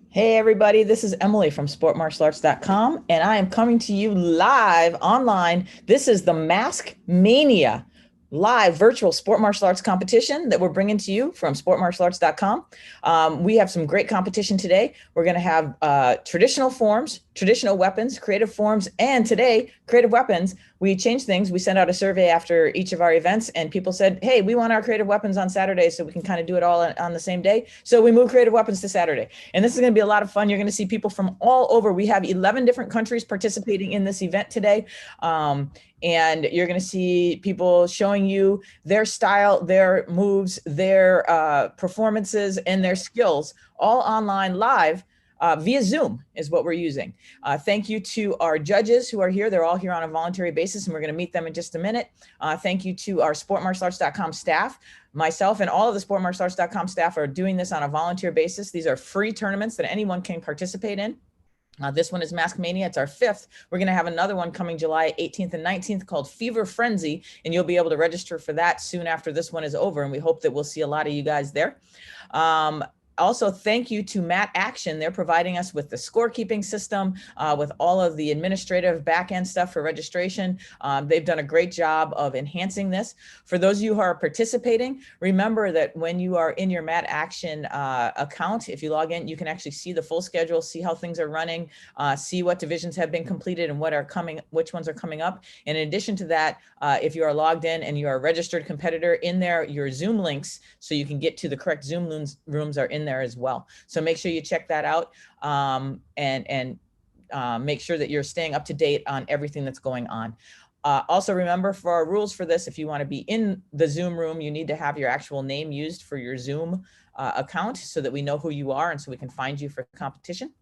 Hey everybody, this is Emily from sportmartialarts.com, and I am coming to you live online. This is the Mask Mania live virtual sport martial arts competition that we're bringing to you from sportmartialarts.com. We have some great competition today. We're going to have traditional forms, traditional weapons, creative forms, and today, creative weapons. We changed things. We sent out a survey after each of our events, and people said, hey, we want our creative weapons on Saturday so we can kind of do it all on the same day. So we moved creative weapons to Saturday. And this is going to be a lot of fun. You're going to see people from all over. We have 11 different countries participating in this event today. And you're going to see people showing you their style, their moves, their performances, and their skills all online live. Via Zoom is what we're using. Thank you to our judges who are here. They're all here on a voluntary basis, and we're going to meet them in just a minute. Thank you to our sportmartialarts.com staff. Myself and all of the sportmartialarts.com staff are doing this on a volunteer basis. These are free tournaments that anyone can participate in. This one is Mask Mania. It's our 5th. We're going to have another one coming July 18th and 19th called Fever Frenzy, and you'll be able to register for that soon after this one is over, and we hope that we'll see a lot of you guys there. Also, thank you to Matt Action. They're providing us with the scorekeeping system, with all of the administrative back-end stuff for registration. They've done a great job of enhancing this. For those of you who are participating, remember that when you are in your Matt Action account, if you log in, you can actually see the full schedule, see how things are running, see what divisions have been completed and which ones are coming up. And in addition to that, if you are logged in and you are a registered competitor in there, your Zoom links so you can get to the correct Zoom rooms are in there as well. So make sure you check that out and make sure that you're staying up to date on everything that's going on. Also remember, for our rules for this, if you want to be in the Zoom room, you need to have your actual name used for your Zoom account so that we know who you are and so we can find you for competition.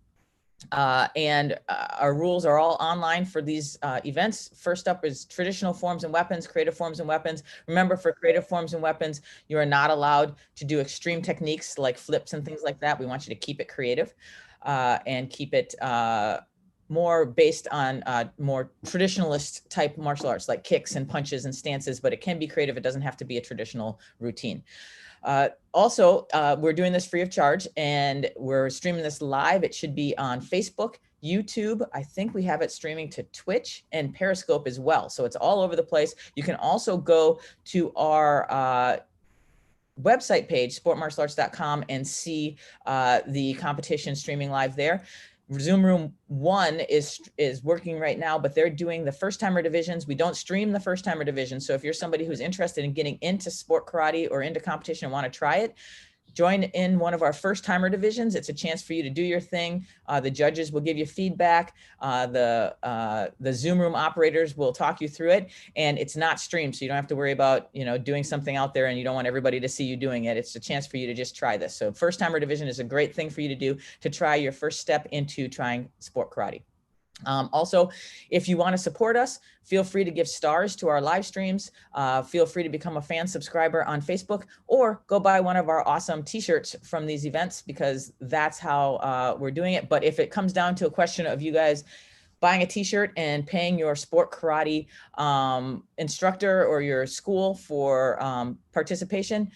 Our rules are all online for these events. First up is traditional forms and weapons, creative forms and weapons. Remember, for creative forms and weapons, you are not allowed to do extreme techniques like flips and things like that. We want you to keep it creative and keep it more based on more traditionalist type martial arts like kicks and punches and stances, but it can be creative. It doesn't have to be a traditional routine. Also, we're doing this free of charge and we're streaming this live. It should be on Facebook, YouTube. I think we have it streaming to Twitch and Periscope as well. So it's all over the place. You can also go to our website page, sportmartialarts.com, and see the competition streaming live there. Zoom Room 1 is working right now, but they're doing the first timer divisions. We don't stream the first timer division. So if you're somebody who's interested in getting into sport karate or into competition and want to try it, join in one of our first timer divisions. It's a chance for you to do your thing. The judges will give you feedback. The Zoom room operators will talk you through it, and it's not streamed. So you don't have to worry about, doing something out there and you don't want everybody to see you doing it. It's a chance for you to just try this. So first timer division is a great thing for you to do to try your first step into trying sport karate. Also, if you want to support us, feel free to give stars to our live streams. Feel free to become a fan subscriber on Facebook or go buy one of our awesome t-shirts from these events, because that's how we're doing it. But if it comes down to a question of you guys buying a t-shirt and paying your sport karate instructor or your school for participation,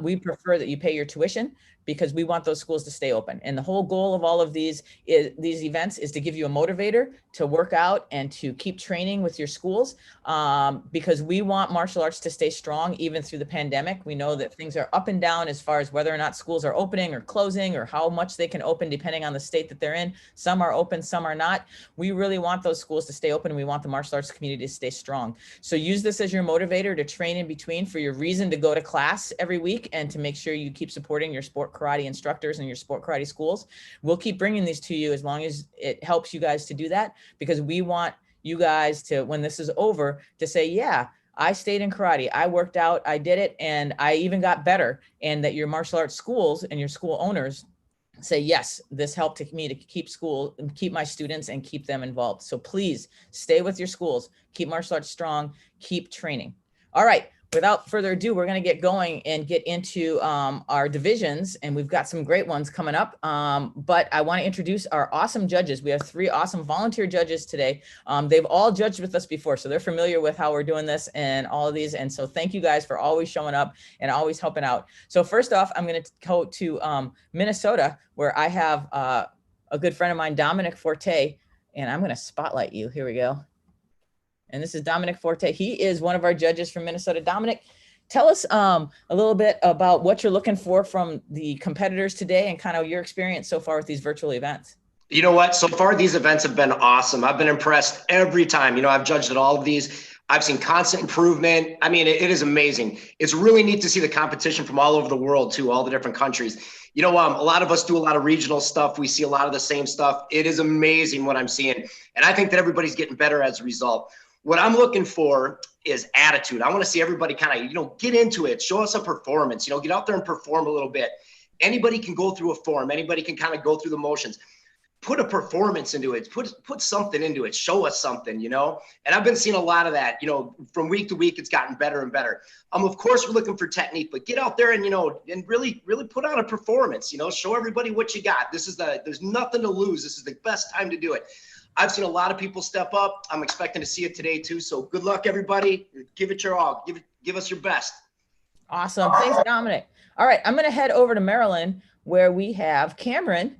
we prefer that you pay your tuition, because we want those schools to stay open. And the whole goal of all of these events is to give you a motivator to work out and to keep training with your schools, because we want martial arts to stay strong even through the pandemic. We know that things are up and down as far as whether or not schools are opening or closing or how much they can open depending on the state that they're in. Some are open, some are not. We really want those schools to stay open, and we want the martial arts community to stay strong. So use this as your motivator to train in between, for your reason to go to class every week and to make sure you keep supporting your sport karate instructors and your sport karate schools. We'll keep bringing these to you as long as it helps you guys to do that, because we want you guys to, when this is over, to say, yeah, I stayed in karate, I worked out, I did it, and I even got better. And that your martial arts schools and your school owners say, yes, this helped me to keep school and keep my students and keep them involved. So please stay with your schools, keep martial arts strong, keep training. All right, without further ado, we're going to get going and get into our divisions, and we've got some great ones coming up. But I want to introduce our awesome judges. We have 3 awesome volunteer judges today. They've all judged with us before, so they're familiar with how we're doing this and all of these. And so thank you guys for always showing up and always helping out. So first off, I'm going to go to Minnesota, where I have a good friend of mine, Dominic Forte, and I'm going to spotlight you. Here we go. And this is Dominic Forte. He is one of our judges from Minnesota. Dominic, tell us a little bit about what you're looking for from the competitors today and kind of your experience so far with these virtual events. You know what? So far, these events have been awesome. I've been impressed every time. You know, I've judged at all of these. I've seen constant improvement. I mean, it is amazing. It's really neat to see the competition from all over the world, too, all the different countries. You know, a lot of us do a lot of regional stuff. We see a lot of the same stuff. It is amazing what I'm seeing. And I think that everybody's getting better as a result. What I'm looking for is attitude. I want to see everybody kind of, you know, get into it, show us a performance, you know, get out there and perform a little bit. Anybody can go through a form. Anybody can kind of go through the motions. Put a performance into it, put something into it, show us something, you know? And I've been seeing a lot of that, you know, from week to week, it's gotten better and better. Of course we're looking for technique, but get out there and, you know, and really put on a performance, you know, show everybody what you got. There's nothing to lose. This is the best time to do it. I've seen a lot of people step up. I'm expecting to see it today too. So good luck, everybody. Give it your all. Give us your best. Awesome. Thanks, Dominic. All right, I'm going to head over to Maryland, where we have Cameron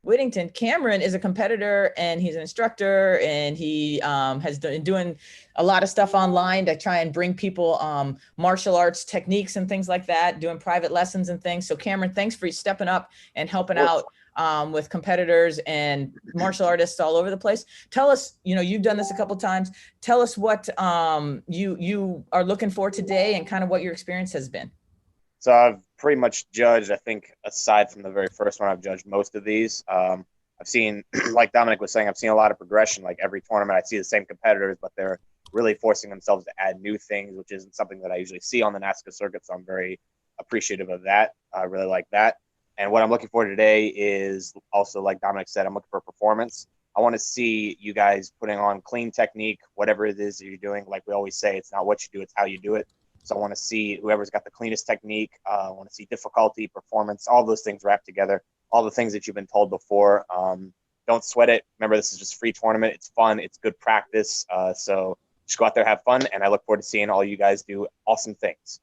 Whittington. Cameron is a competitor and he's an instructor, and he has been doing a lot of stuff online to try and bring people martial arts techniques and things like that, doing private lessons and things. So Cameron, thanks for stepping up and helping out with competitors and martial artists all over the place. Tell us, you know, you've done this a couple of times. Tell us what you are looking for today and kind of what your experience has been. So I've pretty much judged, I think, aside from the very first one, I've judged most of these. I've seen, like Dominic was saying, I've seen a lot of progression. Like every tournament, I see the same competitors, but they're really forcing themselves to add new things, which isn't something that I usually see on the NASCA circuit. So I'm very appreciative of that. I really like that. And what I'm looking for today is also, like Dominic said, I'm looking for performance. I want to see you guys putting on clean technique, whatever it is that you're doing. Like we always say, it's not what you do, it's how you do it. So I want to see whoever's got the cleanest technique. I want to see difficulty, performance, all those things wrapped together, all the things that you've been told before. Don't sweat it. Remember, this is just a free tournament. It's fun. It's good practice. So just go out there, have fun. And I look forward to seeing all you guys do awesome things.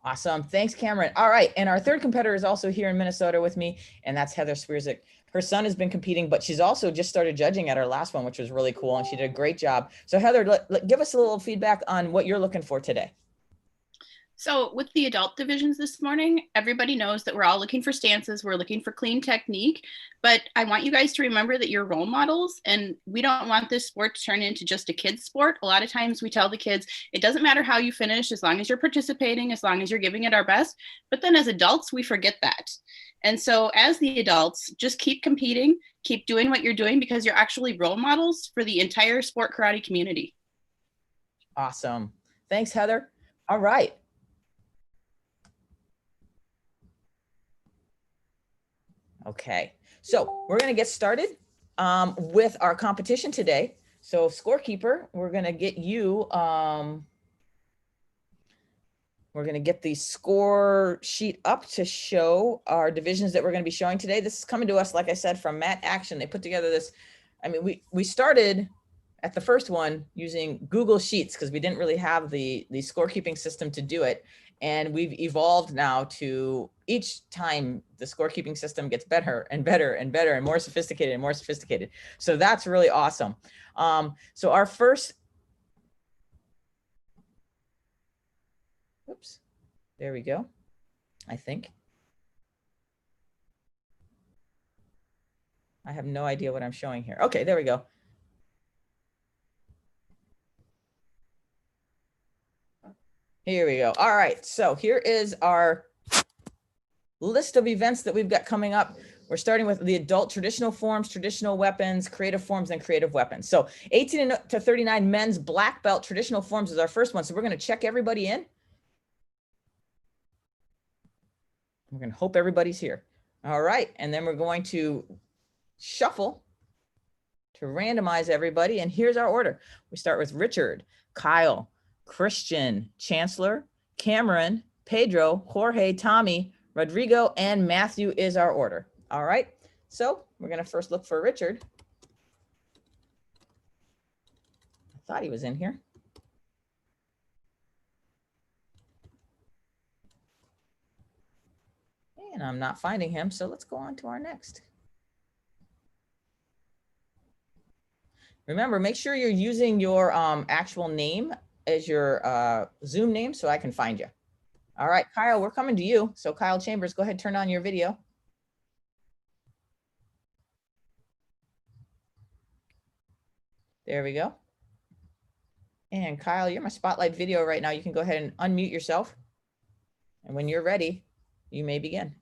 Awesome. Thanks, Cameron. All right. And our third competitor is also here in Minnesota with me, and that's Heather Swierczyk. Her son has been competing, but she's also just started judging at her last one, which was really cool, and she did a great job. So Heather, give us a little feedback on what you're looking for today. So with the adult divisions this morning, everybody knows that we're all looking for stances. We're looking for clean technique, but I want you guys to remember that you're role models, and we don't want this sport to turn into just a kid's sport. A lot of times we tell the kids, it doesn't matter how you finish, as long as you're participating, as long as you're giving it our best. But then as adults, we forget that. And so as the adults, just keep competing, keep doing what you're doing, because you're actually role models for the entire sport karate community. Awesome. Thanks, Heather. All right. Okay, so we're going to get started with our competition today. So scorekeeper, we're going to get you, we're going to get the score sheet up to show our divisions that we're going to be showing today. This is coming to us, like I said, from Matt Action. They put together this. I mean, we started at the first one using Google Sheets because we didn't really have the scorekeeping system to do it. And we've evolved now to each time the scorekeeping system gets better and better and better and more sophisticated and more sophisticated. So that's really awesome. So our first, oops, there we go, I think. I have no idea what I'm showing here. Okay, there we go. Here we go. All right, so here is our list of events that we've got coming up. We're starting with the adult traditional forms, traditional weapons, creative forms, and creative weapons. So 18 to 39 men's black belt traditional forms is our first one. So we're going to check everybody in. We're going to hope everybody's here. All right, and then we're going to shuffle to randomize everybody. And here's our order. We start with Richard, Kyle, Christian, Chancellor, Cameron, Pedro, Jorge, Tommy, Rodrigo, and Matthew is our order. All right. So we're going to first look for Richard. I thought he was in here. And I'm not finding him. So let's go on to our next. Remember, make sure you're using your actual name as your Zoom name so I can find you. All right, Kyle, we're coming to you. So Kyle Chambers, go ahead, turn on your video. There we go. And Kyle, you're my spotlight video right now. You can go ahead and unmute yourself. And when you're ready, you may begin.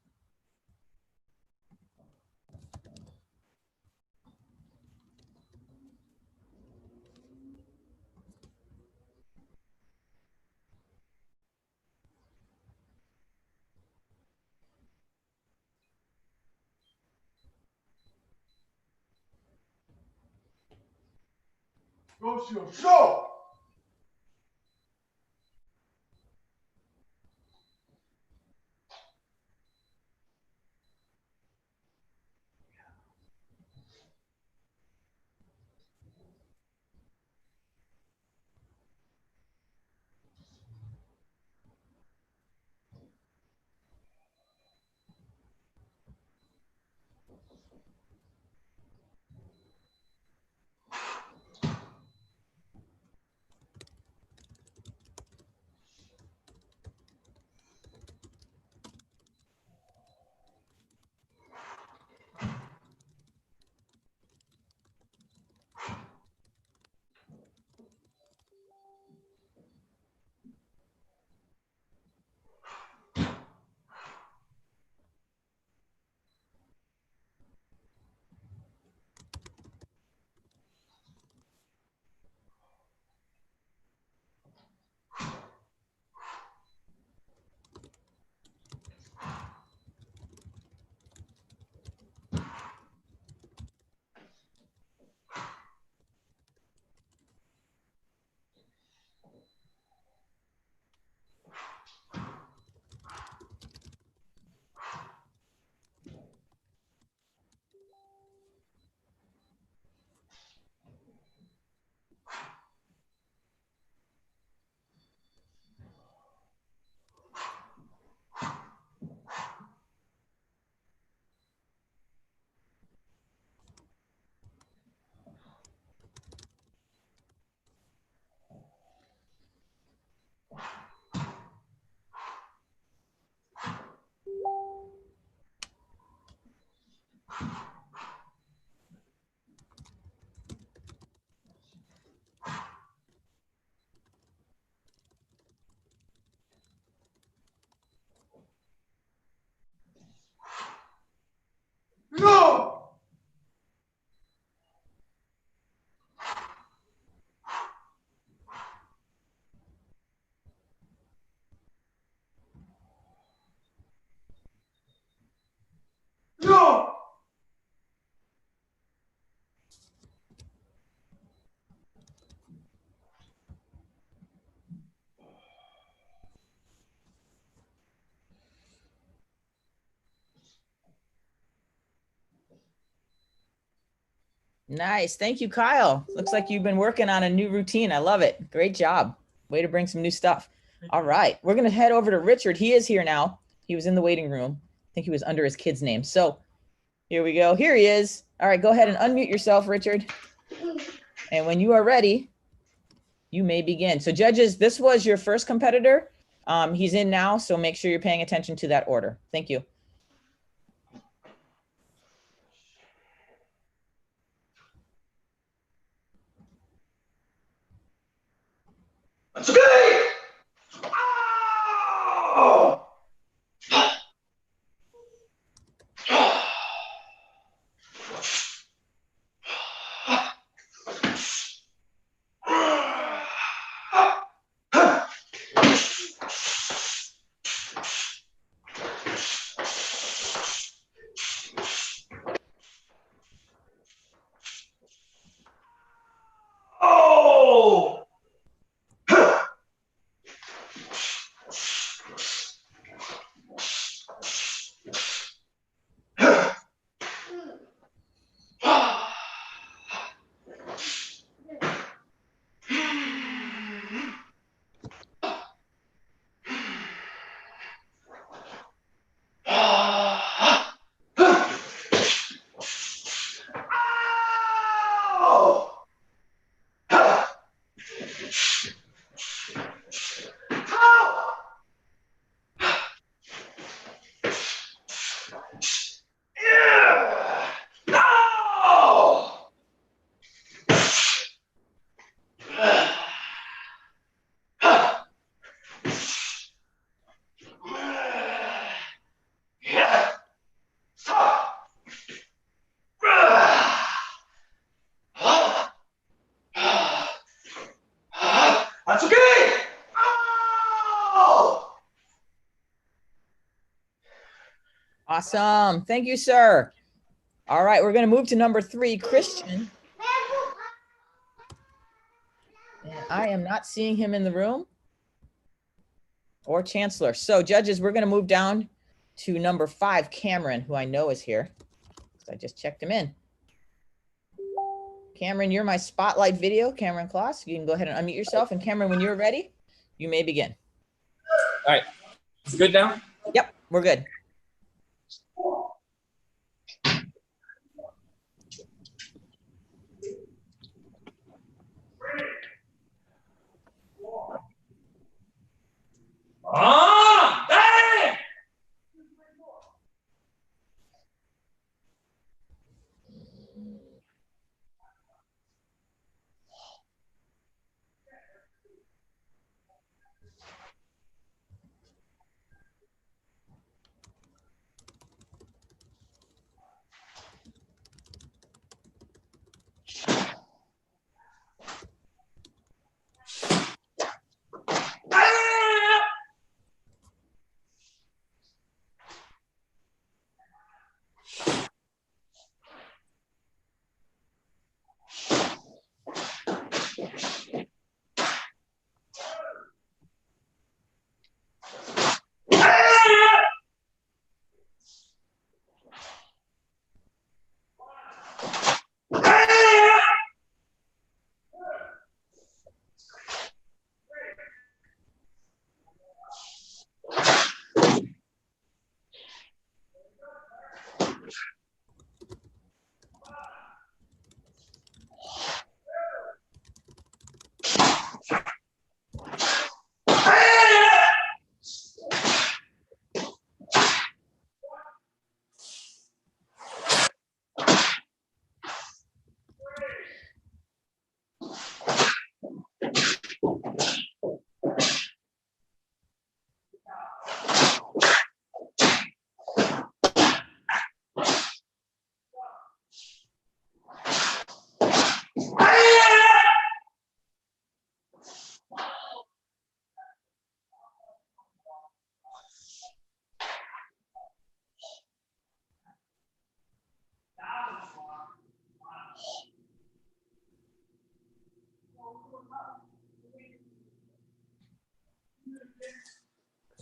Show! No! No! Nice. Thank you, Kyle. Looks like you've been working on a new routine. I love it. Great job. Way to bring some new stuff. All right. We're going to head over to Richard. He is here now. He was in the waiting room. I think he was under his kid's name. So here we go. Here he is. All right. Go ahead and unmute yourself, Richard. And when you are ready, you may begin. So judges, this was your first competitor. He's in now. So make sure you're paying attention to that order. Thank you. That's okay! Oh! Oh! Awesome. Thank you, sir. All right, we're going to move to number 3, Christian. And I am not seeing him in the room or Chancellor. So judges, we're going to move down to number 5, Cameron, who I know is here. I just checked him in. Cameron, you're my spotlight video, Cameron Kloss. You can go ahead and unmute yourself. And Cameron, when you're ready, you may begin. All right. It's good now? Yep, we're good. Ah! Hey!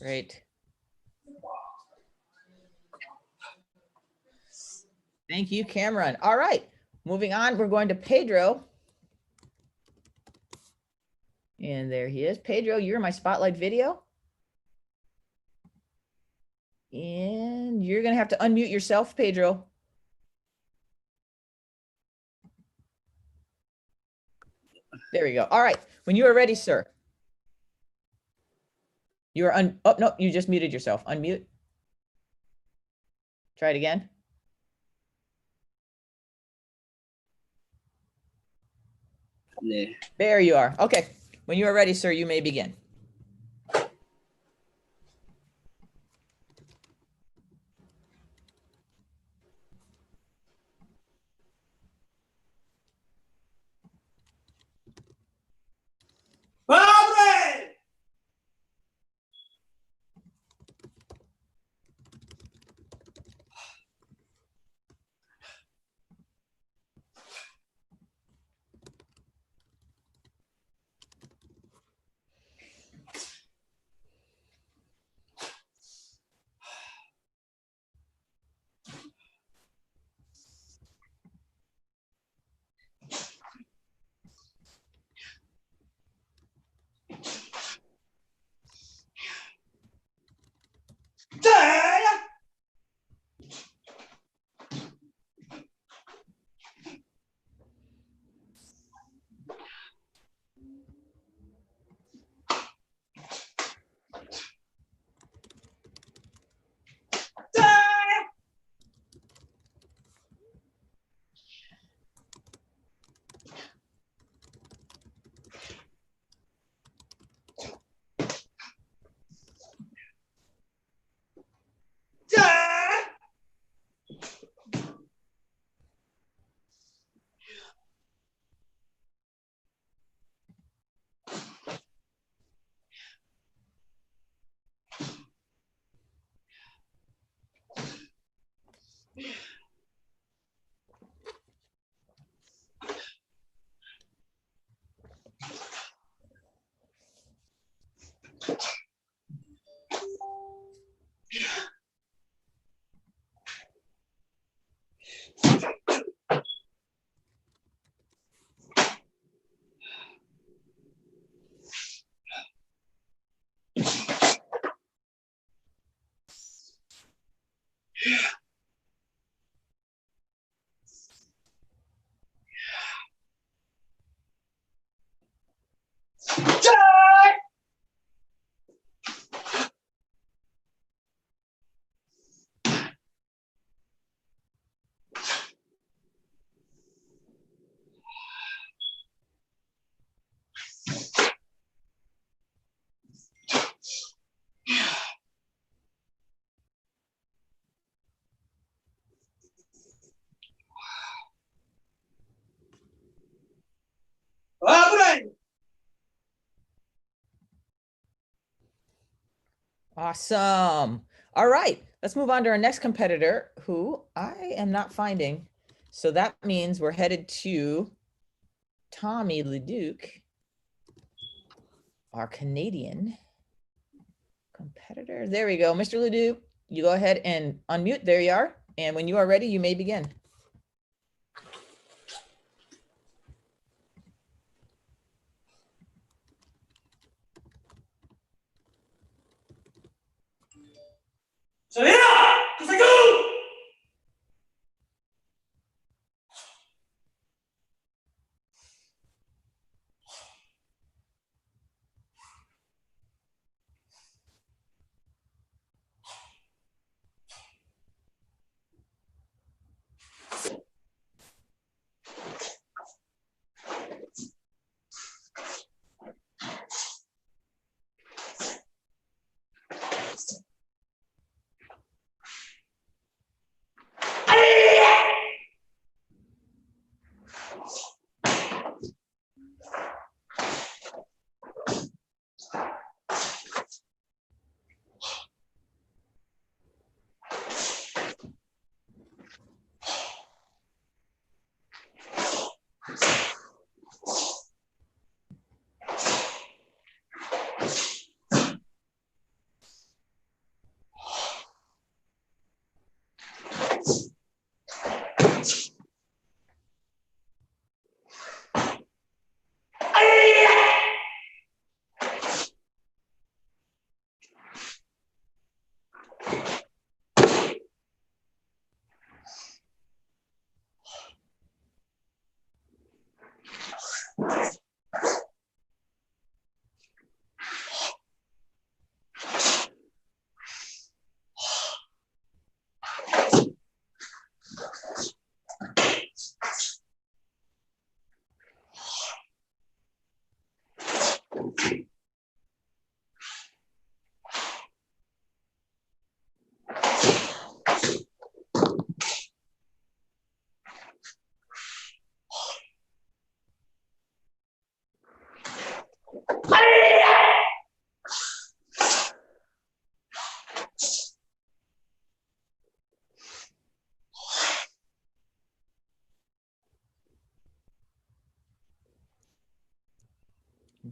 Great. Thank you, Cameron. All right, moving on, we're going to Pedro. And there he is. Pedro, you're my spotlight video. And you're going to have to unmute yourself, Pedro. There we go. All right, when you are ready, sir. You are oh, no, you just muted yourself. Unmute. Try it again. Nah. There you are. Okay. When you are ready, sir, you may begin. Padre! Awesome. All right, let's move on to our next competitor who I am not finding. So that means we're headed to Tommy Leduc, our Canadian competitor. There we go. Mr. Ledoux, you go ahead and unmute. There you are. And when you are ready, you may begin. Salida! Kasaku!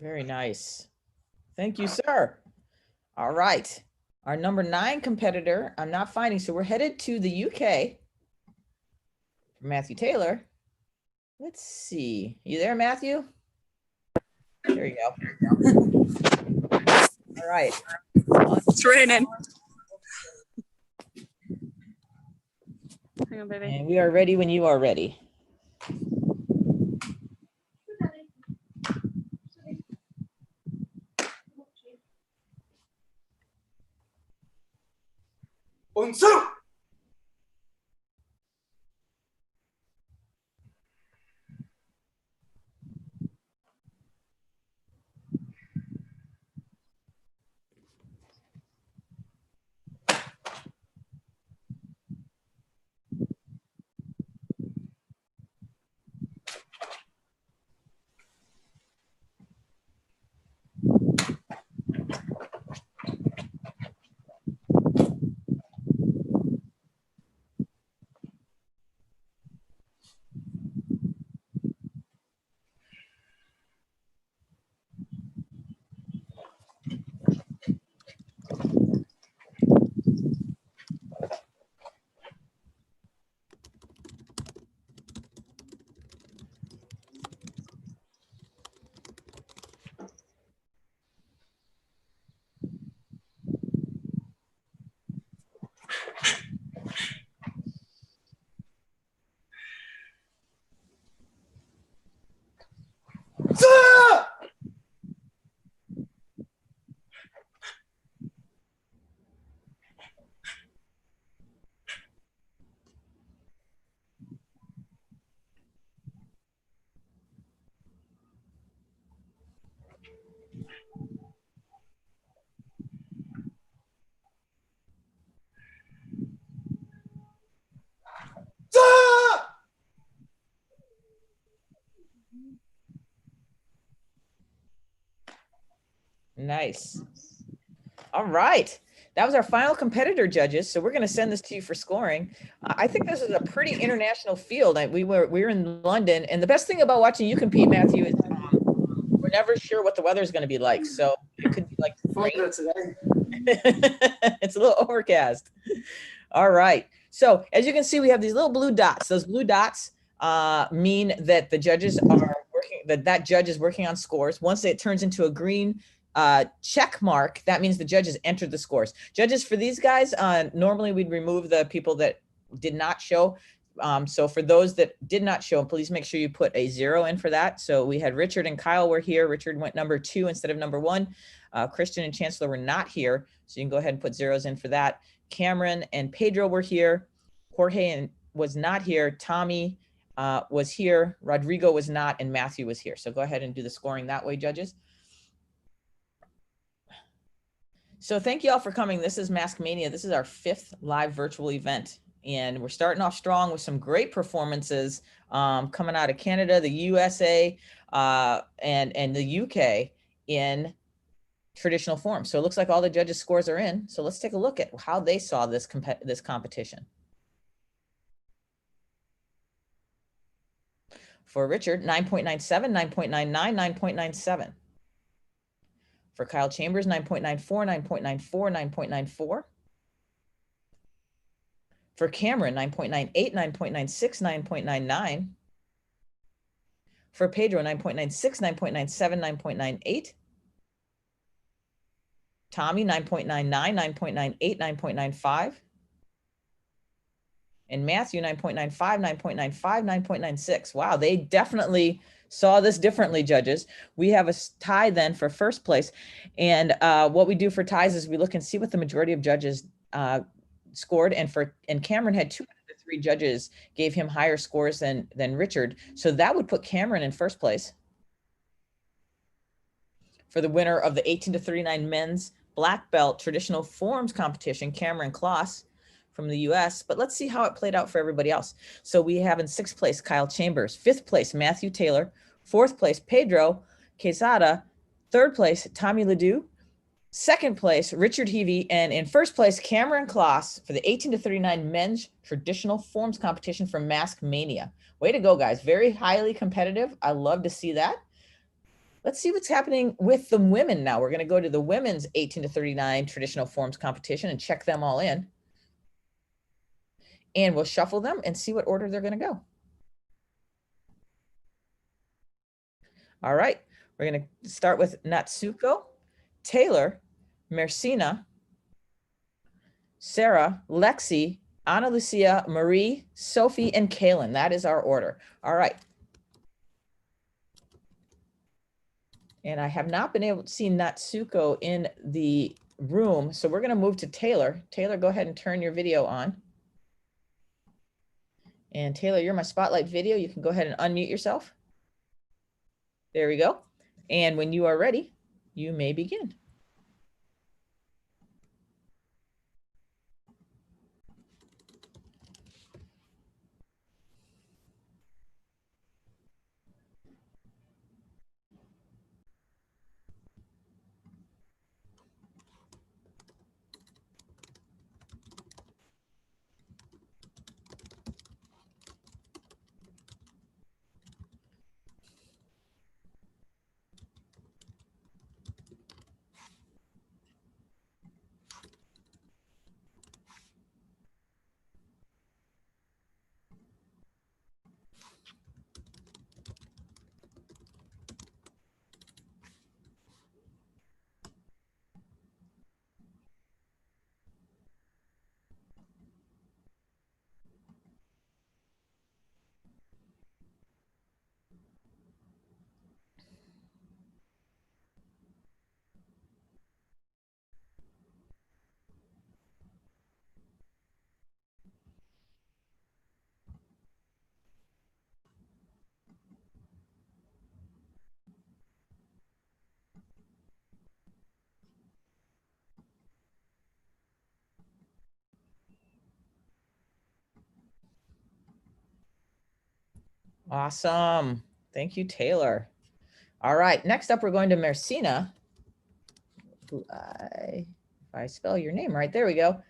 Very nice. Thank you, sir. All right. Our number 9 competitor, I'm not finding. So we're headed to the UK. Matthew Taylor. Let's see. You there, Matthew? There you go. All right. It's raining. Hang on, baby. And we are ready when you are ready. Unsu! Nice. All right. that was our final competitor, judges. So we're going to send this to you for scoring. I think this is a pretty international field. We were in London, and the best thing about watching you compete, Matthew, is we're never sure what the weather is going to be like. So it could be like rain. today. It's a little overcast. All right. So as you can see, we have these little blue dots. Those blue dots mean that the judges are working, that judge is working on scores. Once it turns into a green check mark, that means the judges entered the scores. Judges, for these guys, normally we'd remove the people that did not show. So for those that did not show, please make sure you put a 0 in for that. So we had Richard and Kyle were here. Richard went number 2 instead of number 1. Christian and Chancellor were not here. So you can go ahead and put 0s in for that. Cameron and Pedro were here. Jorge was not here. Tommy was here. Rodrigo was not, and Matthew was here. So go ahead and do the scoring that way, judges. So thank you all for coming. This is Mask Mania. This is our 5th live virtual event. And we're starting off strong with some great performances coming out of Canada, the USA, and the UK in traditional form. So it looks like all the judges' scores are in. So let's take a look at how they saw this competition. For Richard, 9.97, 9.99, 9.97. For Kyle Chambers, 9.94, 9.94, 9.94. For Cameron, 9.98, 9.96, 9.99. For Pedro, 9.96, 9.97, 9.98. Tommy, 9.99, 9.98, 9.95. And Matthew, 9.95, 9.95, 9.96. Wow, they definitely saw this differently, judges. We have a tie then for first place. And what we do for ties is we look and see what the majority of judges scored. And Cameron had 2 of the 3 judges gave him higher scores than Richard. So that would put Cameron in first place for the winner of the 18 to 39 men's black belt traditional forms competition, Cameron Kloss from the US. But let's see how it played out for everybody else. So we have in 6th place, Kyle Chambers, 5th place, Matthew Taylor, 4th place, Pedro Quesada, 3rd place, Tommy Ledoux, 2nd place, Richard Heavey, and in 1st place, Cameron Kloss for the 18 to 39 men's traditional forms competition for Mask Mania. Way to go, guys. Very highly competitive. I love to see that. Let's see what's happening with the women now. We're going to go to the women's 18 to 39 traditional forms competition and check them all in. And we'll shuffle them and see what order they're going to go. All right. We're going to start with Natsuko, Taylor, Mercina, Sarah, Lexi, Ana Lucia, Marie, Sophie, and Kaylin. That is our order. All right. And I have not been able to see Natsuko in the room, so we're going to move to Taylor. Taylor, go ahead and turn your video on. And Taylor, you're my spotlight video. You can go ahead and unmute yourself. There we go. And when you are ready, you may begin. Awesome. Thank you, Taylor. All right, next up, we're going to Mercina, who If I spell your name right, there we go.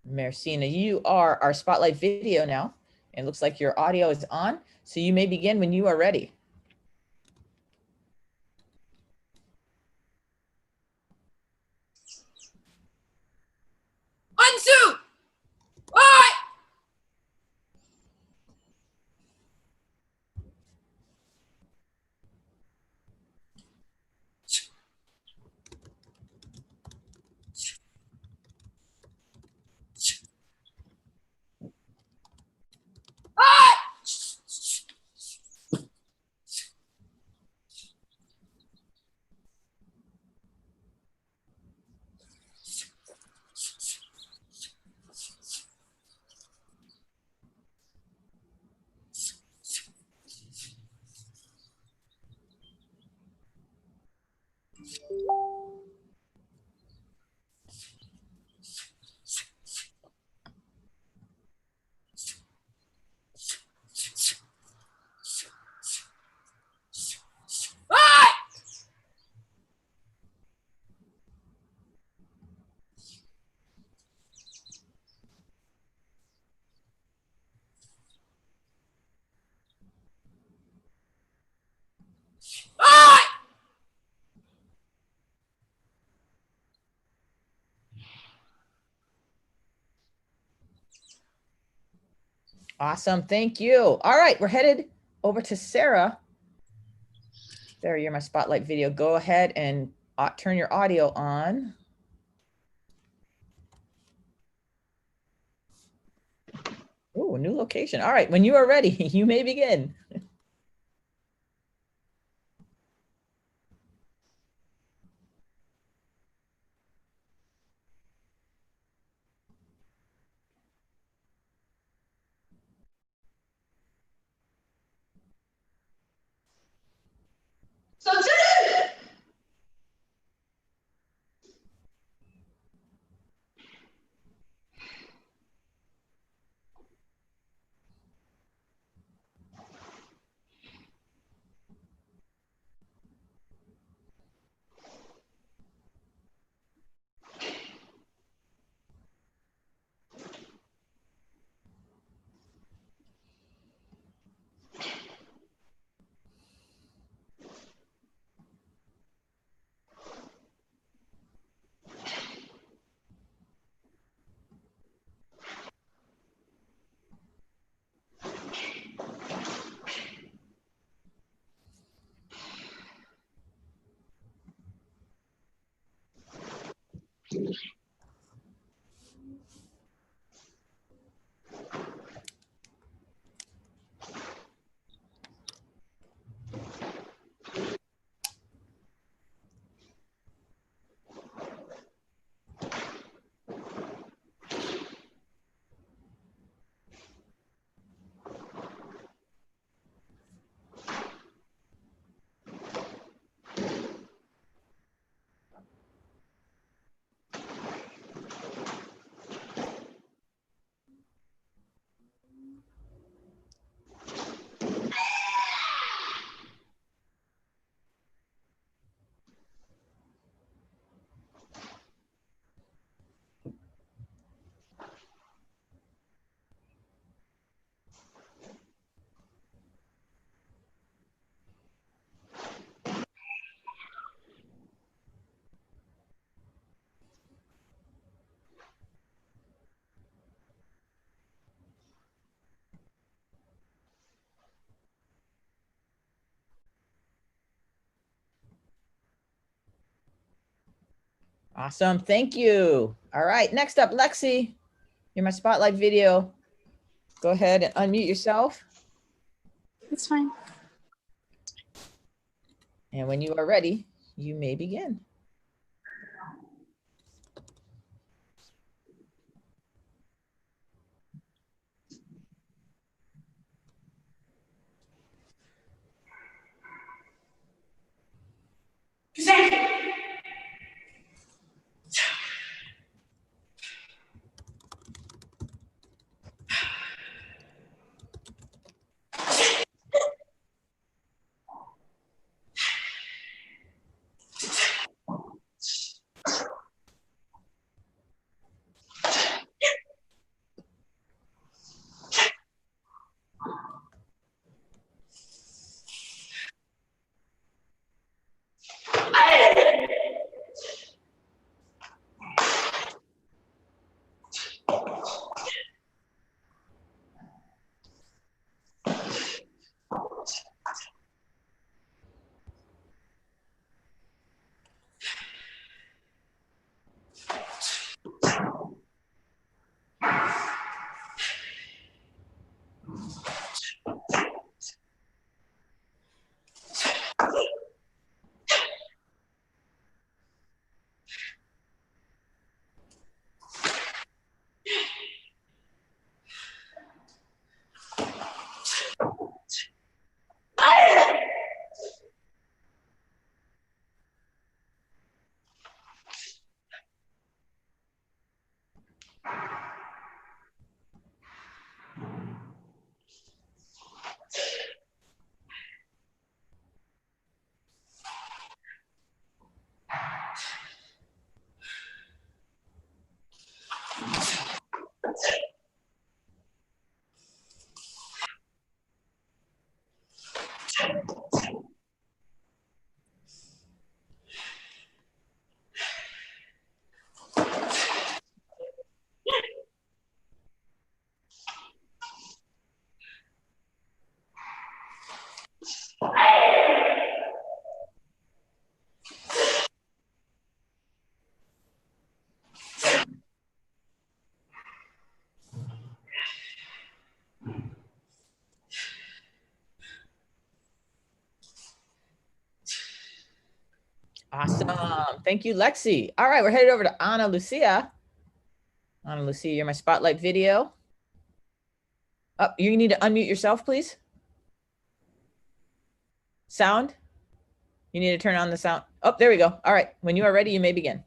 Mercina, you are our spotlight video now. It looks like your audio is on, so you may begin when you are ready. Unsuit! What? What? What? Awesome, thank you. All right, we're headed over to Sarah. Sarah, you're my spotlight video. Go ahead and turn your audio on. Oh, new location. All right, when you are ready, you may begin. Awesome, thank you. All right, next up, Lexi, you're my spotlight video. Go ahead and unmute yourself. It's fine. And when you are ready, you may begin. Awesome. Thank you, Lexi. All right, we're headed over to Ana Lucia. Ana Lucia, you're my spotlight video. Oh, you need to unmute yourself, please. Sound. You need to turn on the sound. Oh, there we go. All right. When you are ready, you may begin.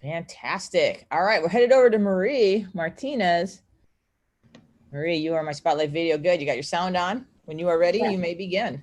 Fantastic. All right, we're headed over to Marie Martinez. Marie, you are my spotlight video. Good. You got your sound on. When you are ready, you may begin.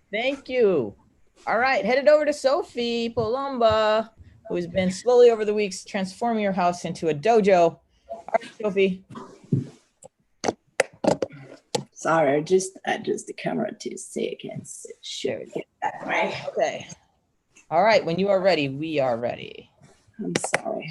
Thank you. All right, headed over to Sophie Palomba, who has been slowly over the weeks transforming your house into a dojo. All right, Sophie. Sorry, I just adjust the camera to see I can share it that way. Okay. All right, when you are ready, we are ready. I'm sorry.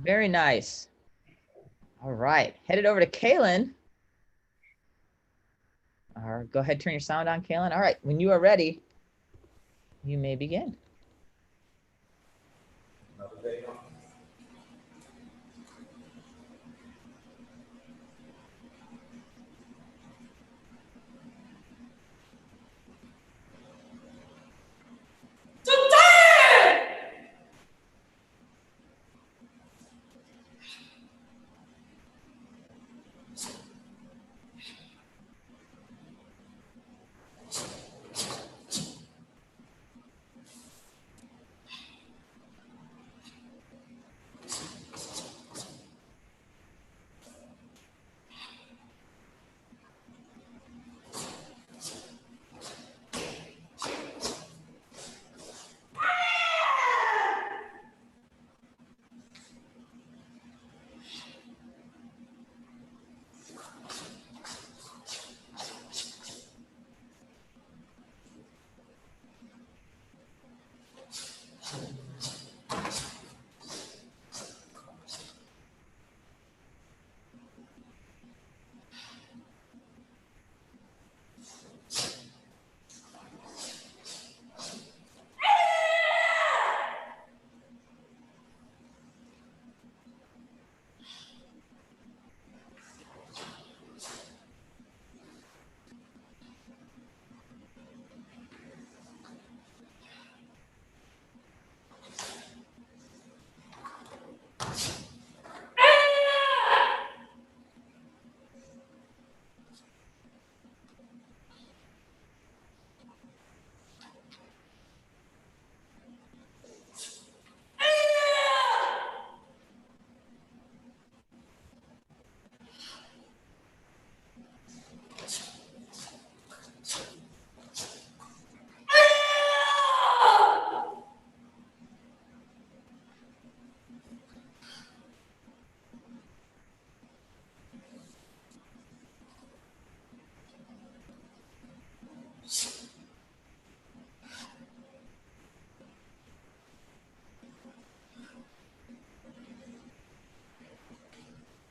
Very nice. All right, headed over to Kaylin. Go ahead, turn your sound on, Kaylin. All right, when you are ready, you may begin.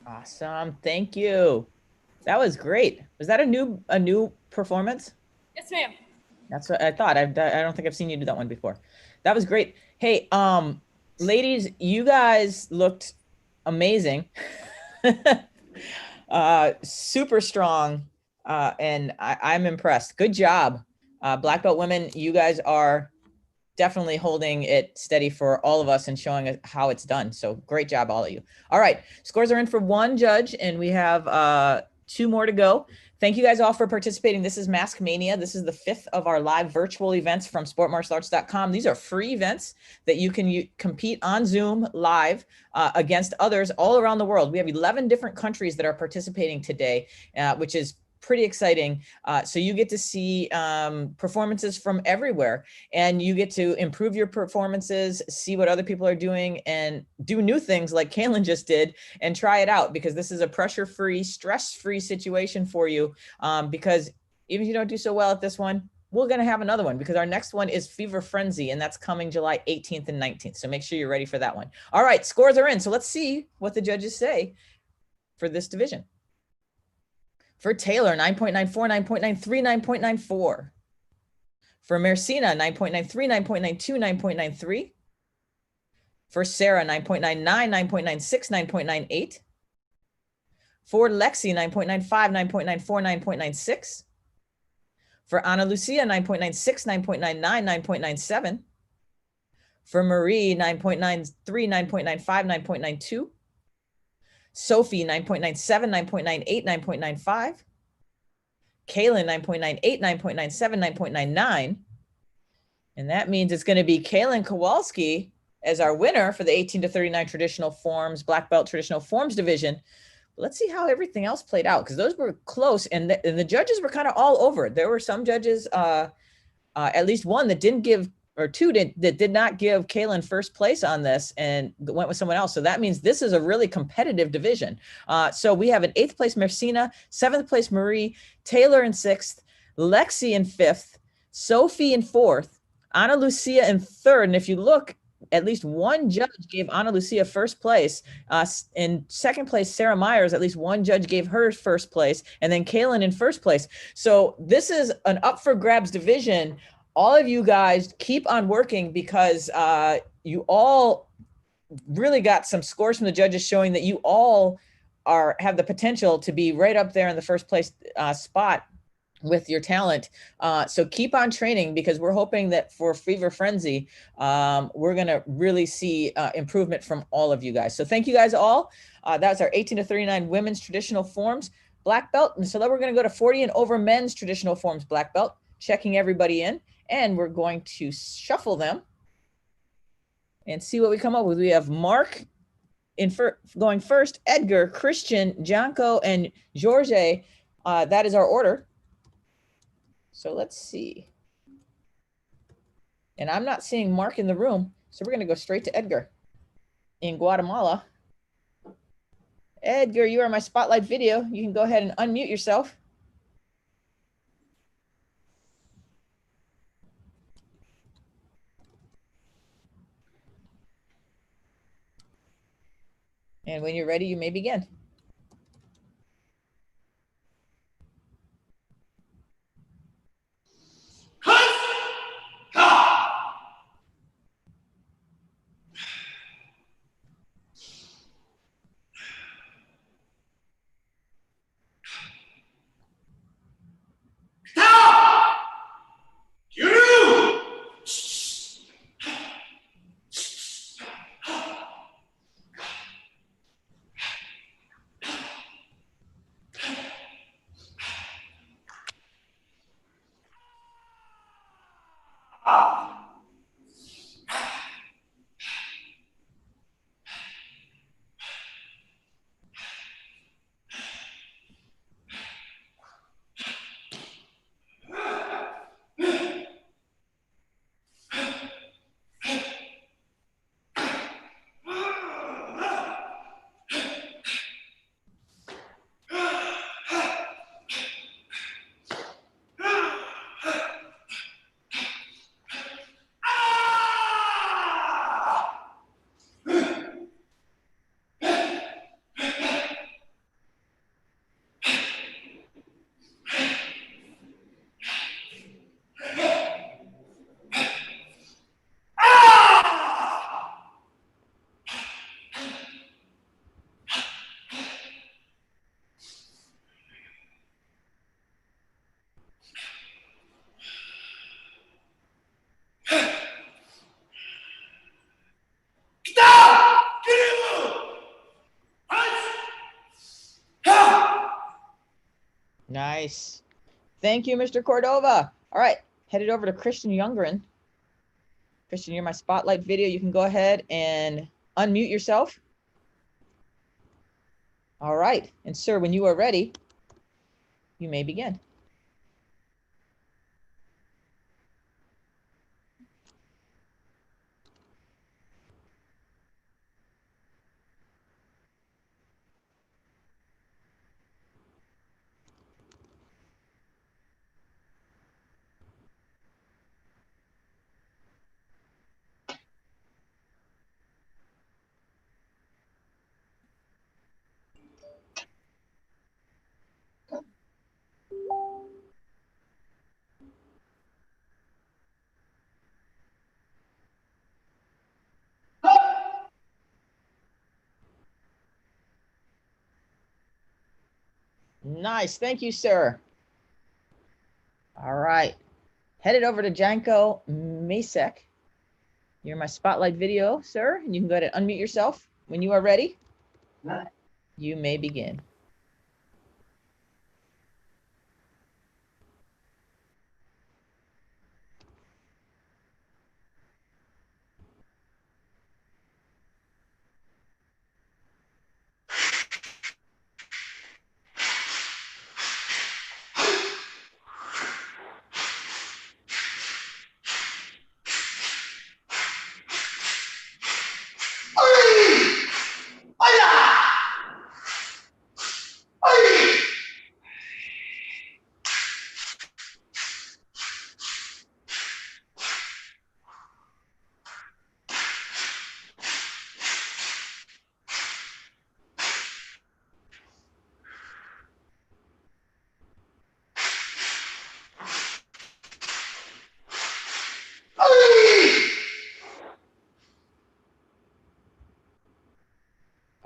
Awesome. Thank you. That was great. Was that a new performance? Yes, ma'am. That's what I thought. I don't think I've seen you do that one before. That was great. Hey, ladies, you guys looked amazing. Super strong. And I'm impressed. Good job. Black belt women, you guys are definitely holding it steady for all of us and showing us how it's done. So great job, all of you. All right, scores are in for one judge and we have 2 more to go. Thank you guys all for participating. This is Mask Mania. This is the 5th of our live virtual events from sportmartialarts.com. These are free events that you can compete on Zoom live against others all around the world. We have 11 different countries that are participating today, which is pretty exciting. So you get to see performances from everywhere and you get to improve your performances, see what other people are doing and do new things like Kaylin just did and try it out because this is a pressure-free, stress-free situation for you because even if you don't do so well at this one, we're going to have another one because our next one is Fever Frenzy, and that's coming July 18th and 19th. So make sure you're ready for that one. All right, scores are in. So let's see what the judges say for this division. For Taylor, 9.94, 9.93, 9.94. For Mercina, 9.93, 9.92, 9.93. For Sarah, 9.99, 9.96, 9.98. For Lexi, 9.95, 9.94, 9.96. For Ana Lucia, 9.96, 9.99, 9.97. For Marie, 9.93, 9.95, 9.92. Sophie, 9.97, 9.98, 9.95. Kaylin, 9.98, 9.97, 9.99. And that means it's going to be Kaylin Kowalski as our winner for the 18 to 39 traditional forms, black belt traditional forms division. Let's see how everything else played out, because those were close, and the judges were kind of all over. There were some judges, at least one that didn't give, or two that did not give Kaylin first place on this and went with someone else. So that means this is a really competitive division. So we have an 8th place Mercina, 7th place Marie, Taylor in 6th, Lexi in 5th, Sophie in 4th, Ana Lucia in 3rd. And if you look, at least one judge gave Ana Lucia first place. In 2nd place, Sarah Myers, at least one judge gave her first place, and then Kaylin in 1st place. So this is an up for grabs division. All of you guys keep on working, because you all really got some scores from the judges showing that you all have the potential to be right up there in the first place spot with your talent. So keep on training, because we're hoping that for Fever Frenzy, we're going to really see improvement from all of you guys. So thank you guys all. That's our 18 to 39 women's traditional forms black belt. And so then we're going to go to 40 and over men's traditional forms black belt, checking everybody in, and we're going to shuffle them and see what we come up with. We have Mark going first, Edgar, Christian, Janko, and Jorge. That is our order. So let's see. And I'm not seeing Mark in the room, so we're going to go straight to Edgar in Guatemala. Edgar, you are my spotlight video. You can go ahead and unmute yourself. And when you're ready, you may begin. Nice. Thank you, Mr. Cordova. All right, headed over to Christian Youngren. Christian, you're my spotlight video. You can go ahead and unmute yourself. All right, and sir, when you are ready, you may begin. Nice. Thank you, sir. All right. Headed over to Janko Masek. You're my spotlight video, sir. And you can go ahead and unmute yourself when you are ready. You may begin.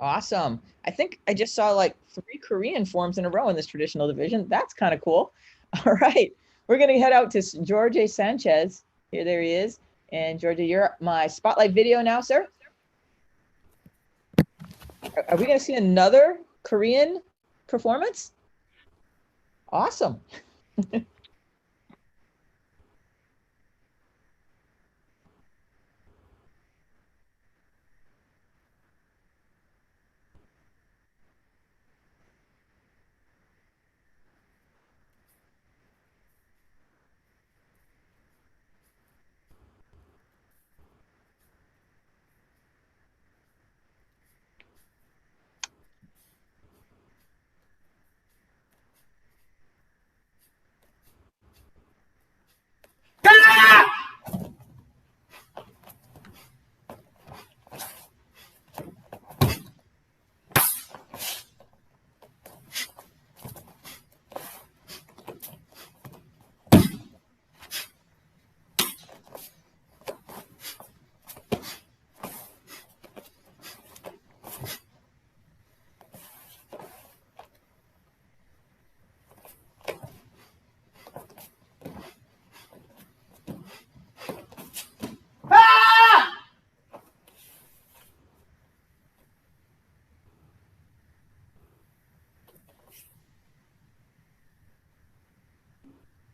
Awesome. I think I just saw like 3 Korean forms in a row in this traditional division. That's kind of cool. All right. We're going to head out to Jorge Sanchez. Here, there he is. And Jorge, you're my spotlight video now, sir. Are we going to see another Korean performance? Awesome.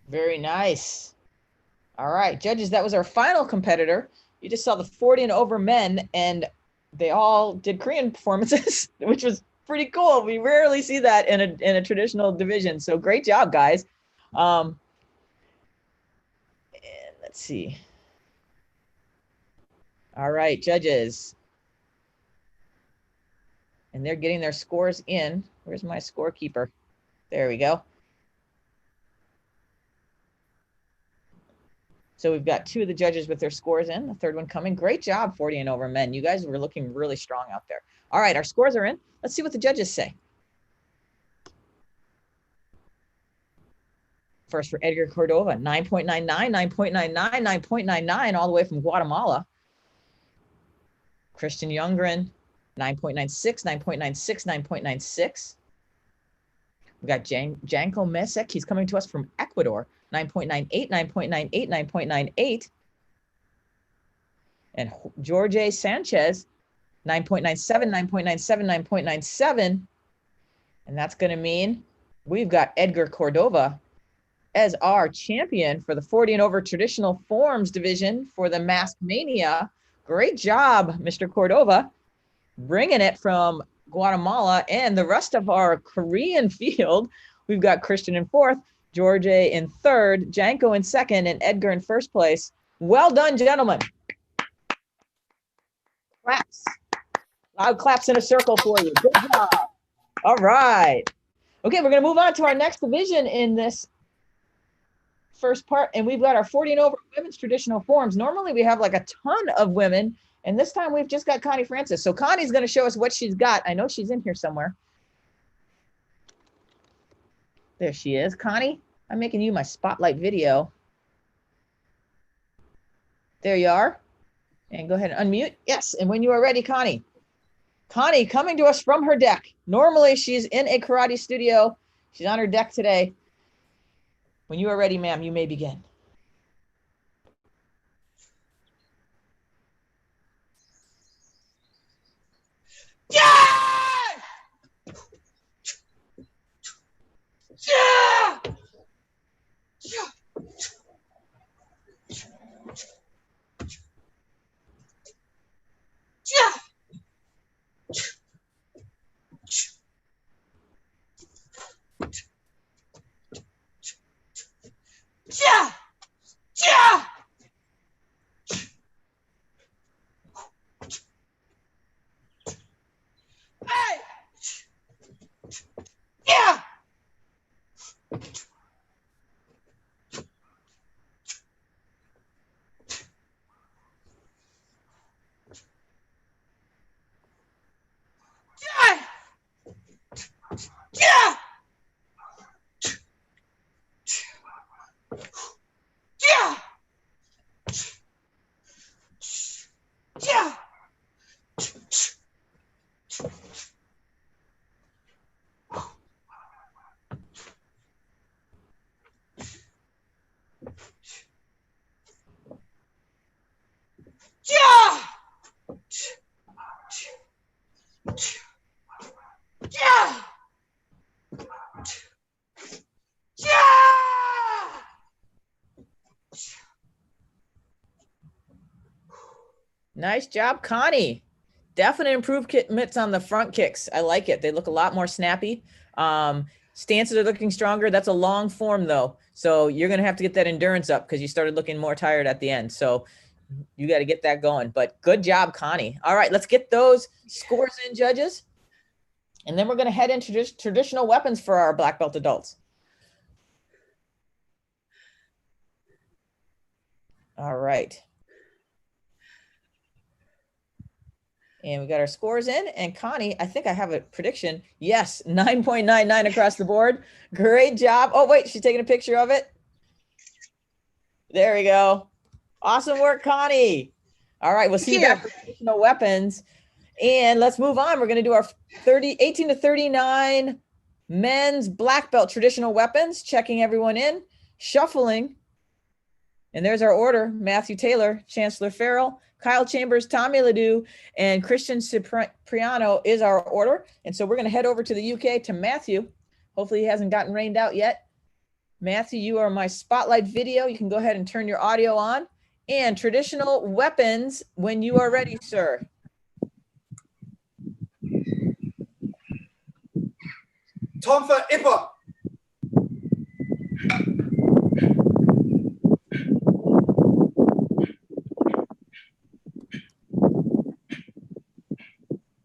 Very nice. All right, judges, that was our final competitor. You just saw the 40 and over men, and they all did Korean performances, which was pretty cool. We rarely see that in a traditional division. So great job, guys. And let's see. All right, judges. And they're getting their scores in. Where's my scorekeeper? There we go. So we've got 2 of the judges with their scores in, the third one coming. Great job, 40 and over men. You guys were looking really strong out there. All right, our scores are in. Let's see what the judges say. First for Edgar Cordova, 9.99, 9.99, 9.99, all the way from Guatemala. Christian Youngren, 9.96, 9.96, 9.96. We got Janko Mesek. He's coming to us from Ecuador. 9.98, 9.98, 9.98. And Jorge Sanchez, 9.97, 9.97, 9.97. And that's going to mean we've got Edgar Cordova as our champion for the 40 and over traditional forms division for the Mask Mania. Great job, Mr. Cordova, bringing it from Guatemala. And the rest of our Korean field, we've got Christian in 4th, George in 3rd, Janko in 2nd, and Edgar in 1st place. Well done, gentlemen. Claps. Loud claps in a circle for you. Good job. All right. Okay, we're going to move on to our next division in this first part, and we've got our 40 and over women's traditional forms. Normally we have like a ton of women, and this time we've just got Connie Francis. So Connie's going to show us what she's got. I know she's in here somewhere. There she is. Connie, I'm making you my spotlight video. There you are. And go ahead and unmute. Yes, and when you are ready, Connie. Connie coming to us from her deck. Normally she's in a karate studio. She's on her deck today. When you are ready, ma'am, you may begin. Yeah! Yeah! Yeah! Yeah! Yeah! Hey! Yeah! Yeah! Yeah! Yeah! Yeah! Yeah! Yeah! Yeah! Nice job, Connie. Definite improvements on the front kicks. I like it. They look a lot more snappy. Stances are looking stronger. That's a long form though. So you're going to have to get that endurance up because you started looking more tired at the end. So you got to get that going, but good job, Connie. All right, let's get those scores in, judges. And then we're going to head into just traditional weapons for our black belt adults. All right. And we got our scores in. And Connie, I think I have a prediction. Yes, 9.99 across the board. Great job. Oh, wait, she's taking a picture of it. There we go. Awesome work, Connie. All right, we'll see you back for traditional weapons. And let's move on. We're going to do our 18 to 39 men's black belt traditional weapons, checking everyone in, shuffling. And there's our order. Matthew Taylor, Chancellor Farrell, Kyle Chambers, Tommy Ledoux, and Christian Cipriano is our order. And so we're going to head over to the UK to Matthew. Hopefully he hasn't gotten rained out yet. Matthew, you are my spotlight video. You can go ahead and turn your audio on. And traditional weapons when you are ready, sir. Time for Ipper.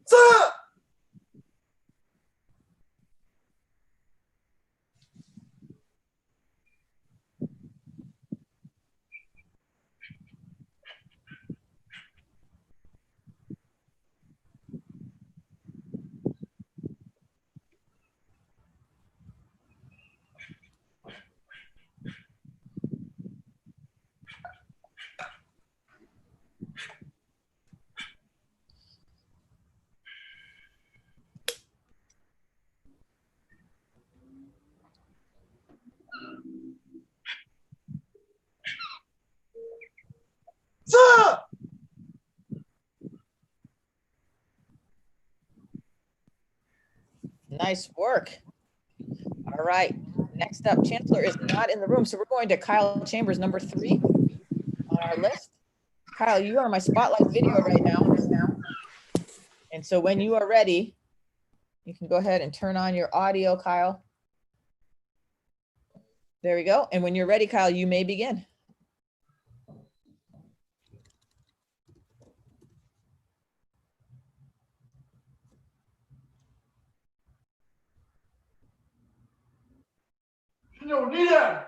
Sir! Sir! Nice work. All right. Next up, Chancellor is not in the room. So we're going to Kyle Chambers, number 3 on our list. Kyle, you are my spotlight video right now. And so when you are ready, you can go ahead and turn on your audio, Kyle. There we go. And when you're ready, Kyle, you may begin. No, neither.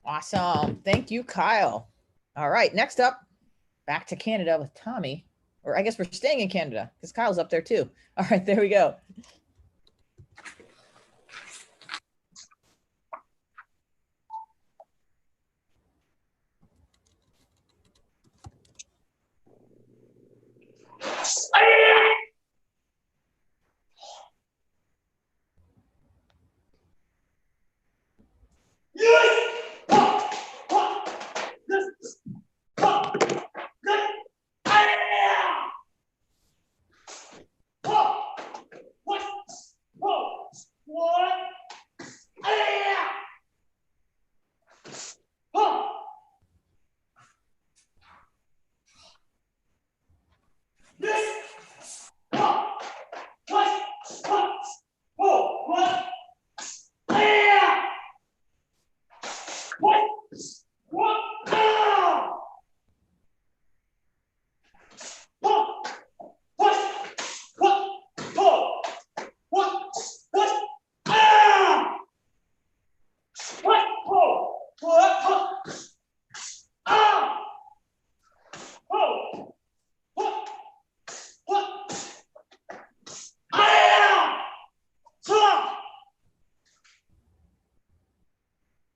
Awesome. Thank you, Kyle. All right, next up, back to Canada with Tommy. Or I guess we're staying in Canada because Kyle's up there too. All right, there we go.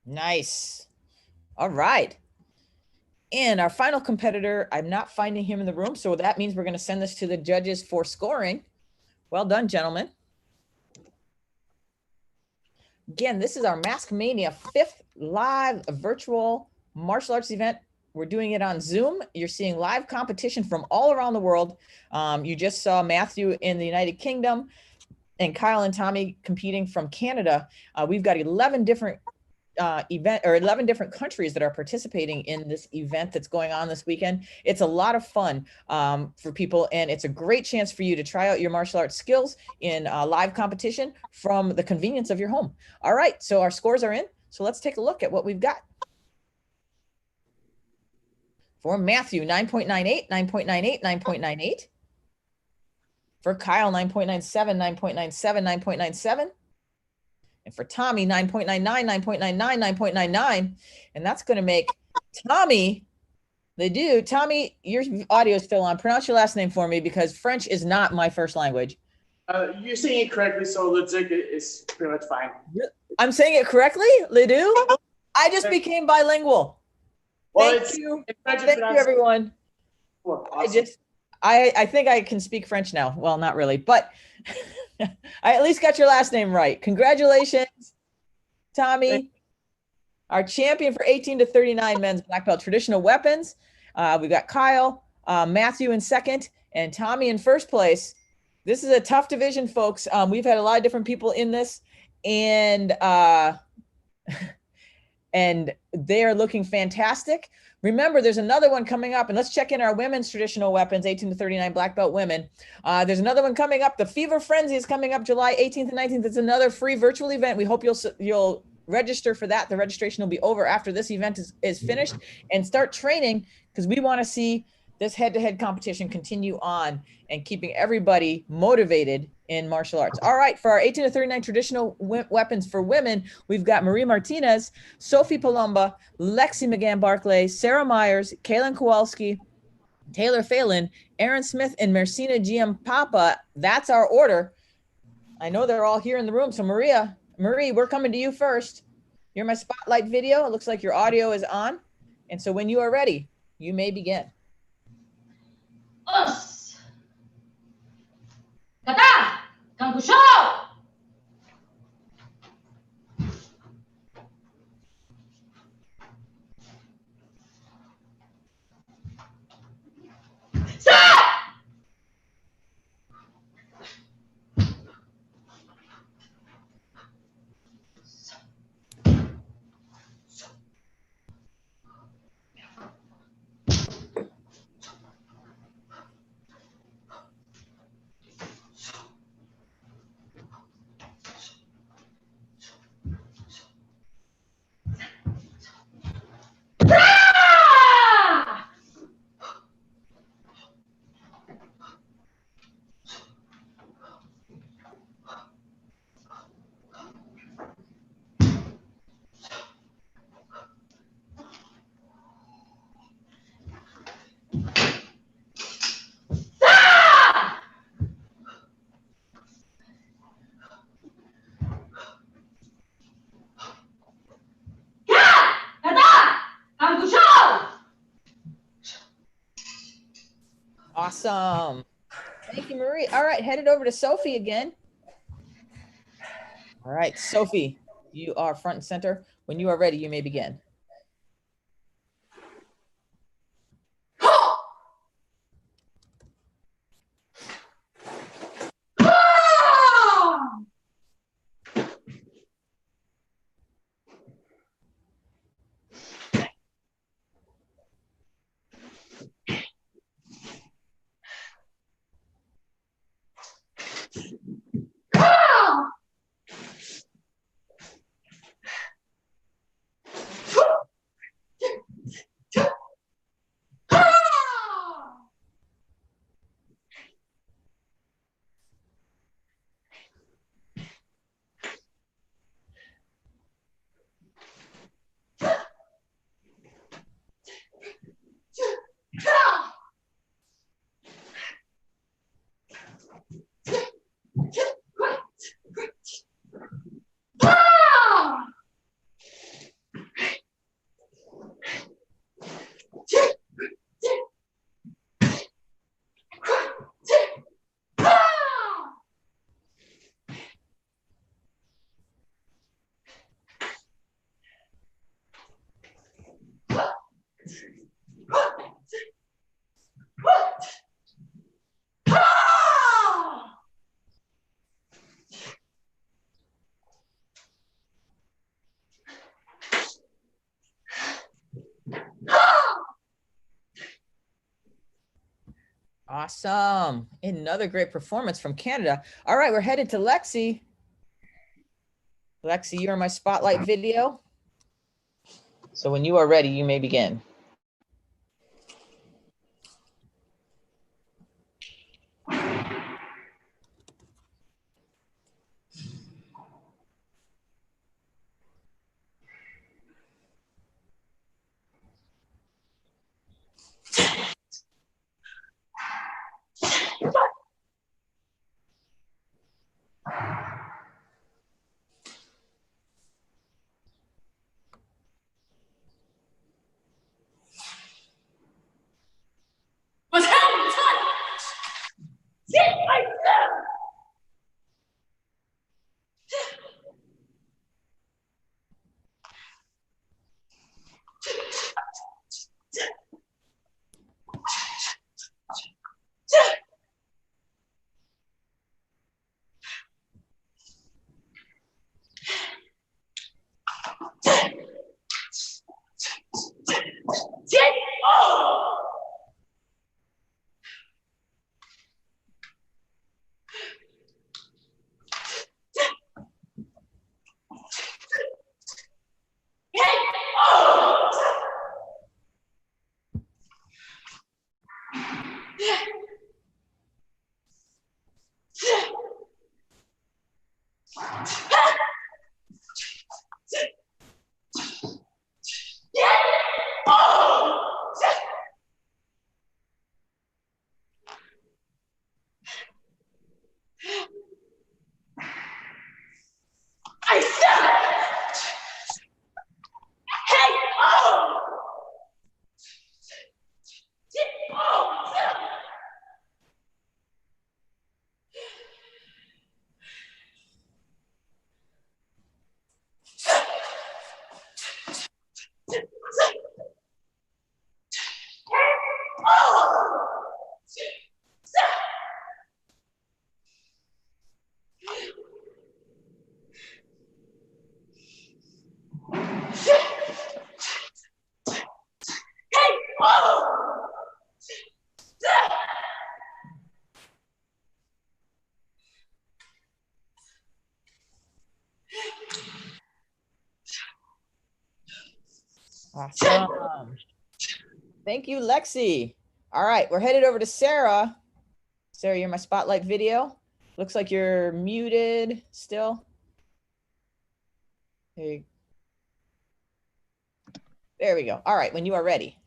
Nice. All right. And our final competitor, I'm not finding him in the room. So that means we're going to send this to the judges for scoring. Well done, gentlemen. Again, this is our Mask Mania 5th live virtual martial arts event. We're doing it on Zoom. You're seeing live competition from all around the world. You just saw Matthew in the United Kingdom and Kyle and Tommy competing from Canada. We've got 11 different 11 different countries that are participating in this event that's going on this weekend. It's a lot of fun for people, and it's a great chance for you to try out your martial arts skills in live competition from the convenience of your home. All right, so our scores are in. So let's take a look at what we've got. For Matthew, 9.98, 9.98, 9.98. For Kyle, 9.97, 9.97, 9.97. And for Tommy, 9.99, 9.99, 9.99. And that's going to make Tommy the dude. Tommy, your audio is still on. Pronounce your last name for me because French is not my first language. You're saying it correctly, so Ludwig is pretty much fine. I'm saying it correctly, Ledoux? I just became bilingual. Well, Thank you. Thank you, everyone. Well, awesome. I think I can speak French now. Well, not really, but I at least got your last name right. Congratulations, Tommy. Our champion for 18 to 39 men's black belt traditional weapons. We've got Kyle, Matthew in second, and Tommy in first place. This is a tough division, folks. We've had a lot of different people in this, and and they are looking fantastic. Remember, there's another one coming up, and let's check in our women's traditional weapons, 18 to 39 black belt women. There's another one coming up. The Fever Frenzy is coming up July 18th and 19th. It's another free virtual event. We hope you'll register for that. The registration will be over after this event is finished, and start training because we want to see this head-to-head competition continue on and keeping everybody motivated in martial arts. All right, for our 18 to 39 traditional weapons for women, we've got Marie Martinez, Sophie Palumba, Lexi McGann Barclay, Sarah Myers, Kaylin Kowalski, Taylor Phelan, Aaron Smith, and Marcina GM Papa. That's our order. I know they're all here in the room. So Marie, we're coming to you first. You're my spotlight video. It looks like your audio is on. And so when you are ready, you may begin. Us. Kata. Kangkusho. Awesome. Thank you, Marie. All right, headed over to Sophie again. All right, Sophie, you are front and center. When you are ready, you may begin. Awesome. Another great performance from Canada. All right, we're headed to Lexi. Lexi, you're in my spotlight video. So when you are ready, you may begin. What's happening? Sit right there. I said, hey, oh! Awesome. Thank you, Lexi. All right, we're headed over to Sarah. Sarah, you're in my spotlight video. Looks like you're muted still. There we go. All right, when you are ready.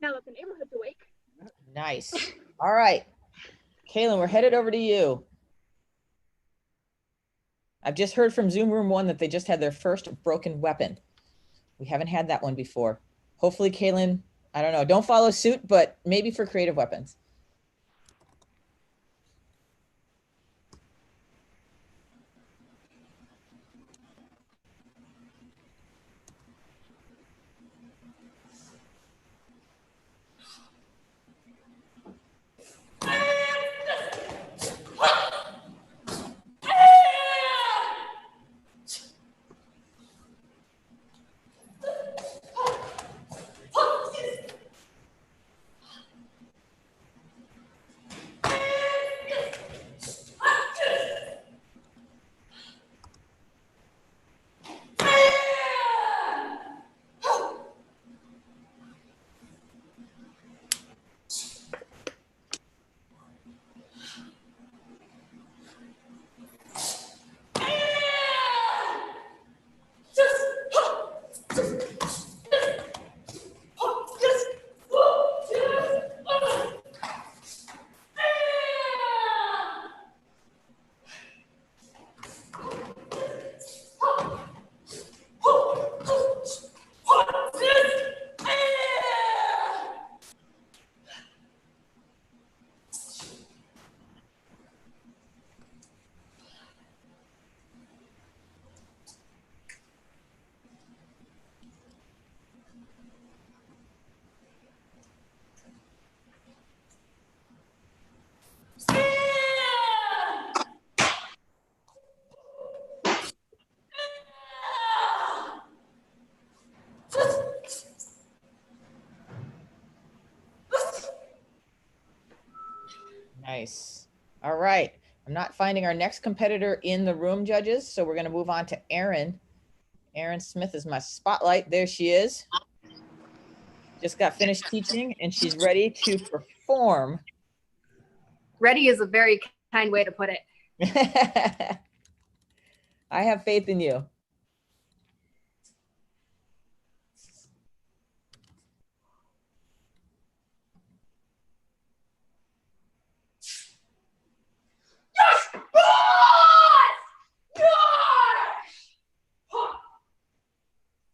Now that the neighborhood's awake. Nice. All right. Kaylin, we're headed over to you. I've just heard from Zoom Room 1 that they just had their first broken weapon. We haven't had that one before. Hopefully, Kaylin, I don't know, don't follow suit, but maybe for creative weapons. Nice. All right. I'm not finding our next competitor in the room, judges. So we're going to move on to Erin. Erin Smith is my spotlight. There she is. Just got finished teaching and she's ready to perform. Ready is a very kind way to put it. I have faith in you. Yes, boss! Yes! Huh.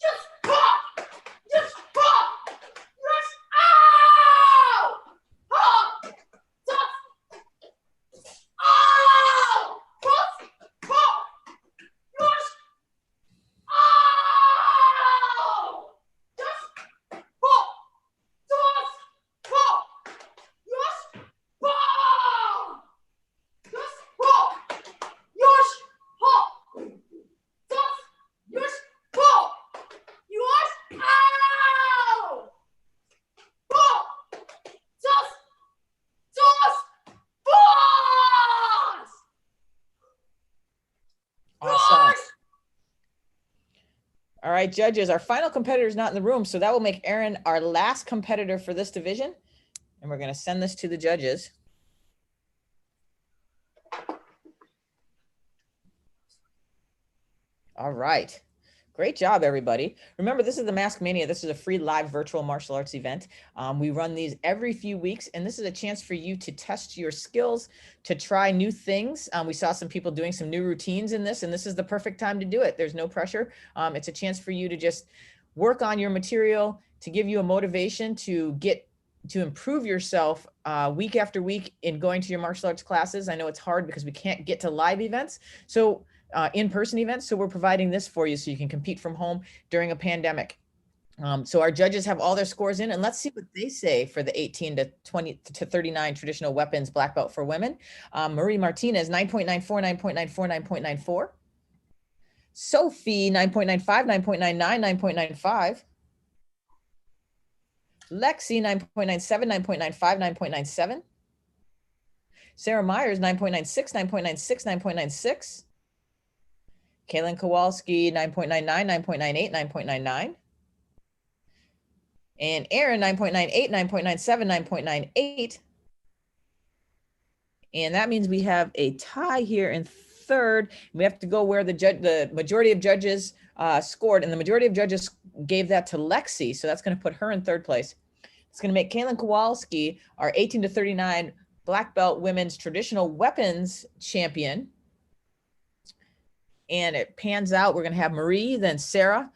Yes, pop! Yes, pop! Yes, ow! Huh. Yes. Ow! Pop! Pop! Yes! Ow! Yes! Pop! Yes! Pop! Yes! Pop! Yes, pop! Yes, pop! Yes, pop! Yes, ow! Pop! Yes, boss! Awesome. All right, judges, our final competitor is not in the room, so that will make Erin our last competitor for this division. And we're going to send this to the judges. All right. Great job, everybody. Remember, this is the Mask Mania. This is a free live virtual martial arts event. We run these every few weeks, and this is a chance for you to test your skills, to try new things. We saw some people doing some new routines in this, and this is the perfect time to do it. There's no pressure. It's a chance for you to just work on your material, to give you a motivation to improve yourself week after week in going to your martial arts classes. I know it's hard because we can't get to live events. So in-person events. So we're providing this for you so you can compete from home during a pandemic. So our judges have all their scores in, and let's see what they say for the 18 to 20 to 39 traditional weapons black belt for women. Marie Martinez, 9.94, 9.94, 9.94. Sophie, 9.95, 9.99, 9.95. Lexi, 9.97, 9.95, 9.97. Sarah Myers, 9.96, 9.96, 9.96. Kaylin Kowalski, 9.99, 9.98, 9.99. And Erin, 9.98, 9.97, 9.98. And that means we have a tie here in third. We have to go where the majority of judges scored, and the majority of judges gave that to Lexi. So that's going to put her in third place. It's going to make Kaylin Kowalski our 18 to 39 black belt women's traditional weapons champion. And it pans out. We're going to have Marie, then Sarah,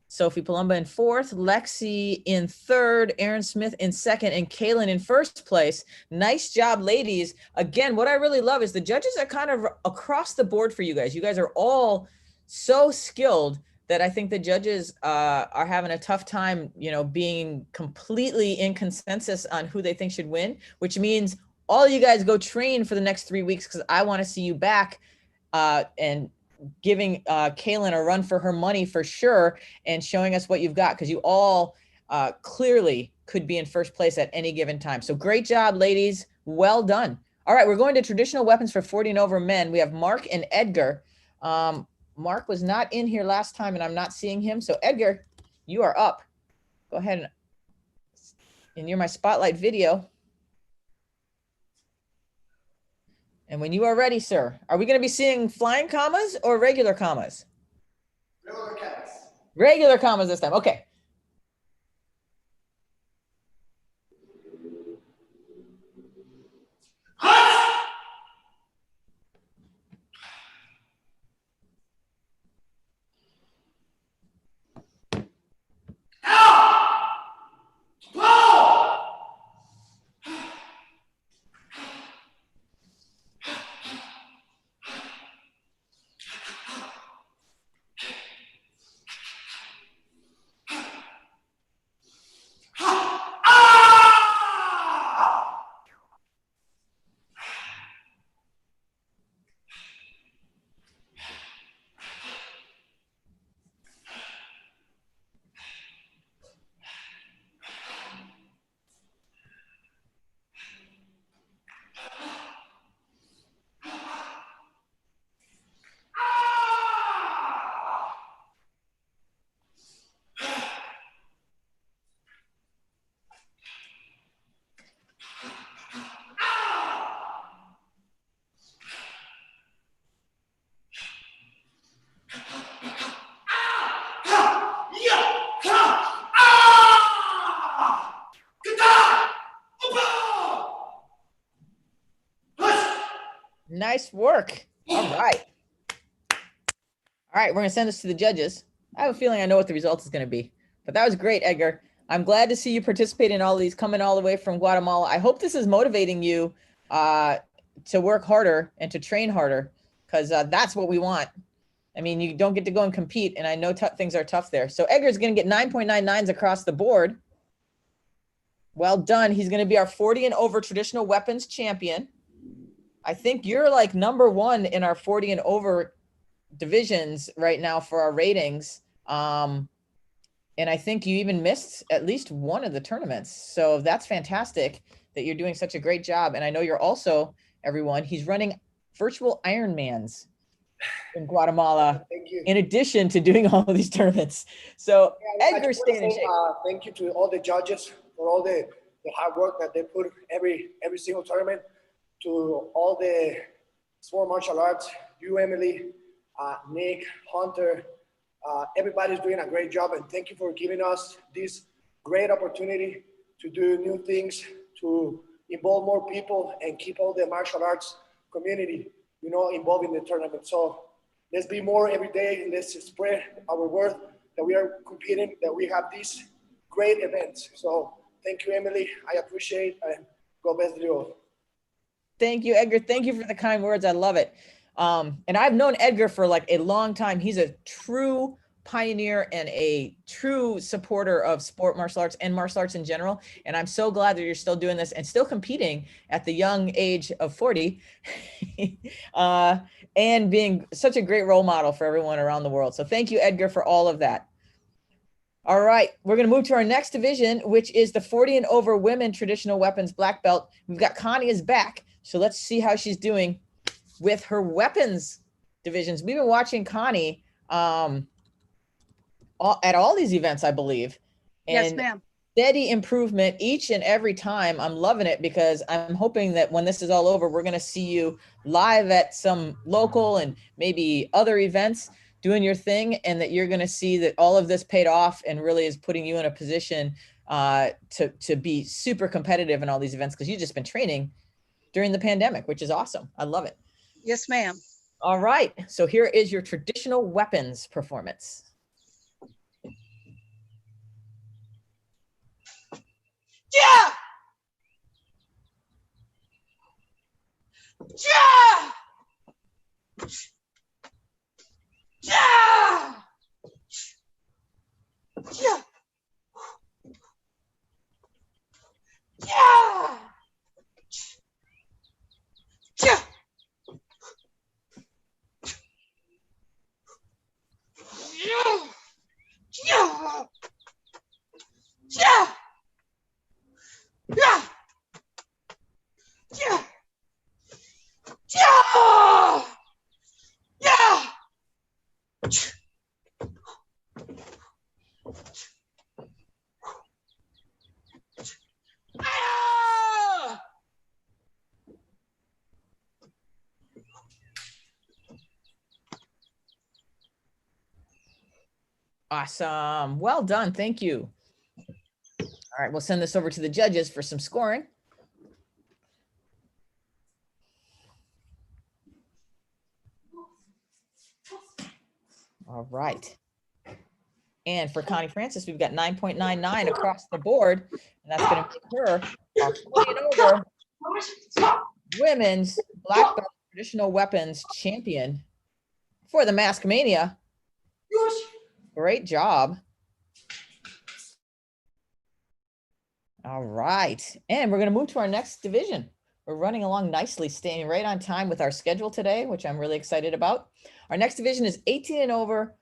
Sophie Palumba in fourth, Lexi in third, Aaron Smith in second, and Kaylin in first place. Nice job, ladies. Again, what I really love is the judges are kind of across the board for you guys. You guys are all so skilled that I think the judges are having a tough time, you know, being completely in consensus on who they think should win, which means all you guys go train for the next 3 weeks because I want to see you back and giving Kaylin a run for her money for sure and showing us what you've got because you all clearly could be in first place at any given time. So great job, ladies. Well done. All right, we're going to traditional weapons for 40 and over men. We have Mark and Edgar. Mark was not in here last time and I'm not seeing him. So Edgar, you are up. Go ahead and you're my spotlight video. And when you are ready, sir, are we going to be seeing flying commas or regular commas? Regular commas. Regular commas this time. Okay. Nice work. All right. All right, we're going to send this to the judges. I have a feeling I know what the result is going to be, but that was great, Edgar. I'm glad to see you participate in all of these, coming all the way from Guatemala. I hope this is motivating you to work harder and to train harder because that's what we want. I mean, you don't get to go and compete, and I know things are tough there. So Edgar's going to get 9.99s across the board. Well done. He's going to be our 40 and over traditional weapons champion. I think you're like #1 in our 40 and over divisions right now for our ratings. And I think you even missed at least one of the tournaments. So that's fantastic that you're doing such a great job. And I know you're also, everyone, he's running virtual Ironmans in Guatemala, in addition to doing all of these tournaments. So Yeah, Edgar's staying in shape. Thank you to all the judges for all the hard work that they put every single tournament, to all the sport martial arts, you, Emily, Nick, Hunter, everybody's doing a great job, and thank you for giving us this great opportunity to do new things, to involve more people and keep all the martial arts community, you know, involved in the tournament. So let's be more every day. Let's spread our word that we are competing, that we have these great events. So thank you, Emily. I appreciate it, and God bless you all. Thank you, Edgar. Thank you for the kind words. I love it. And I've known Edgar for like a long time. He's a true pioneer and a true supporter of sport martial arts and martial arts in general. And I'm so glad that you're still doing this and still competing at the young age of 40 and being such a great role model for everyone around the world. So thank you, Edgar, for all of that. All right, we're going to move to our next division, which is the 40 and over women traditional weapons black belt. We've got Connie is back. So let's see how she's doing with her weapons divisions. We've been watching Connie at all these events, I believe. And Yes, ma'am. Steady improvement each and every time. I'm loving it because I'm hoping that when this is all over, we're going to see you live at some local and maybe other events doing your thing, and that you're going to see that all of this paid off and really is putting you in a position to be super competitive in all these events because you've just been training during the pandemic, which is awesome. I love it. Yes, ma'am. All right, so here is your traditional weapons performance. Yeah! Yeah! Yeah! Yeah! Yeah! Yeah! Yeah! Yeah! Yeah! Yeah! Yeah! Yeah! Yeah! Ah! Awesome. Well done. Thank you. All right, we'll send this over to the judges for some scoring. All right. And for Connie Francis, we've got 9.99 across the board. And that's going to make her our 40 and over women's black belt traditional weapons champion for the Mask Mania. Great job. All right. And we're going to move to our next division. We're running along nicely, staying right on time with our schedule today, which I'm really excited about. Our next division is 18 and over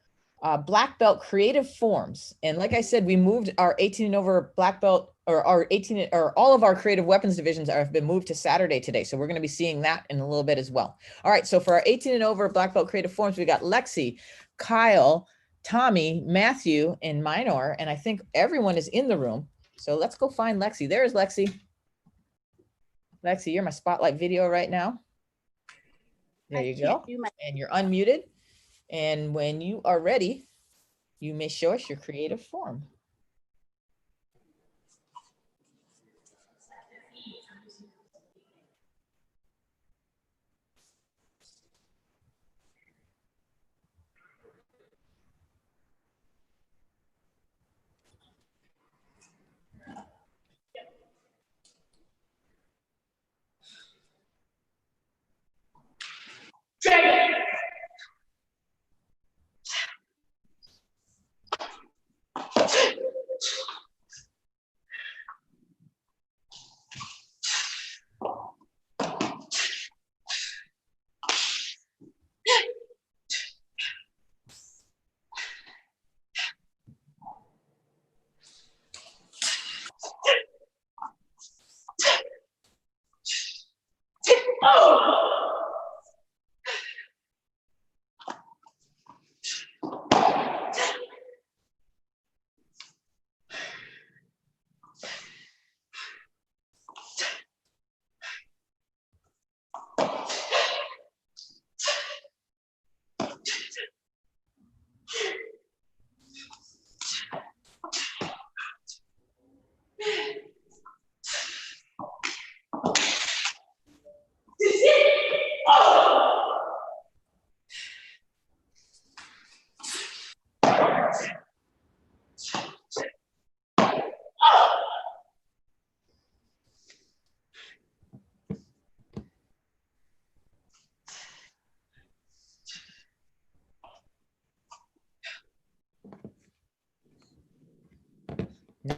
black belt creative forms. And like I said, we moved our 18 and over black belt or our 18 or all of our creative weapons divisions have been moved to Saturday today. So we're going to be seeing that in a little bit as well. All right. So for our 18 and over black belt creative forms, we got Lexi, Kyle, Tommy, Matthew, and Minor. And I think everyone is in the room. So let's go find Lexi. There's Lexi. Lexi, you're my spotlight video right now. There you go. And you're unmuted. And when you are ready, you may show us your creative form.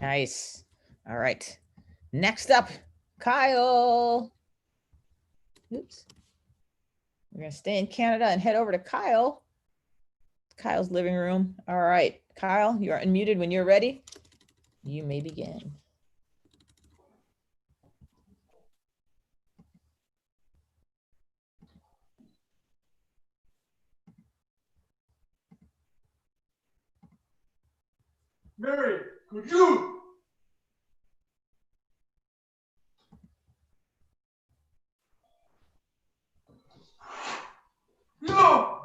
Nice. All right. Next up, Kyle. Oops. We're going to stay in Canada and head over to Kyle. Kyle's living room. All right. Kyle, you are unmuted. When you're ready, you may begin. Mary, could you? No!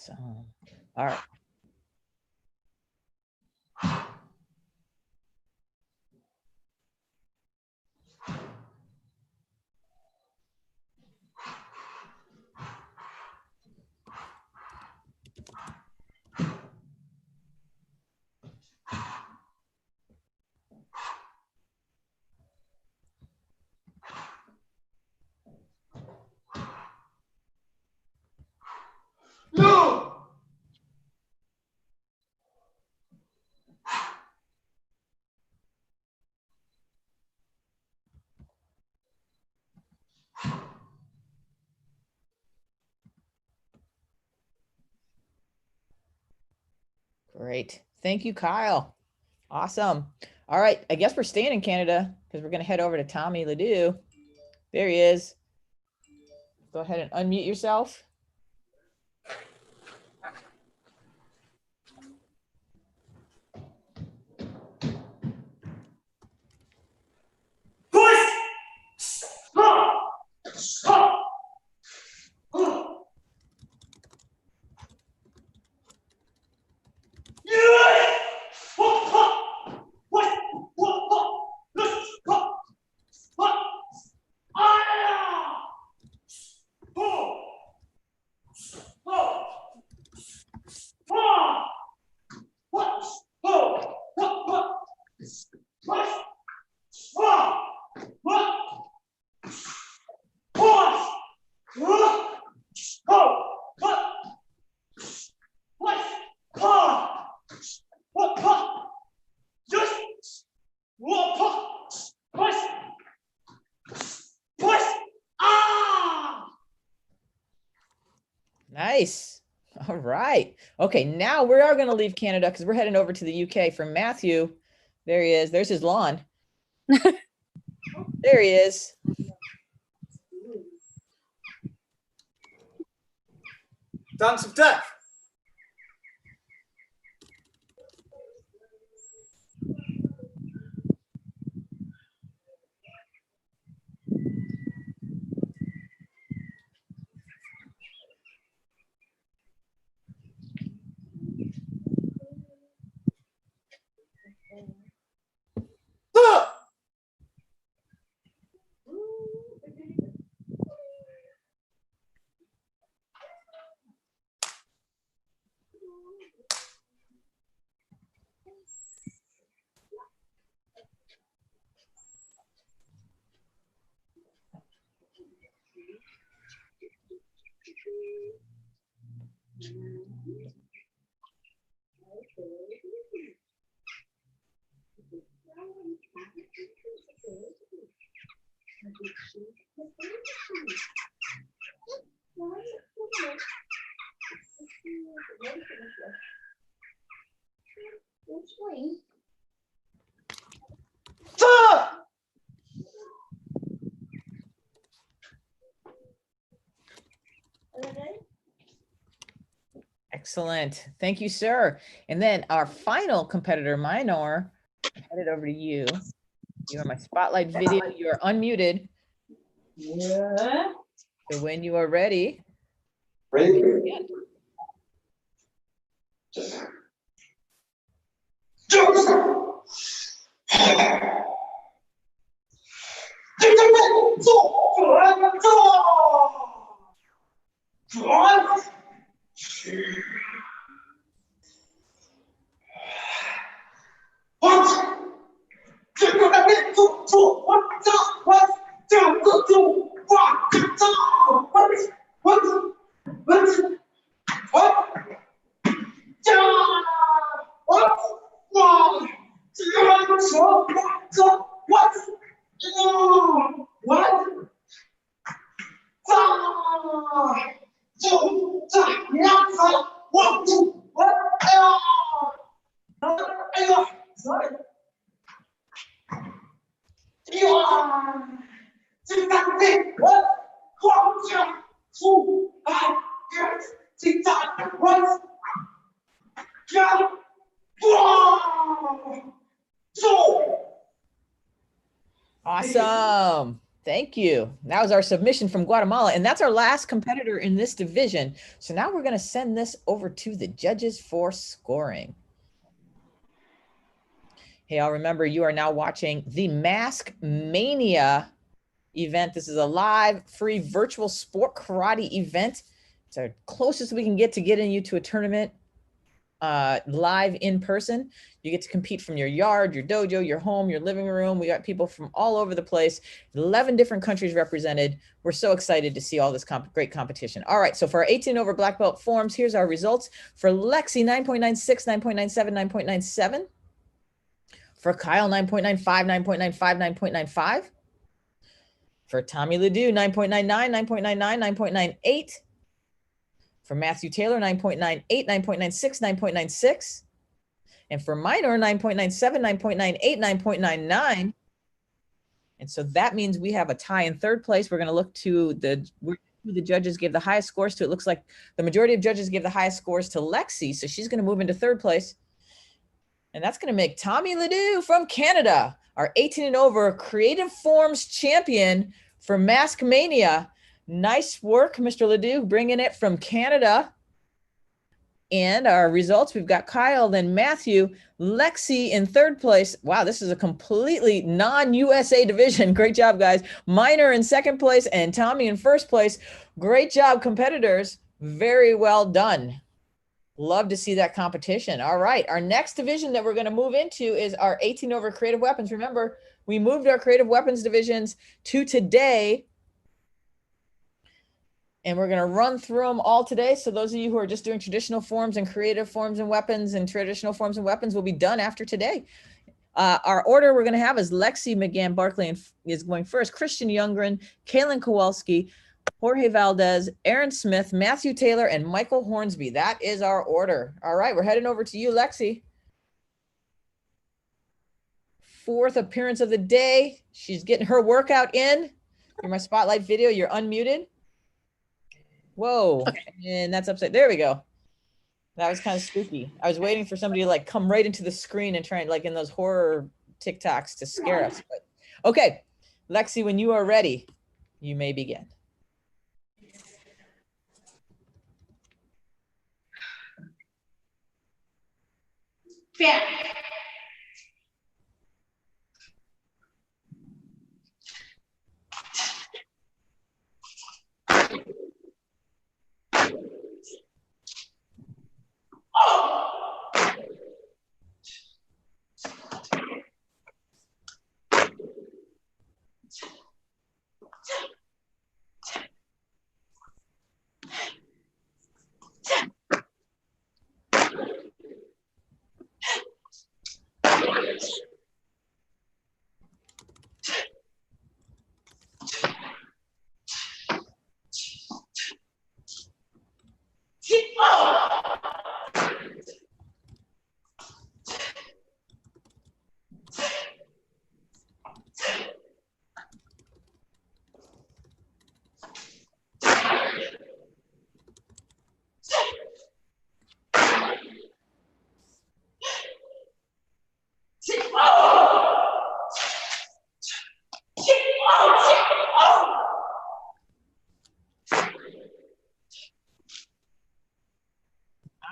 Awesome. All right. No. Great. Thank you, Kyle. Awesome. All right. I guess we're staying in Canada because we're going to head over to Tommy Ledoux. There he is. Go ahead and unmute yourself. Nice. All right. Okay, now we are going to leave Canada because we're heading over to the UK for Matthew. There he is. There's his lawn. There he is. Dance of death. Excellent. Thank you, sir. And then our final competitor, Minor, I'm headed over to you. You are my spotlight video. You're unmuted. Yeah. So when you are ready. Ready? Awesome. Thank you. That was our submission from Guatemala, and that's our last competitor in this division. So now we're going to send this over to the judges for scoring. Hey, I'll remember you are now watching the Mask Mania event. This is a live, free, virtual sport karate event. It's our closest we can get to getting you to a tournament live in person. You get to compete from your yard, your dojo, your home, your living room. We got people from all over the place, 11 different countries represented. We're so excited to see all this great competition. All right, so for our 18 over black belt forms, here's our results. For Lexi, 9.96, 9.97, 9.97. For Kyle, 9.95, 9.95, 9.95. For Tommy Ledoux, 9.99, 9.99, 9.98. For Matthew Taylor, 9.98, 9.96, 9.96. And for Minor, 9.97, 9.98, 9.99. And so that means we have a tie in third place. We're going to look to who the judges gave the highest scores to. It looks like the majority of judges gave the highest scores to Lexi. So she's going to move into third place. And that's going to make Tommy Ledoux from Canada our 18 and over Creative Forms champion for Mask Mania. Nice work, Mr. Ledoux, bringing it from Canada. And our results, we've got Kyle, then Matthew, Lexi in third place. Wow, this is a completely non-USA division. Great job, guys. Minor in second place and Tommy in first place. Great job, competitors. Very well done. Love to see that competition. All right, our next division that we're going to move into is our 18 over creative weapons. Remember, we moved our creative weapons divisions to today. And we're going to run through them all today. So those of you who are just doing traditional forms and creative forms and weapons and traditional forms and weapons will be done after today. Our order we're going to have is Lexi McGann Barkley is going first, Christian Youngren, Kaylin Kowalski, Jorge Valdez, Aaron Smith, Matthew Taylor, and Michael Hornsby. That is our order. All right, we're heading over to you, Lexi. Fourth appearance of the day. She's getting her workout in. You're my spotlight video. You're unmuted. Whoa, okay. And that's upside. There we go. That was kind of spooky. I was waiting for somebody to like come right into the screen and try and like in those horror TikToks to scare us. But okay, Lexi, when you are ready, you may begin. Yeah.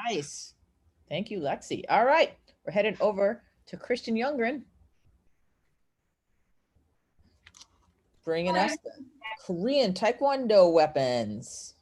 Nice. Thank you, Lexi. All right, we're headed over to Christian Youngren, bringing us the Korean Taekwondo weapons.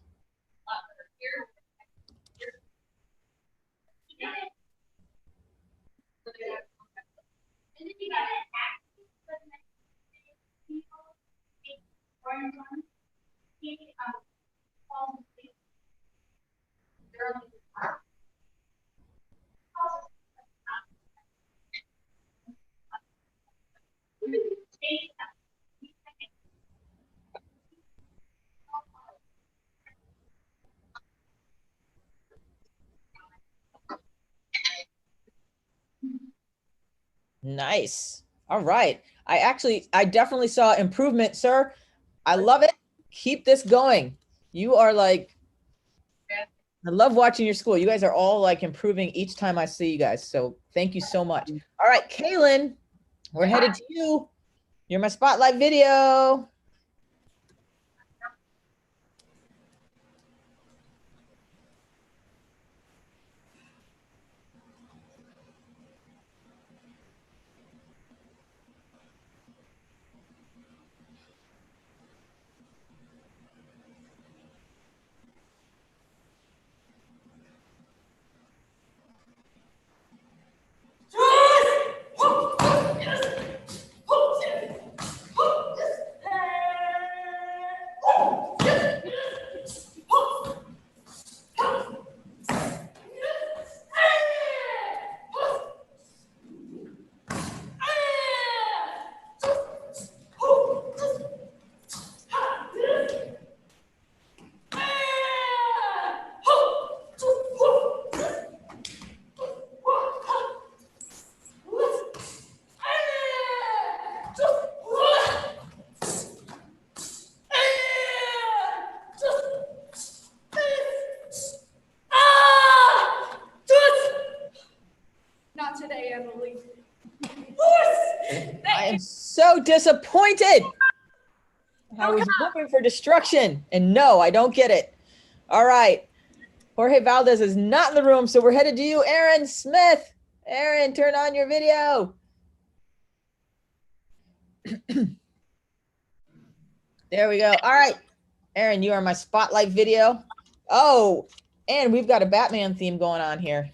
Nice. All right. I definitely saw improvement, sir. I love it. Keep this going. You are like, I love watching your school. You guys are all like improving each time I see you guys. So thank you so much. All right, Kaylin, we're headed to you. You're my spotlight video. I am so disappointed. I was hoping for destruction, and no, I don't get it. All right. Jorge Valdez is not in the room, so we're headed to you, Aaron Smith. Aaron, turn on your video. There we go. All right. Aaron, you are my spotlight video. Oh, and we've got a Batman theme going on here.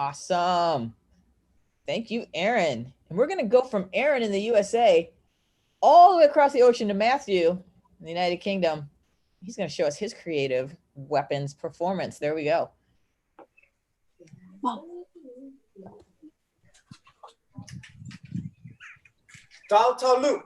Awesome. Thank you, Aaron. And we're going to go from Aaron in the USA all the way across the ocean to Matthew in the United Kingdom. He's going to show us his creative weapons performance. There we go. Downtown loop.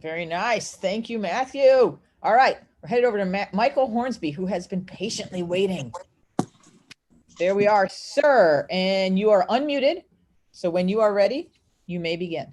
Very nice. Thank you, Matthew. All right, we're headed over to Michael Hornsby, who has been patiently waiting. There we are, sir. And you are unmuted. So when you are ready, you may begin.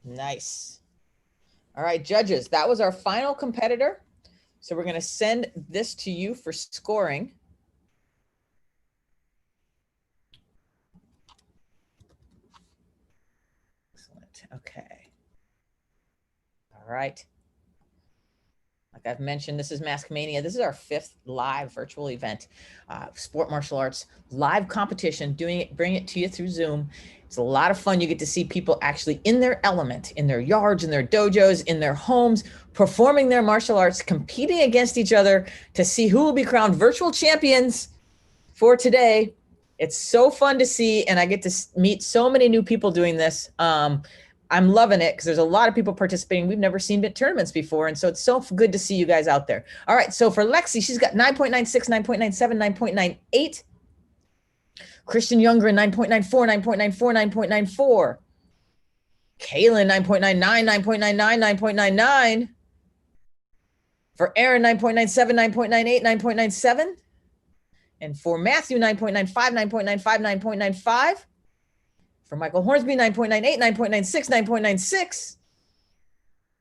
Nice. All right, judges, that was our final competitor. So we're going to send this to you for scoring. Excellent. Okay. All right. Like I've mentioned, this is Mask Mania. This is our 5th live virtual event, sport martial arts, live competition, bring it to you through Zoom. It's a lot of fun. You get to see people actually in their element, in their yards, in their dojos, in their homes, performing their martial arts, competing against each other to see who will be crowned virtual champions for today. It's so fun to see, and I get to meet so many new people doing this. I'm loving it because there's a lot of people participating. We've never seen bit tournaments before. And so it's so good to see you guys out there. All right. So for Lexi, she's got 9.96, 9.97, 9.98. Christian Youngren, 9.94, 9.94, 9.94. Kaylin, 9.99, 9.99, 9.99. For Aaron, 9.97, 9.98, 9.97. And for Matthew, 9.95, 9.95, 9.95. For Michael Hornsby, 9.98, 9.96, 9.96.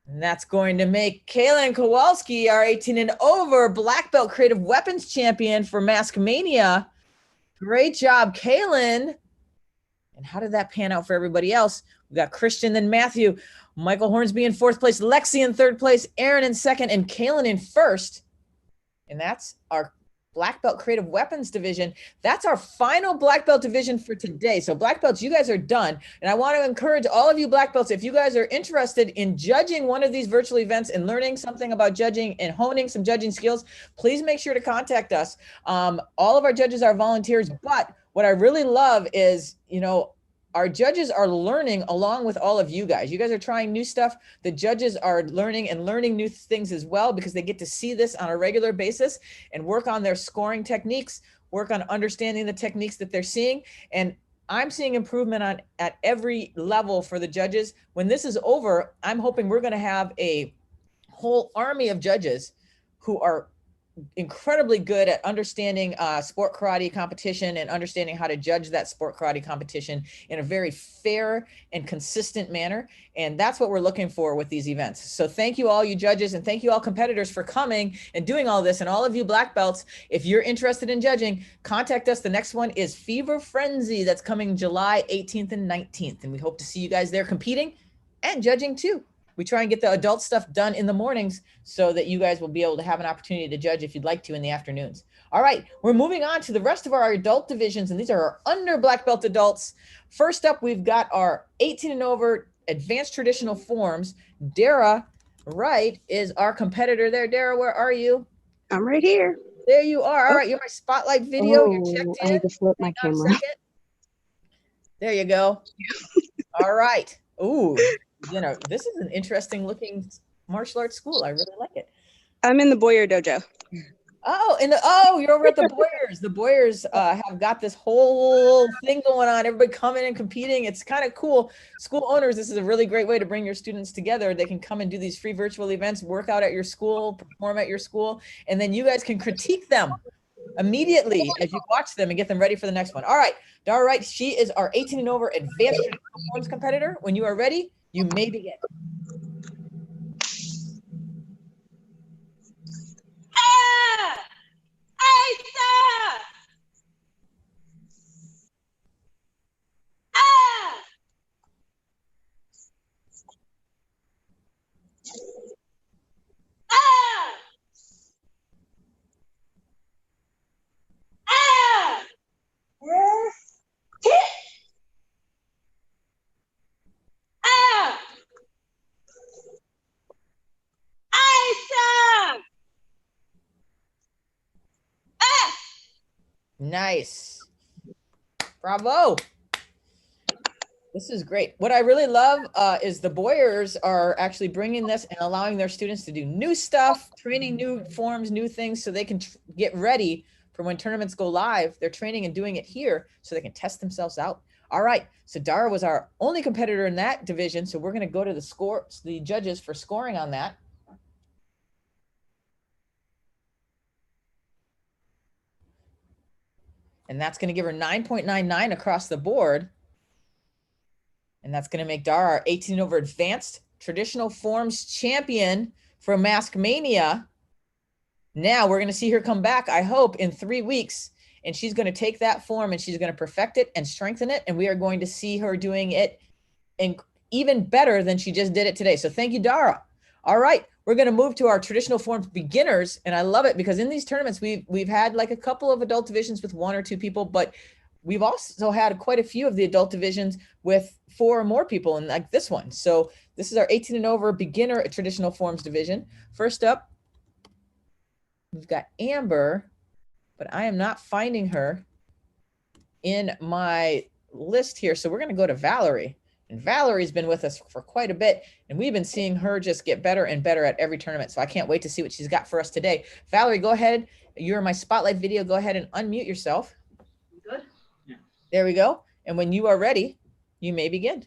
And that's going to make Kaylin Kowalski our 18 and over black belt creative weapons champion for Mask Mania. Great job, Kaylin. And how did that pan out for everybody else? We got Christian, then Matthew, Michael Hornsby in fourth place, Lexi in third place, Aaron in second, and Kaylin in first. And that's our black belt creative weapons division. That's our final black belt division for today. So black belts, you guys are done. And I want to encourage all of you black belts, if you guys are interested in judging one of these virtual events and learning something about judging and honing some judging skills, please make sure to contact us. All of our judges are volunteers, but what I really love is, you know, our judges are learning along with all of you guys. You guys are trying new stuff. The judges are learning new things as well, because they get to see this on a regular basis and work on their scoring techniques, work on understanding the techniques that they're seeing. And I'm seeing improvement at every level for the judges. When this is over, I'm hoping we're going to have a whole army of judges who are incredibly good at understanding sport karate competition and understanding how to judge that sport karate competition in a very fair and consistent manner. And that's what we're looking for with these events. So thank you all you judges, and thank you all competitors for coming and doing all this. And all of you black belts, if you're interested in judging, contact us. The next one is Fever Frenzy. That's coming July 18th and 19th. And we hope to see you guys there competing and judging too. We try and get the adult stuff done in the mornings so that you guys will be able to have an opportunity to judge if you'd like to in the afternoons. All right, we're moving on to the rest of our adult divisions, and these are our under black belt adults. First up, we've got our 18 and over advanced traditional forms. Dara Wright is our competitor there. Dara, where are you? I'm right here. There you are. All right, you're my spotlight video. You're checked in. I had to flip my camera. There you go. All right. Ooh. You know, this is an interesting looking martial arts school. I really like it. I'm in the Boyer dojo. Oh, you're over at the Boyers. The Boyers have got this whole thing going on. Everybody coming and competing. It's kind of cool. School owners, this is a really great way to bring your students together. They can come and do these free virtual events, work out at your school, perform at your school, and then you guys can critique them immediately as you watch them and get them ready for the next one. All right, Dara Wright, she is our 18 and over advanced forms competitor. When you are ready, you may begin. Nice. Bravo. This is great. What I really love is the Boyers are actually bringing this and allowing their students to do new stuff, training new forms, new things, so they can get ready for when tournaments go live. They're training and doing it here so they can test themselves out. All right. So Dara was our only competitor in that division. So we're going to go to the judges for scoring on that. And that's going to give her 9.99 across the board. And that's going to make Dara our 18 over advanced traditional forms champion for Mask Mania. Now we're going to see her come back, I hope, in 3 weeks. And she's going to take that form and she's going to perfect it and strengthen it. And we are going to see her doing it even better than she just did it today. So thank you, Dara. All right. We're going to move to our traditional forms beginners. And I love it because in these tournaments, we've had like a couple of adult divisions with 1 or 2 people, but we've also had quite a few of the adult divisions with 4 or more people, and like this one. So this is our 18 and over beginner traditional forms division. First up, we've got Amber, but I am not finding her in my list here. So we're going to go to Valerie. And Valerie's been with us for quite a bit, and we've been seeing her just get better and better at every tournament. So I can't wait to see what she's got for us today. Valerie, go ahead. You're in my spotlight video. Go ahead and unmute yourself. Good. Yeah. There we go. And when you are ready, you may begin.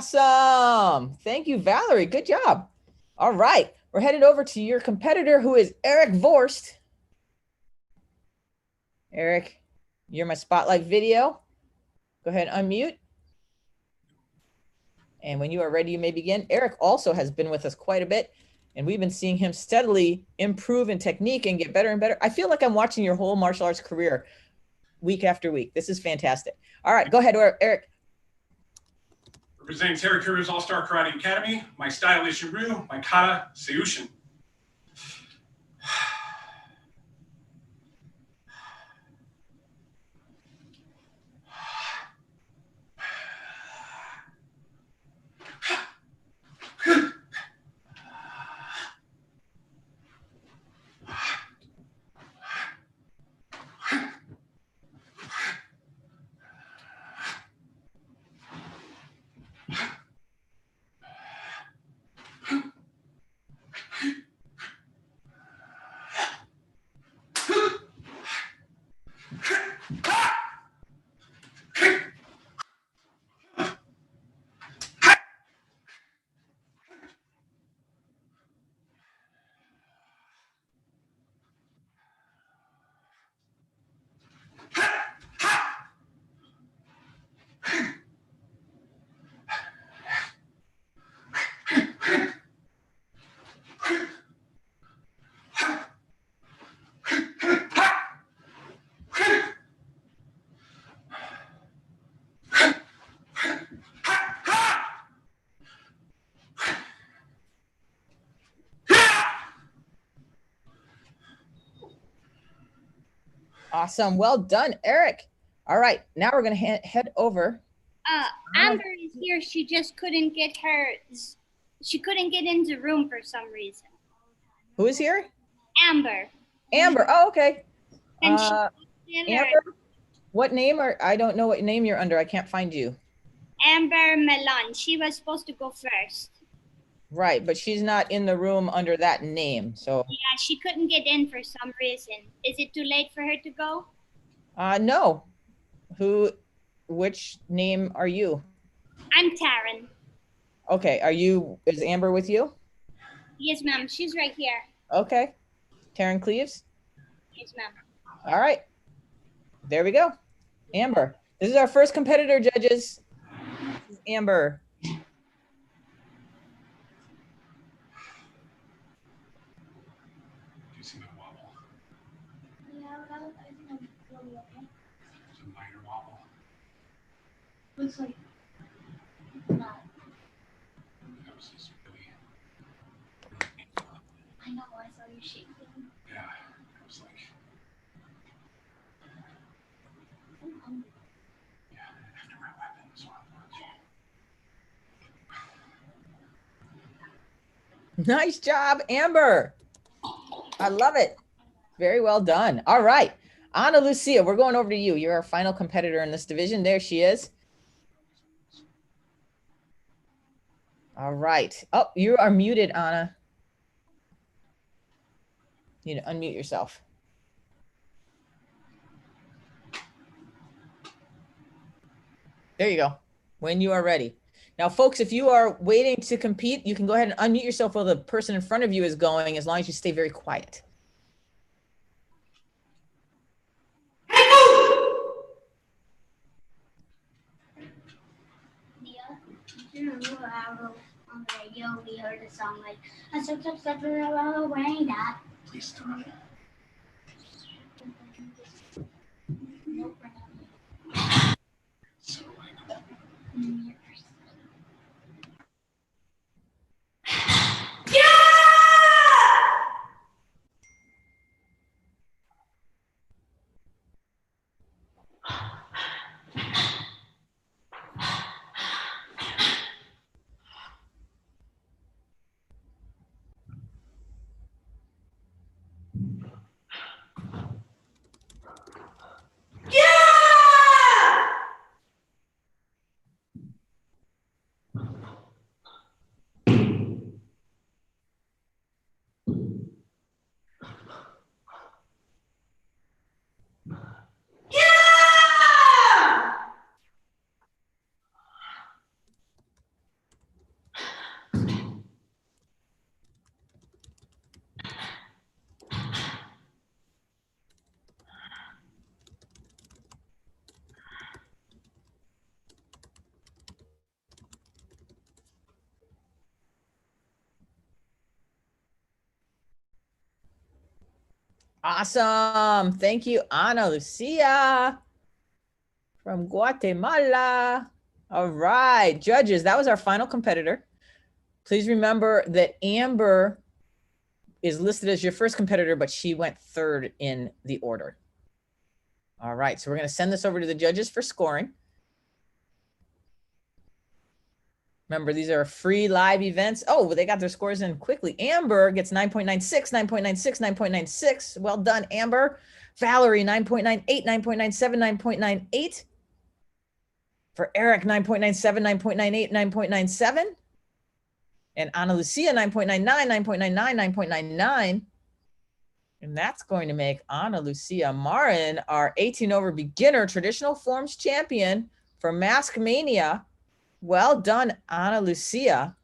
Awesome. Thank you, Valerie. Good job. All right. We're headed over to your competitor, who is Eric Vorst. Eric, you're my spotlight video. Go ahead and unmute. And when you are ready, you may begin. Eric also has been with us quite a bit, and we've been seeing him steadily improve in technique and get better and better. I feel like I'm watching your whole martial arts career week after week. This is fantastic. All right, go ahead, Eric. Representing Terry Crews All-Star Karate Academy, my style is Shiryu, my kata, Seiyushin. Awesome. Well done, Eric. All right, now we're going to head over. Amber is here. She just couldn't get she couldn't get into the room for some reason. Who is here? Amber. Amber. Oh, okay. And Amber, what name I don't know what name you're under. I can't find you. Amber Melon. She was supposed to go first. Right, but she's not in the room under that name. So yeah, she couldn't get in for some reason. Is it too late for her to go? No. Which name are you? I'm Taryn. Okay, is Amber with you? Yes, ma'am. She's right here. Okay. Taryn Cleaves? Yes, ma'am. All right. There we go. Amber. This is our first competitor, judges. This is Amber. Looks like not. I know, I saw you shaking. Yeah, I was like, yeah, after my weapon was on. Nice job, Amber. I love it. Very well done. All right. Ana Lucia, we're going over to you. You're our final competitor in this division. There she is. All right. Oh, you are muted, Ana. You need to unmute yourself. There you go. When you are ready. Now, folks, if you are waiting to compete, you can go ahead and unmute yourself while the person in front of you is going, as long as you stay very quiet. On the radio, we heard a song like "I took a step away that." Please stop. Nope. So like, Awesome. Thank you, Ana Lucia from Guatemala. All right, judges, that was our final competitor. Please remember that Amber is listed as your first competitor, but she went third in the order. All right, so we're going to send this over to the judges for scoring. Remember, these are free live events. Oh, they got their scores in quickly. Amber gets 9.96, 9.96, 9.96. Well done, Amber. Valerie, 9.98, 9.97, 9.98. For Eric, 9.97, 9.98, 9.97. And Ana Lucia, 9.99, 9.99, 9.99. And that's going to make Ana Lucia Marin our 18 over beginner traditional forms champion for Mask Mania. Well done, Ana Lucia.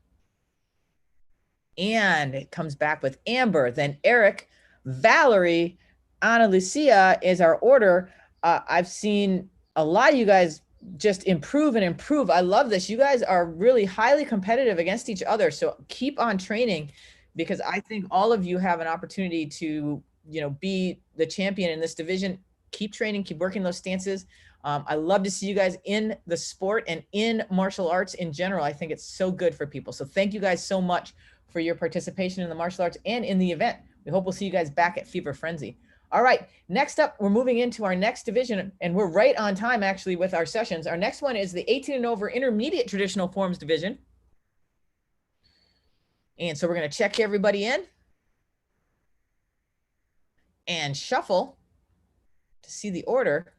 And it comes back with Amber, then Eric, Valerie, Ana Lucia is our order. I've seen a lot of you guys just improve and improve. I love this. You guys are really highly competitive against each other. So keep on training, because I think all of you have an opportunity to, you know, be the champion in this division. Keep training, keep working those stances. I love to see you guys in the sport and in martial arts in general. I think it's so good for people. So thank you guys so much for your participation in the martial arts and in the event. We hope we'll see you guys back at Fever Frenzy. All right, next up, we're moving into our next division, and we're right on time actually with our sessions. Our next one is the 18 and over intermediate traditional forms division. And so we're going to check everybody in and shuffle to see the order.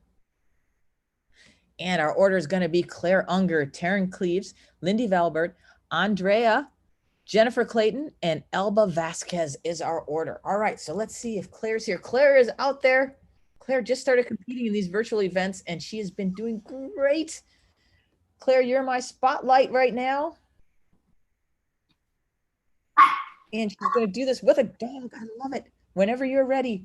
And our order is going to be Claire Unger, Taryn Cleaves, Lindy Valbert, Andrea, Jennifer Clayton, and Elba Vasquez is our order. All right, so let's see if Claire's here. Claire is out there. Claire just started competing in these virtual events, and she has been doing great. Claire, you're my spotlight right now. And she's going to do this with a dog. I love it. Whenever you're ready.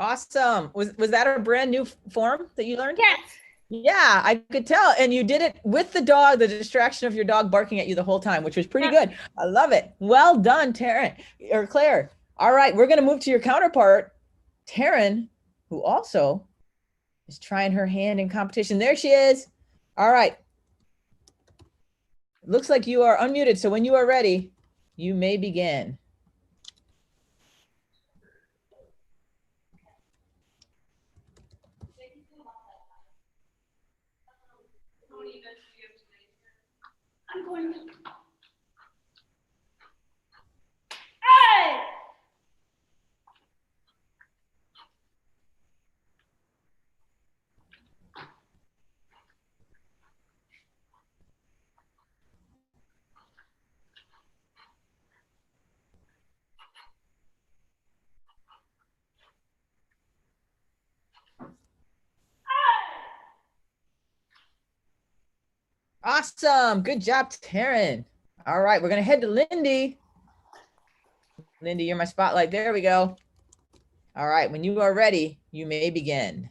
Awesome. Was that a brand new form that you learned? Yes. Yeah, I could tell. And you did it with the dog, the distraction of your dog barking at you the whole time, which was pretty good. I love it. Well done, Taryn or Claire. All right, we're going to move to your counterpart, Taryn, who also is trying her hand in competition. There she is. All right. Looks like you are unmuted. So when you are ready, you may begin. I'm going to. Hey! Awesome. Good job, Taryn. All right, we're going to head to Lindy. Lindy, you're my spotlight. There we go. All right, when you are ready, you may begin.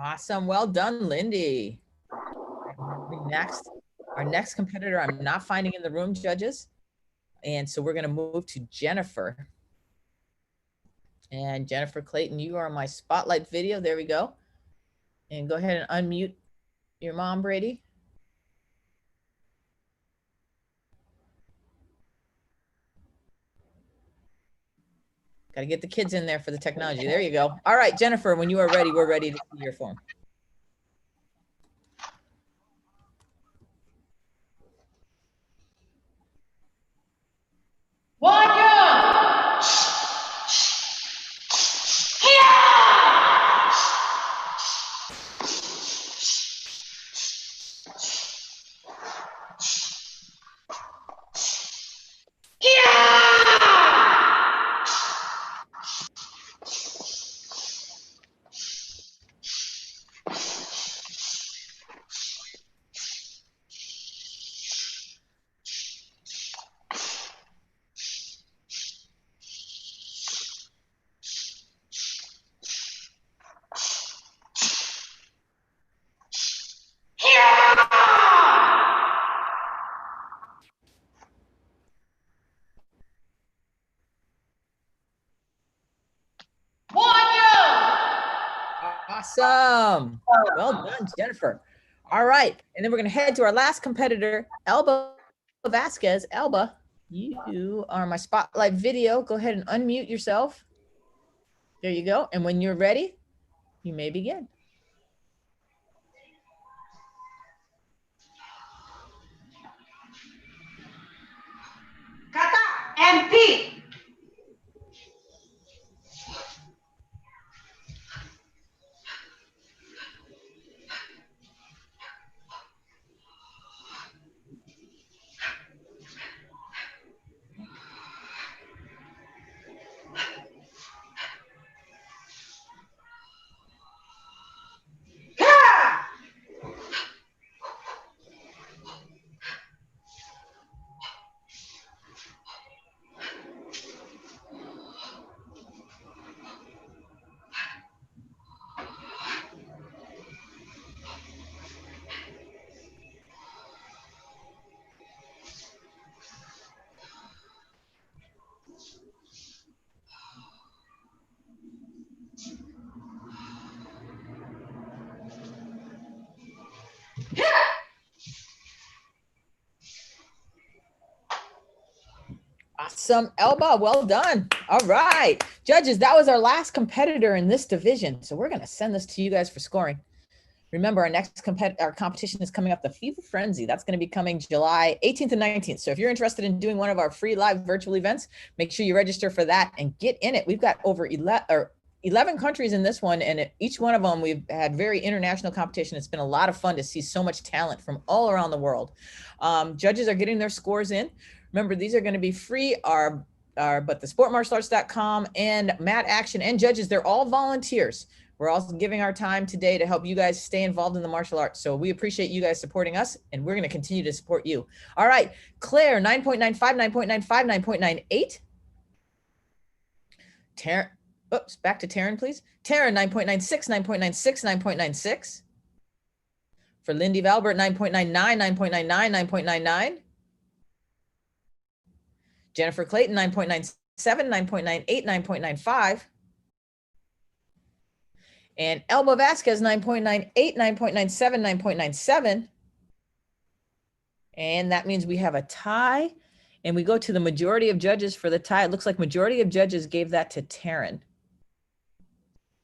Awesome. Well done, Lindy. Our next competitor, I'm not finding in the room, judges. And so we're going to move to Jennifer. And Jennifer Clayton, you are on my spotlight video. There we go. And go ahead and unmute your mom, Brady. Got to get the kids in there for the technology. There you go. All right, Jennifer, when you are ready, we're ready to see your form. Awesome. Well done, Jennifer. All right. And then we're going to head to our last competitor, Elba Vasquez. Elba, you are my spotlight video. Go ahead and unmute yourself. There you go. And when you're ready, you may begin. Kata MP. Awesome, Elba. Well done. All right, judges, that was our last competitor in this division. So we're going to send this to you guys for scoring. Remember, our next competition is coming up, the Fever Frenzy. That's going to be coming July 18th and 19th. So if you're interested in doing one of our free live virtual events, make sure you register for that and get in it. We've got over 11 countries in this one, and each one of them we've had very international competition. It's been a lot of fun to see so much talent from all around the world. Judges are getting their scores in. Remember, these are going to be free. But the sportmartialarts.com and Matt Action and judges, they're all volunteers. We're also giving our time today to help you guys stay involved in the martial arts. So we appreciate you guys supporting us, and we're going to continue to support you. All right, Claire, 9.95, 9.95, 9.98. Taryn, oops, back to Taryn, please. Taryn, 9.96, 9.96, 9.96. For Lindy Valbert, 9.99, 9.99, 9.99. Jennifer Clayton, 9.97, 9.98, 9.95. And Elba Vasquez, 9.98, 9.97, 9.97. And that means we have a tie. And we go to the majority of judges for the tie. It looks like majority of judges gave that to Taryn.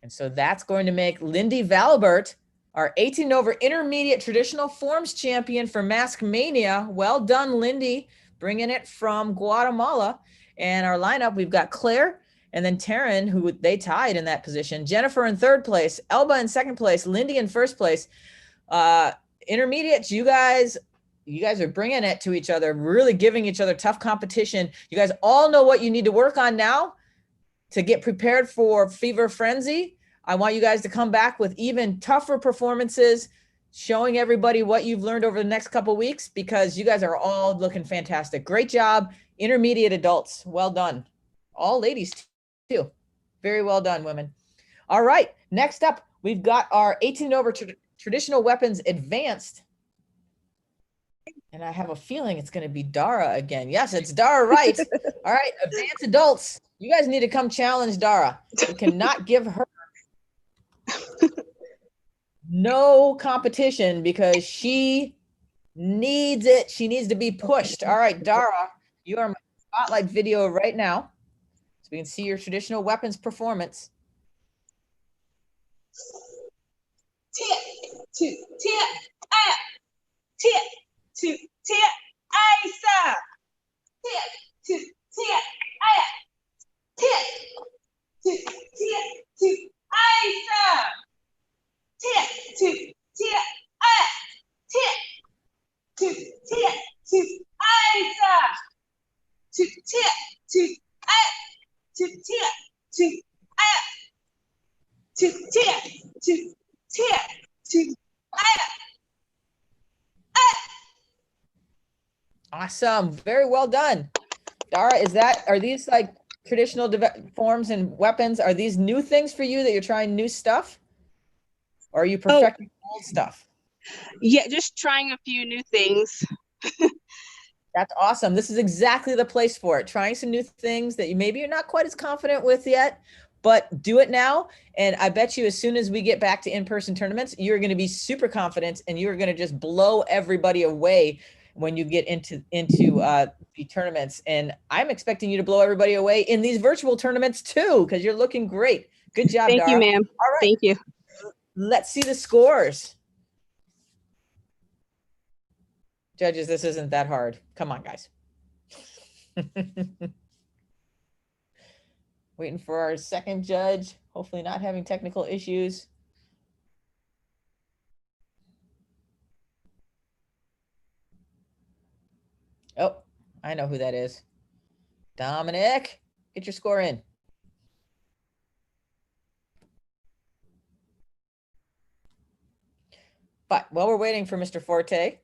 And so that's going to make Lindy Valbert our 18 over intermediate traditional forms champion for Mask Mania. Well done, Lindy, bringing it from Guatemala. And our lineup, we've got Claire, and then Taryn, who they tied in that position. Jennifer in third place, Elba in second place, Lindy in first place. Intermediates, you guys are bringing it to each other, really giving each other tough competition. You guys all know what you need to work on now to get prepared for Fever Frenzy. I want you guys to come back with even tougher performances, showing everybody what you've learned over the next couple of weeks, because you guys are all looking fantastic. Great job, intermediate adults. Well done. All ladies too. Very well done, women. All right, next up, We've got our 18 and over traditional weapons advanced. And I have a feeling it's going to be Dara again. Yes, it's Dara, right? All right, advanced adults. You guys need to come challenge Dara. We cannot give her no competition because she needs it. She needs to be pushed. All right, Dara, you are my spotlight video right now. So we can see your traditional weapons performance. Tip, two, tip, up, tip, two, tip, ice up, tip, two, tip, up, tip, two, tip, two, ice up, tip, two, tip, up, tip, two, tip, two, ice up, two, tip, two, up, two, tip, two, up, two, tip, two, tip, two, up. Awesome. Very well done. Dara, are these like traditional forms and weapons? Are these new things for you that you're trying new stuff? Or are you perfecting old stuff? Yeah, just trying a few new things. That's awesome. This is exactly the place for it. Trying some new things that maybe you're not quite as confident with yet, but do it now. And I bet you as soon as we get back to in-person tournaments, you're going to be super confident and you're going to just blow everybody away when you get into the tournaments. And I'm expecting you to blow everybody away in these virtual tournaments too, because you're looking great. Good job, Thank Dara. you, ma'am. All right. Thank you. Let's see the scores. Judges, this isn't that hard. Come on, guys. Waiting for our second judge, hopefully not having technical issues. Oh, I know who that is. Dominic, get your score in. But while we're waiting for Mr. Forte,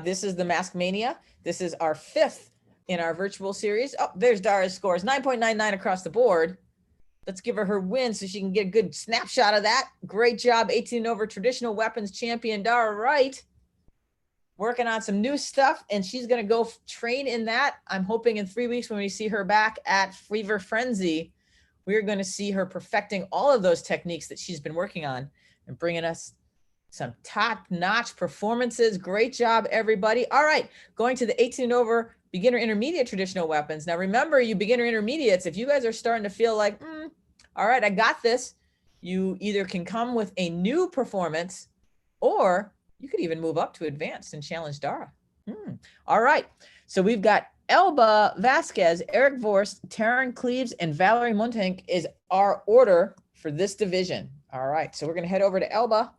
this is the Mask Mania. This is our 5th in our virtual series. Oh, there's Dara's scores, 9.99 across the board. Let's give her win so she can get a good snapshot of that. Great job, 18 and over traditional weapons champion Dara Wright. Working on some new stuff, and she's going to go train in that. I'm hoping in 3 weeks when we see her back at Fever Frenzy, we're going to see her perfecting all of those techniques that she's been working on and bringing us some top-notch performances. Great job, everybody. All right, going to the 18 and over beginner intermediate traditional weapons. Now, remember, you beginner intermediates, if you guys are starting to feel like, all right, I got this, you either can come with a new performance or you could even move up to advanced and challenge Dara. All right, so we've got Elba Vasquez, Eric Vorst, Taryn Cleaves, and Valerie Montank is our order for this division. All right, so we're going to head over to Elba.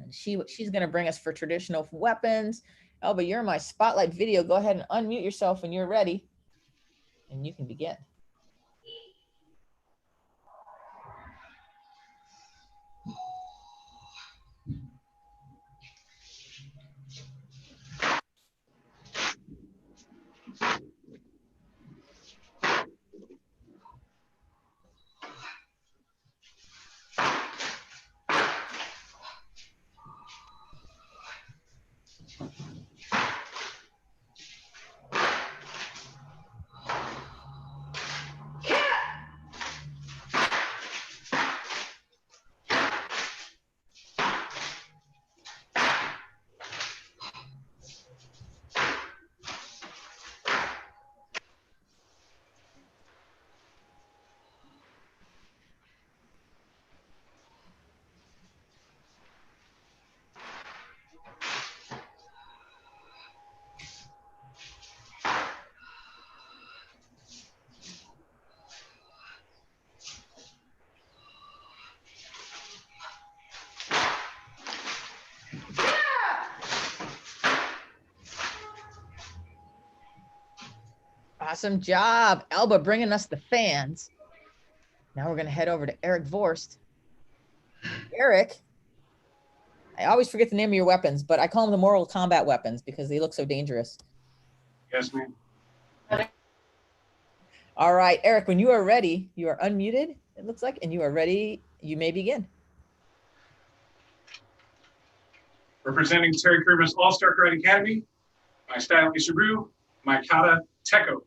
And she's going to bring us for traditional weapons. Elba, you're in my spotlight video. Go ahead and unmute yourself when you're ready. And you can begin. Awesome job, Elba, bringing us the fans. Now we're going to head over to Eric Vorst. Eric, I always forget the name of your weapons, but I call them the Mortal Kombat weapons because they look so dangerous. Yes, ma'am. All right, Eric, when you are ready, you are unmuted, it looks like, and you are ready. You may begin. Representing Terry Crews All-Star Karate Academy, my style Ishiru, my kata Teko.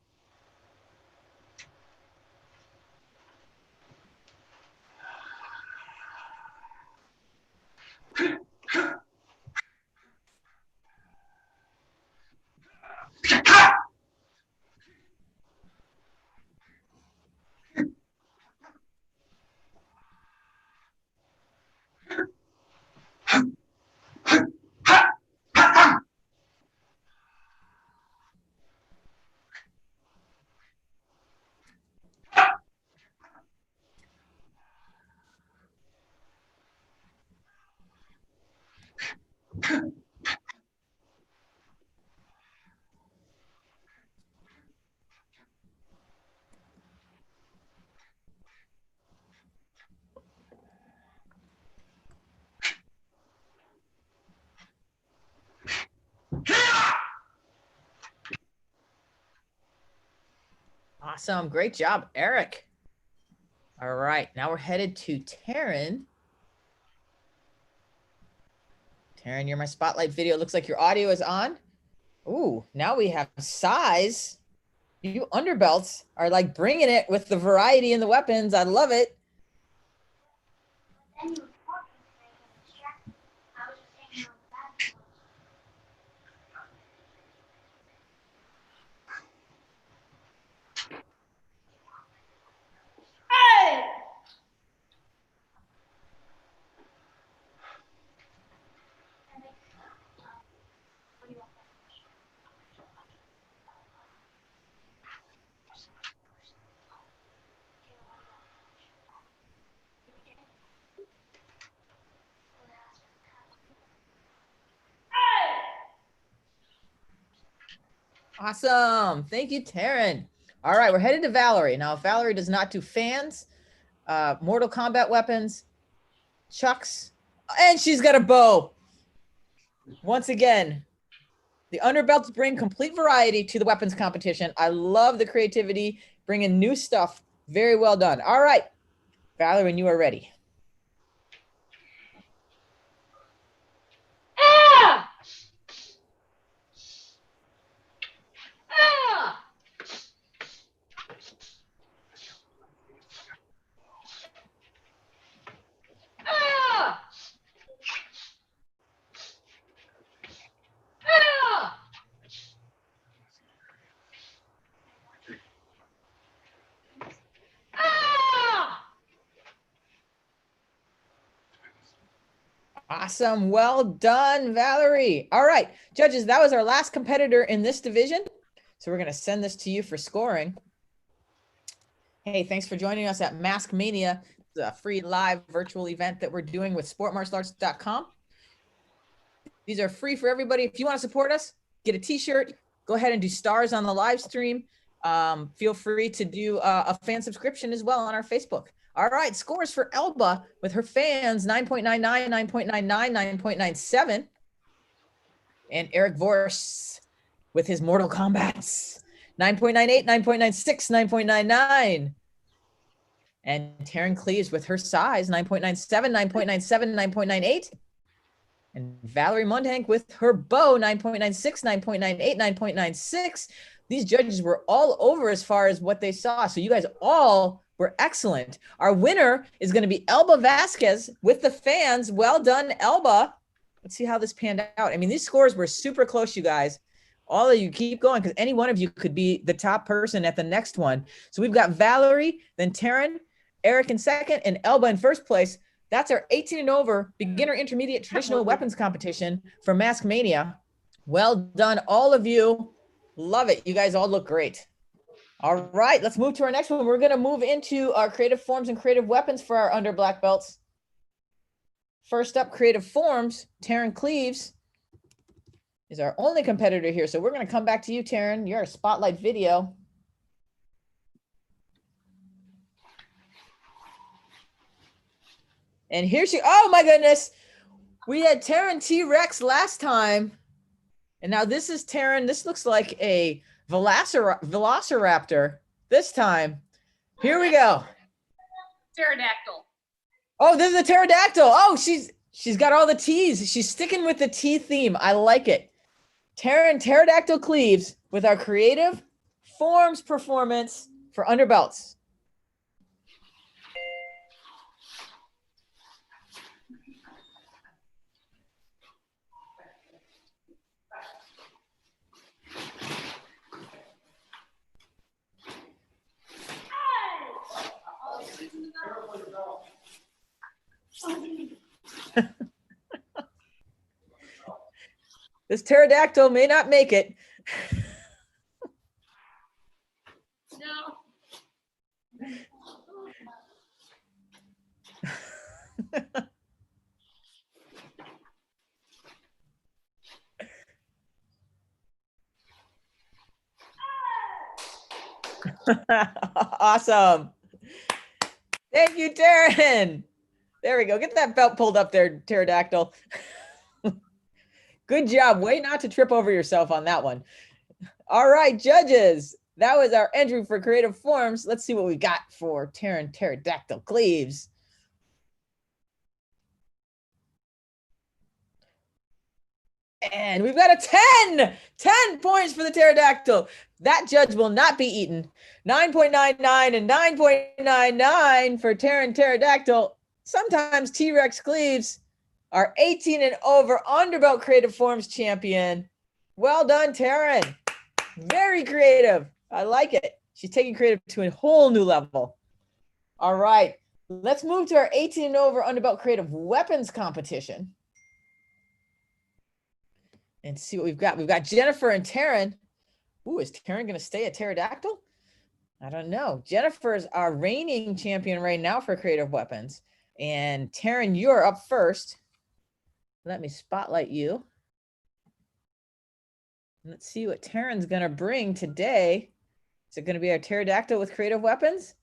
Awesome. Great job, Eric. All right. Now we're headed to Taryn. Taryn, you're my spotlight video. It looks like your audio is on. Ooh, now we have size. You underbelts are like bringing it with the variety in the weapons. I love it. Awesome. Thank you, Taryn. All right, we're headed to Valerie. Now, Valerie does not do fans, Mortal Kombat weapons, chucks, and she's got a bow. Once again, the underbelts bring complete variety to the weapons competition. I love the creativity, bringing new stuff. Very well done. All right, Valerie, when you are ready. Ah! Ah! Ah! Ah! Ah! Awesome. Well done, Valerie. All right, judges, that was our last competitor in this division. So we're going to send this to you for scoring. Hey, thanks for joining us at Mask Mania, the free live virtual event that we're doing with sportmartialarts.com. These are free for everybody. If you want to support us, get a t-shirt, go ahead and do stars on the live stream. Feel free to do a fan subscription as well on our Facebook. All right, scores for Elba with her fans, 9.99, 9.99, 9.97. And Eric Vorse with his Mortal Kombats, 9.98, 9.96, 9.99. And Taryn Cleaves with her size, 9.97, 9.97, 9.98. And Valerie Mundank with her bow, 9.96, 9.98, 9.96. These judges were all over as far as what they saw. So you guys all were excellent. Our winner is going to be Elba Vasquez with the fans. Well done, Elba. Let's see how this panned out. I mean, these scores were super close, you guys. All of you keep going because any one of you could be the top person at the next one. So we've got Valerie, then Taryn, Eric in second, and Elba in first place. That's our 18 and over beginner intermediate traditional weapons competition for Mask Mania. Well done, all of you. Love it. You guys all look great. All right, let's move to our next one. We're going to move into our creative forms and creative weapons for our under black belts. First up, creative forms, Taryn Cleaves is our only competitor here. So we're going to come back to you, Taryn. You're a spotlight video. And here she, oh my goodness. We had Taryn T-Rex last time. And now this is Taryn. This looks like a Velociraptor this time. Here we go. Pterodactyl. Oh, this is a pterodactyl. Oh, she's She's got all the T's. She's sticking with the T theme. I like it. Taryn Pterodactyl Cleaves with our creative forms performance for underbelts. This pterodactyl may not make it. Awesome. Thank you, Taryn. There we go. Get that belt pulled up there, pterodactyl. Good job. Way not to trip over yourself on that one. All right, judges. That was our entry for creative forms. Let's see what we got for Taryn Pterodactyl Cleaves. And we've got a 10 points for the pterodactyl. That judge will not be eaten. 9.99 and 9.99 for Taryn Pterodactyl. Sometimes T-Rex Cleaves, our 18 and over underbelt creative forms champion. Well done, Taryn. Very creative. I like it. She's taking creative to a whole new level. All right, let's move to our 18 and over underbelt creative weapons competition. And see what we've got. We've got Jennifer and Taryn. Ooh, is Taryn going to stay a pterodactyl? I don't know. Jennifer's our reigning champion right now for creative weapons. And Taryn, you're up first. Let me spotlight you. Let's see what Taryn's going to bring today. Is it going to be our pterodactyl with creative weapons?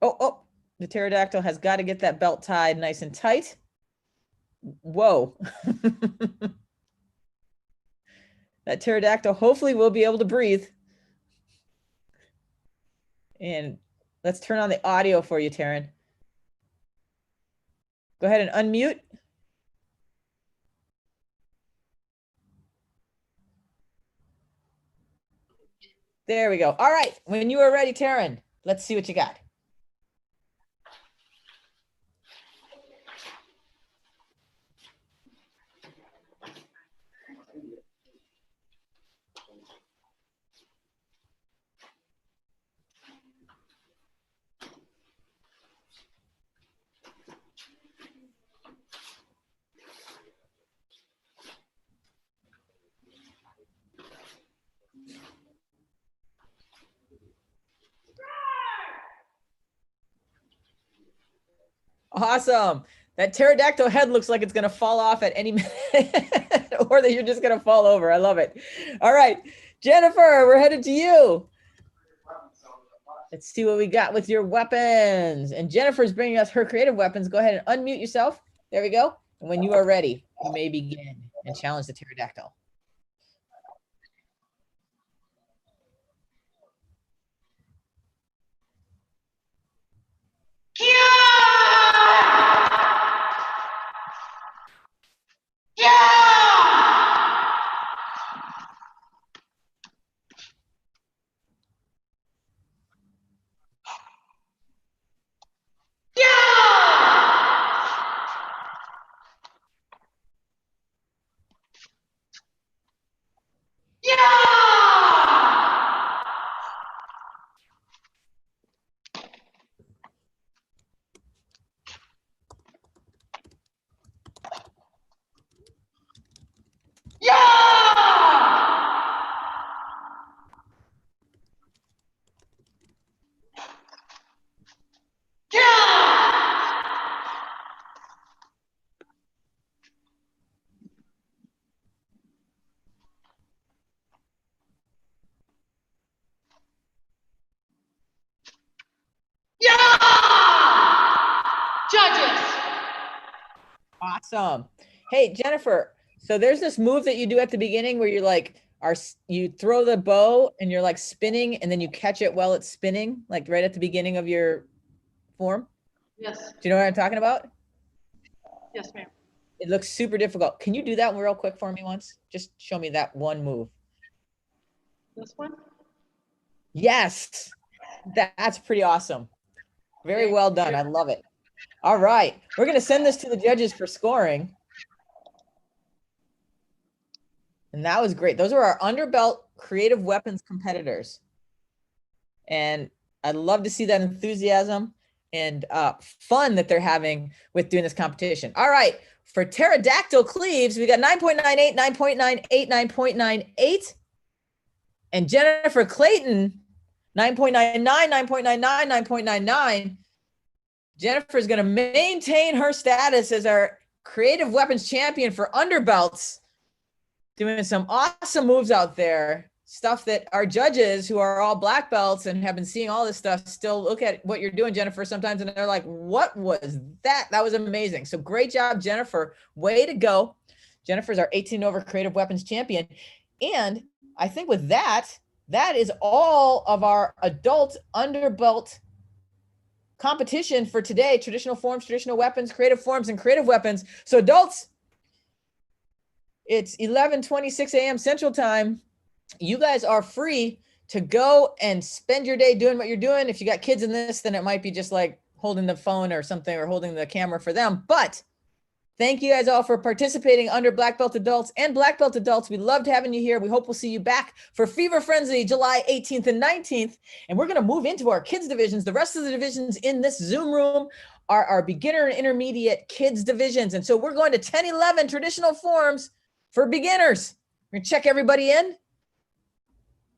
Oh, the pterodactyl has got to get that belt tied nice and tight. Whoa. That pterodactyl hopefully will be able to breathe. And let's turn on the audio for you, Taryn. Go ahead and unmute. There we go. All right. When you are ready, Taryn, let's see what you got. Awesome. That pterodactyl head looks like it's going to fall off at any minute or that you're just going to fall over. I love it. All right, Jennifer, we're headed to you. Let's see what we got with your weapons. And Jennifer's bringing us her creative weapons. Go ahead and unmute yourself. There we go. And when you are ready, you may begin and challenge the pterodactyl. Judges. Awesome. Hey, Jennifer, so there's this move that you do at the beginning where you're like, you throw the bow and you're like spinning and then you catch it while it's spinning, like right at the beginning of your form. Yes. Do you know what I'm talking about? Yes, ma'am. It looks super difficult. Can you do that real quick for me once? Just show me that one move. This one? Yes, that's pretty awesome. Very well done. I love it. All right, we're going to send this to the judges for scoring. And that was great. Those are our underbelt creative weapons competitors. And I love to see that enthusiasm and fun that they're having with doing this competition. All right, for pterodactyl cleaves, we got 9.98, 9.98, 9.98. And Jennifer Clayton, 9.99, 9.99, 9.99. Jennifer is going to maintain her status as our creative weapons champion for underbelts, doing some awesome moves out there. Stuff that our judges, who are all black belts and have been seeing all this stuff, still look at what you're doing, Jennifer, sometimes, and they're like, what was that? That was amazing. So great job, Jennifer. Way to go. Jennifer's our 18 over creative weapons champion. And I think with that, that is all of our adult underbelt competition for today. Traditional forms, traditional weapons, creative forms, and creative weapons. So adults, it's 11:26 a.m. Central Time. You guys are free to go and spend your day doing what you're doing. If you got kids in this, then it might be just like holding the phone or something, or holding the camera for them. But thank you guys all for participating under black belt adults and black belt adults. We loved having you here. We hope we'll see you back for Fever Frenzy, July 18th and 19th. And we're going to move into our kids divisions. The rest of the divisions in this Zoom room are our beginner and intermediate kids divisions. And so we're going to 10, 11 traditional forms for beginners. We're going to check everybody in.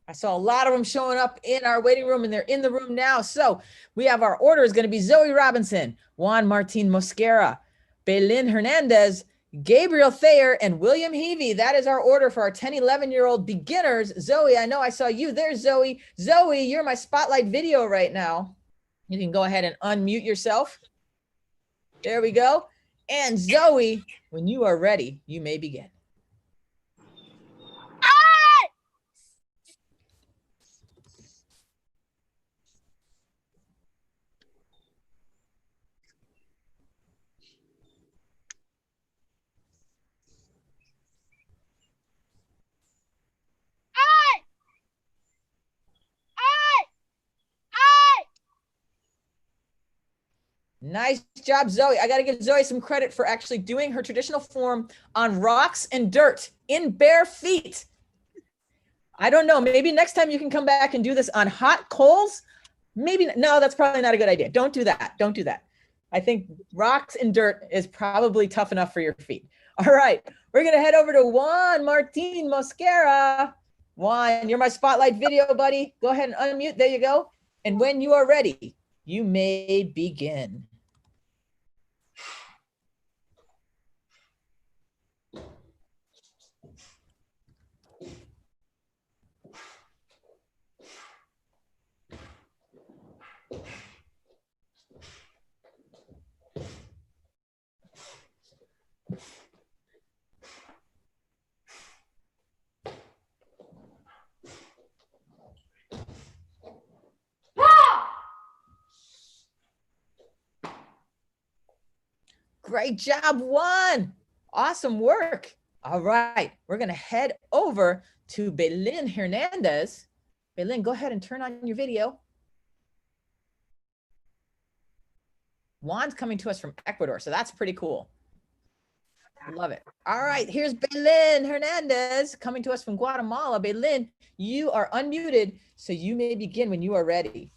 I saw a lot of them showing up in our waiting room, and they're in the room now. So we have our order is going to be Zoe Robinson, Juan Martin Mosquera, Belin Hernandez, Gabriel Thayer, and William Heavey. That is our order for our 10, 11-year-old beginners. Zoe, I know I saw you. There's Zoe. Zoe, you're my spotlight video right now. You can go ahead and unmute yourself. There we go. And Zoe, when you are ready, you may begin. Nice job, Zoe. I got to give Zoe some credit for actually doing her traditional form on rocks and dirt in bare feet. I don't know. Maybe next time you can come back and do this on hot coals. Maybe. No, that's probably not a good idea. Don't do that. Don't do that. I think rocks and dirt is probably tough enough for your feet. All right. We're going to head over to Juan Martin Mosquera. Juan, you're my spotlight video, buddy. Go ahead and unmute. There you go. And when you are ready, you may begin. Great job, Juan. Awesome work. All right, we're going to head over to Belin Hernandez. Belin, go ahead and turn on your video. Juan's coming to us from Ecuador, so that's pretty cool. Love it. All right, here's Belin Hernandez coming to us from Guatemala. Belin, you are unmuted, so you may begin when you are ready.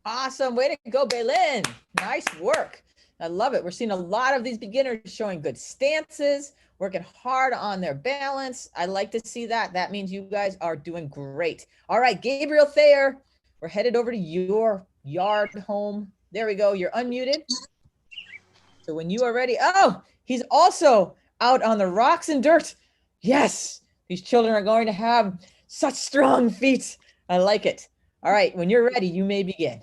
Awesome. Way to go, Belin. Nice work. I love it. We're seeing a lot of these beginners showing good stances, working hard on their balance. I like to see that. That means you guys are doing great. All right, Gabriel Thayer, we're headed over to your yard home. There we go. You're unmuted. So when you are ready, oh, he's also out on the rocks and dirt. Yes, these children are going to have such strong feet. I like it. All right, when you're ready, you may begin.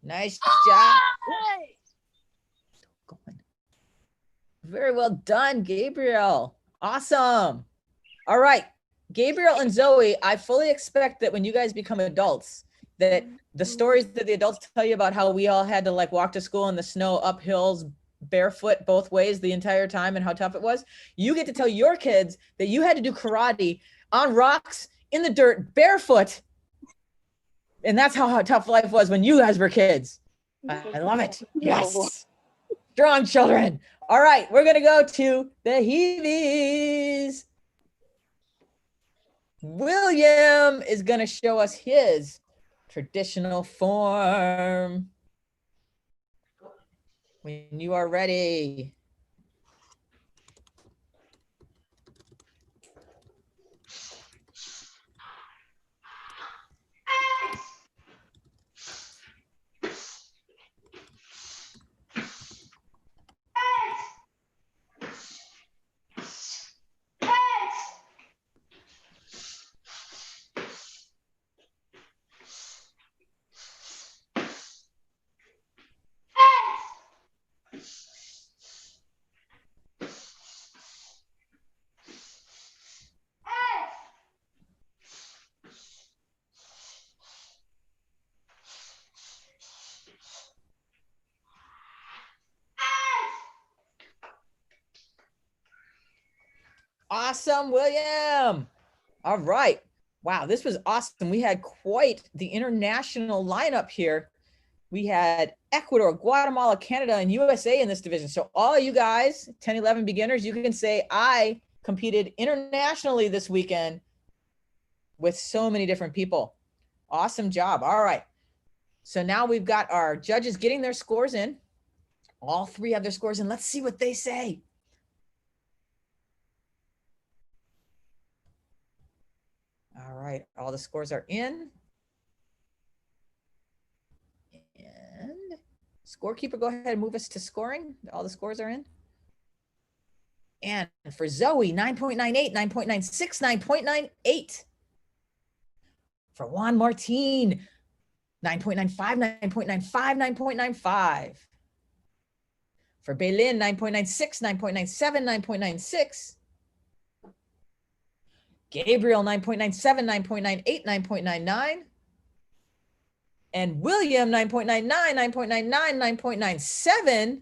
Nice job. Very well done, Gabriel. Awesome. All right, Gabriel and Zoe, I fully expect that when you guys become adults, that the stories that the adults tell you about how we all had to like walk to school in the snow, up hills, barefoot both ways the entire time and how tough it was, you get to tell your kids that you had to do karate on rocks, in the dirt, barefoot. And that's how tough life was when you guys were kids. I love it. Yes. Strong children. All right, we're going to go to the Heavies. William is going to show us his traditional form. When you are ready. Awesome, William. All right. Wow, this was awesome. We had quite the international lineup here. We had Ecuador, Guatemala, Canada, and USA in this division. So all you guys, 10, 11 beginners, you can say, I competed internationally this weekend with so many different people. Awesome job. All right. So now we've got our judges getting their scores in. All three have their scores in. Let's see what they say. All right, all the scores are in. And scorekeeper, go ahead and move us to scoring. All the scores are in. And for Zoe, 9.98, 9.96, 9.98. For Juan Martin, 9.95, 9.95, 9.95. For Beilin, 9.96, 9.97, 9.96. Gabriel, 9.97, 9.98, 9.99. And William, 9.99, 9.99, 9.97.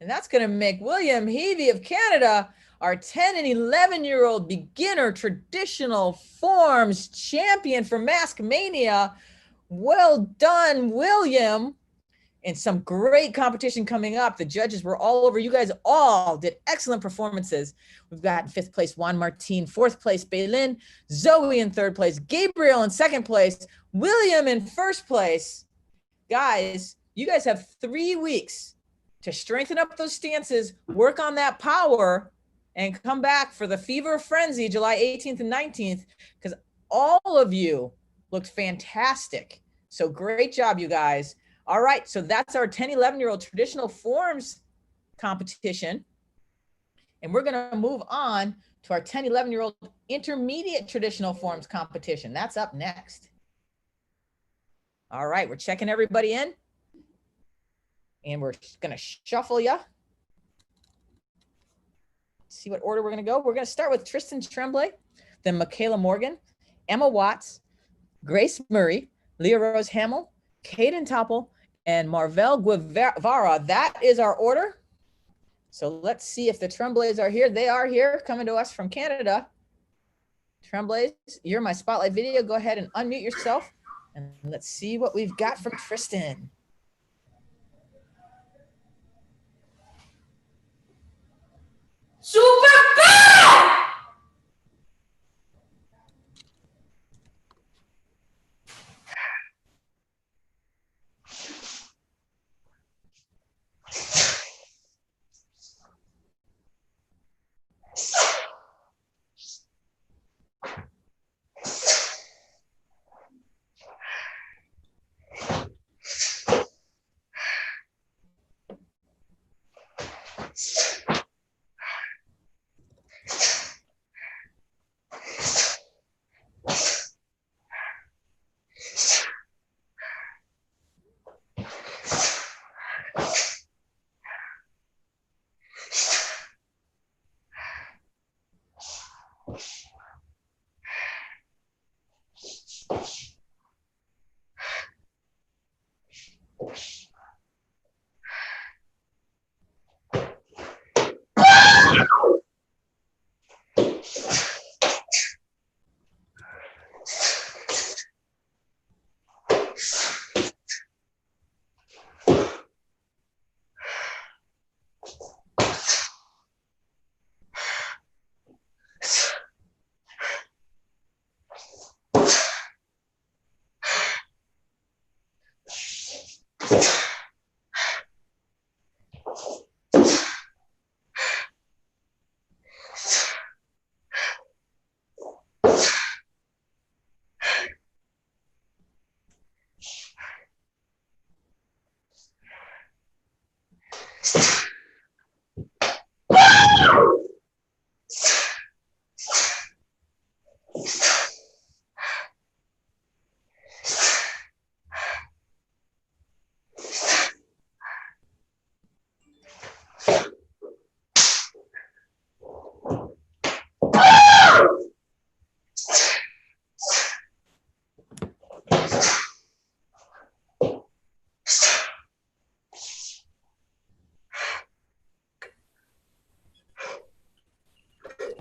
And that's going to make William Heavey of Canada our 10 and 11-year-old beginner traditional forms champion for Mask Mania. Well done, William. And some great competition coming up. The judges were all over. You guys all did excellent performances. We've got in 5th place, Juan Martin, 4th place, Beilin, Zoe in 3rd place, Gabriel in 2nd place, William in 1st place. Guys, you guys have 3 weeks to strengthen up those stances, work on that power, and come back for the Fever Frenzy, July 18th and 19th, because all of you looked fantastic. So great job, you guys. All right, so that's our 10, 11-year-old traditional forms competition. And we're going to move on to our 10, 11-year-old intermediate traditional forms competition. That's up next. All right, we're checking everybody in. And we're going to shuffle you. See what order we're going to go. We're going to start with Tristan Tremblay, then Michaela Morgan, Emma Watts, Grace Murray, Leah Rose Hamill, Caden Topple, and Marvel Guevara. That is our order. So let's see if the Tremblays are here. They are here, coming to us from Canada. Tremblays, you're my spotlight video. Go ahead and unmute yourself, and let's see what we've got from Tristan. Super bad!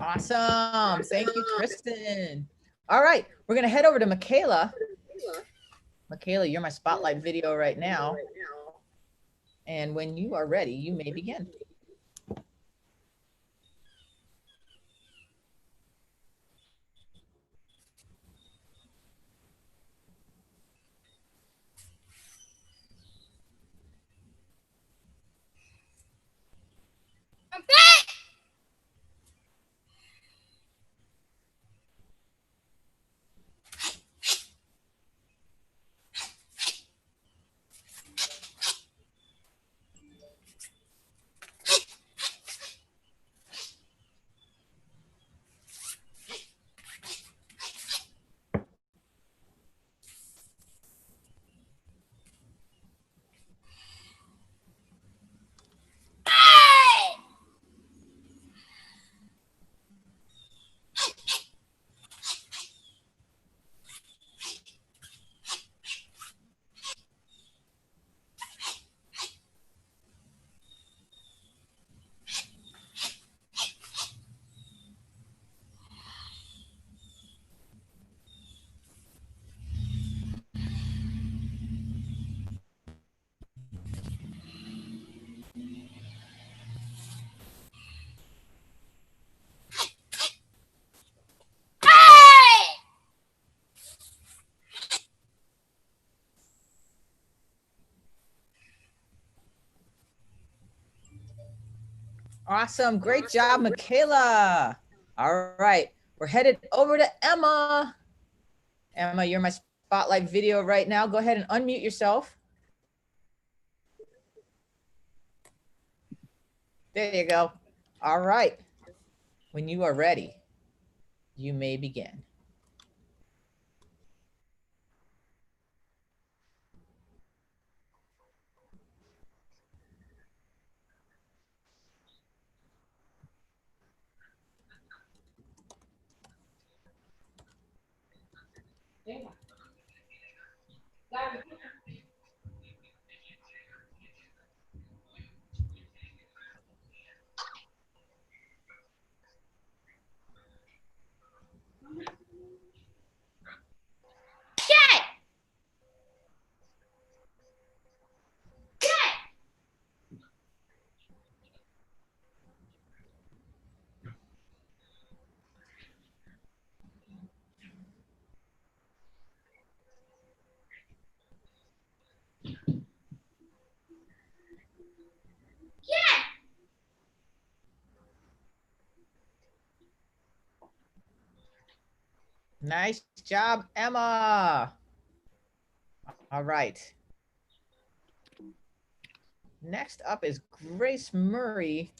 Awesome. Thank you, Tristan. All right, we're going to head over to Michaela. Michaela, you're my spotlight video right now. And when you are ready, you may begin. I'm back! Awesome. Great job, Michaela. All right, we're headed over to Emma. Emma, you're my spotlight video right now. Go ahead and unmute yourself. There you go. All right. When you are ready, you may begin. Nice job, Emma. All right. Next up is Grace Murray,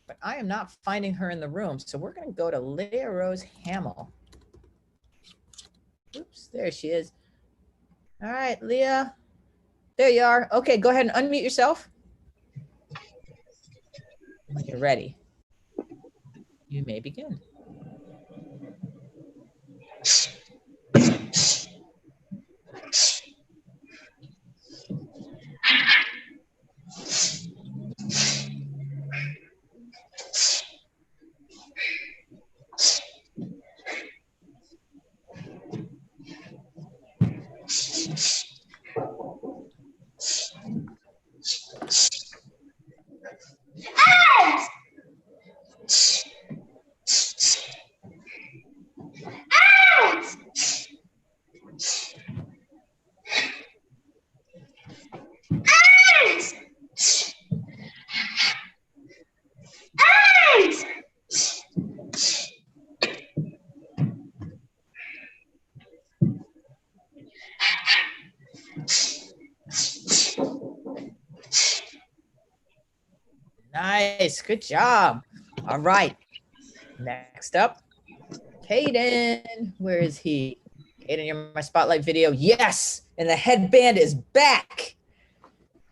but I am not finding her in the room. So we're going to go to Leah Rose Hamill. Oops, there she is. All right, Leah. There you are. Okay, go ahead and unmute yourself. When you're ready, you may begin. Nice, good job. All right, next up, Caden. Where is he? Caden, you're my spotlight video. Yes, and the headband is back.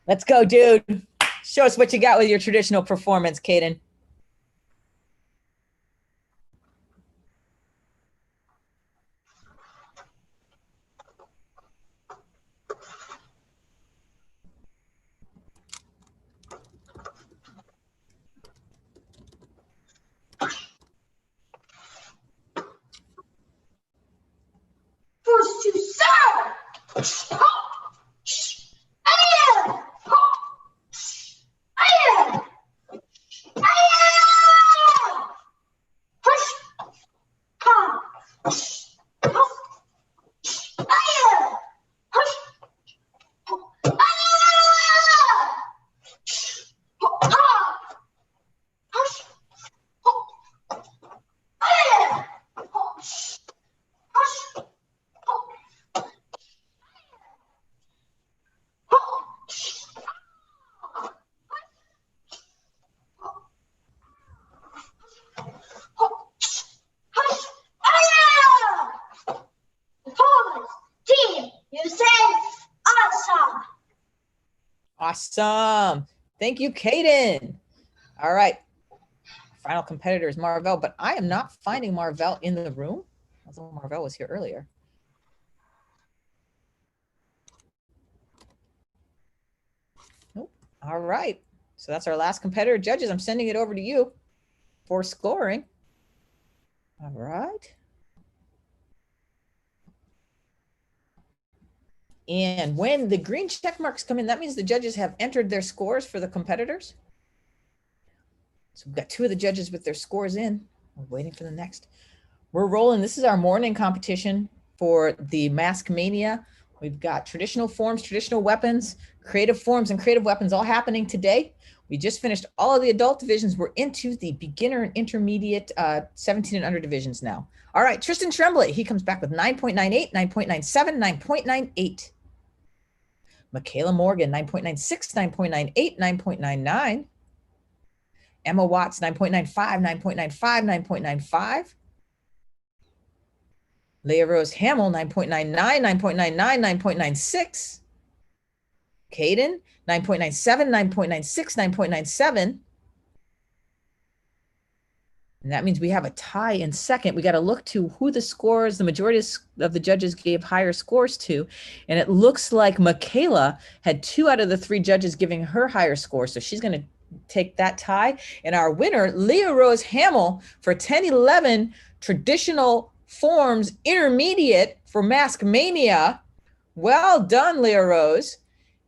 Let's go, dude. Show us what you got with your traditional performance, Caden. First to serve. Awesome. Thank you, Caden. All right. Final competitor is Marvell, but I am not finding Marvell in the room. Although Marvell was here earlier. Nope. All right. So that's our last competitor. Judges, I'm sending it over to you for scoring. All right. And when the green check marks come in, that means the judges have entered their scores for the competitors. So we've got 2 of the judges with their scores in. We're waiting for the next. We're rolling. This is our morning competition for the Mask Mania. We've got traditional forms, traditional weapons, creative forms, and creative weapons all happening today. We just finished all of the adult divisions. We're into the beginner and intermediate 17 and under divisions now. All right, Tristan Tremblay, he comes back with 9.98, 9.97, 9.98. Michaela Morgan, 9.96, 9.98, 9.99. Emma Watts, 9.95, 9.95, 9.95. Leah Rose Hamill, 9.99, 9.99, 9.96. Caden, 9.97, 9.96, 9.97. And that means we have a tie in second. We got to look to who the scores, the majority of the judges gave higher scores to. And it looks like Michaela had 2 out of the 3 judges giving her higher score. So she's going to take that tie. And our winner, Leah Rose Hamill, for 10-11 traditional forms intermediate for Mask Mania. Well done, Leah Rose.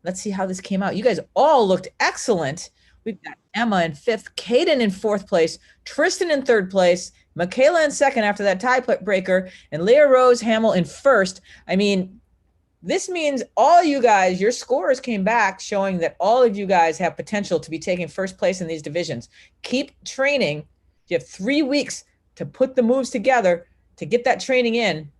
Let's see how this came out. You guys all looked excellent. We've got Emma in 5th, Caden in 4th place, Tristan in 3rd place, Michaela in 2nd after that tiebreaker, and Leah Rose Hamill in 1st. I mean, this means all you guys, your scores came back showing that all of you guys have potential to be taking 1st place in these divisions. Keep training. You have 3 weeks to put the moves together. to get that training in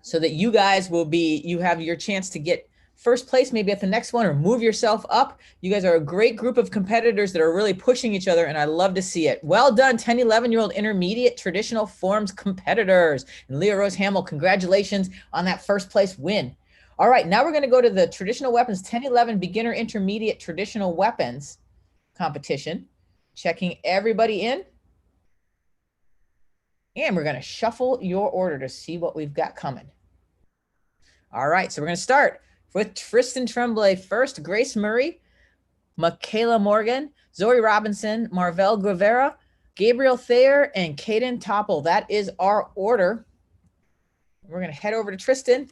so that you guys you have your chance to get first place maybe at the next one or move yourself up. You guys are a great group of competitors that are really pushing each other, and I love to see it. Well done, 10, 11-year-old intermediate traditional forms competitors. And Leah Rose Hamill, congratulations on that first place win. All right, now we're going to go to the traditional weapons 10, 11 beginner intermediate traditional weapons competition. Checking everybody in. And we're going to shuffle your order to see what we've got coming. All right, so we're going to start with Tristan Tremblay first, Grace Murray, Michaela Morgan, Zoe Robinson, Marvel Guevara, Gabriel Thayer, and Caden Topple. That is our order. We're going to head over to Tristan.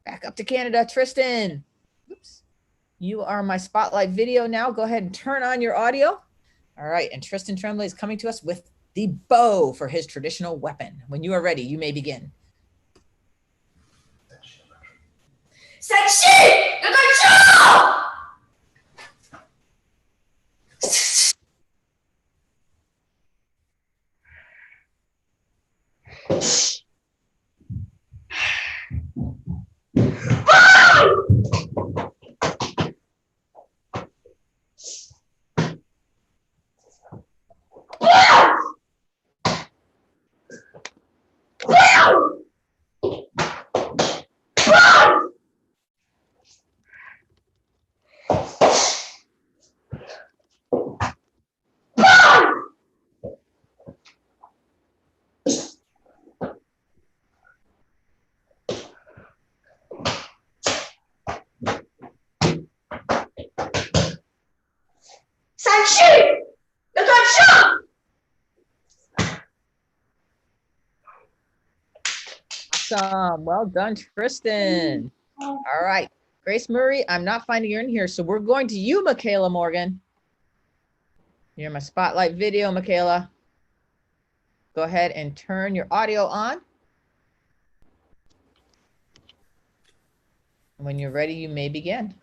Back up to Canada. Tristan, oops. You are my spotlight video now. Go ahead and turn on your audio. All right, and Tristan Tremblay is coming to us with the bow for his traditional weapon. When you are ready, you may begin. Awesome. Well done, Tristan. All right. Grace Murray, I'm not finding you in here, so we're going to you, Michaela Morgan. You're my spotlight video, Michaela. Go ahead and turn your audio on. When you're ready, you may begin.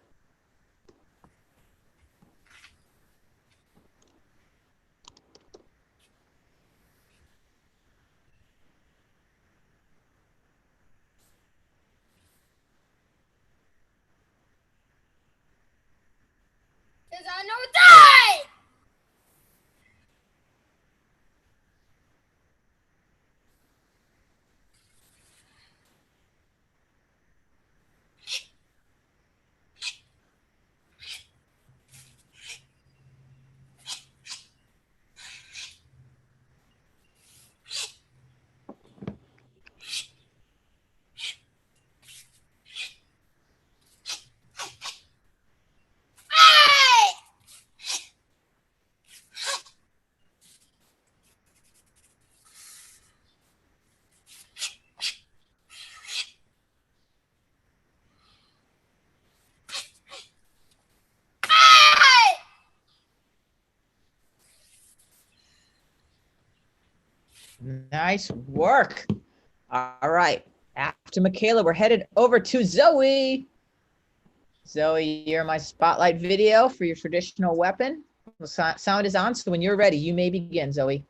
Nice work. All right. After Michaela, we're headed over to Zoe. Zoe, you're my spotlight video for your traditional weapon. The sound is on, so when you're ready, you may begin, Zoe.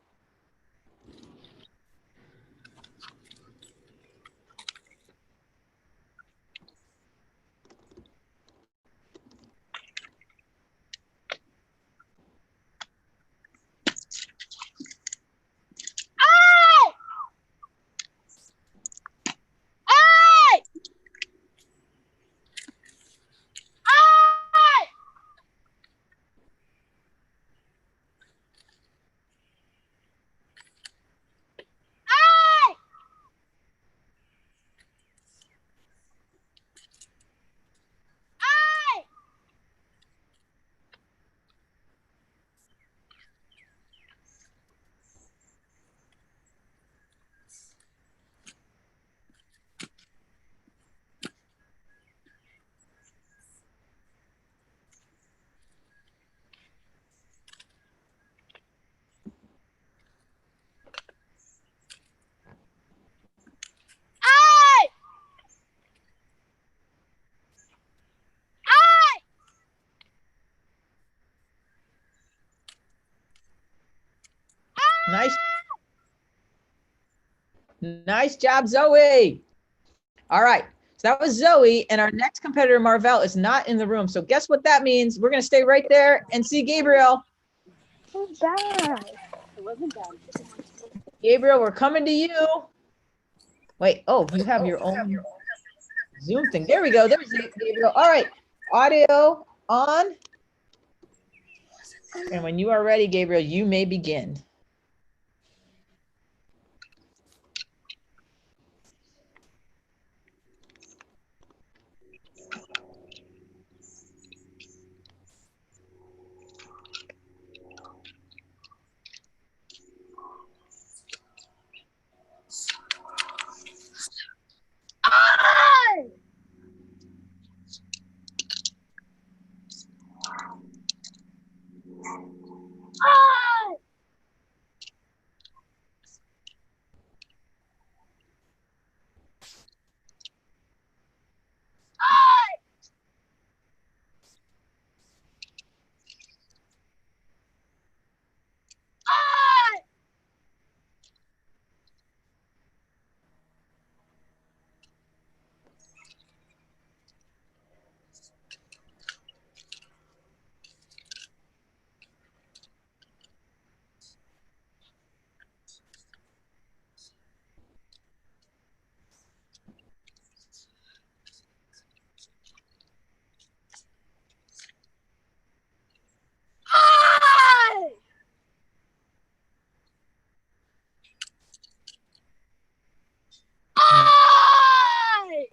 Nice. Nice job, Zoe. All right. So that was Zoe, and our next competitor, Marvell, is not in the room. So guess what that means? We're going to stay right there and see Gabriel. Who's that? It wasn't done. Gabriel, we're coming to you. Wait, oh, you have your own Zoom thing. There we go. There's Gabriel. All right. Audio on. And when you are ready, Gabriel, you may begin.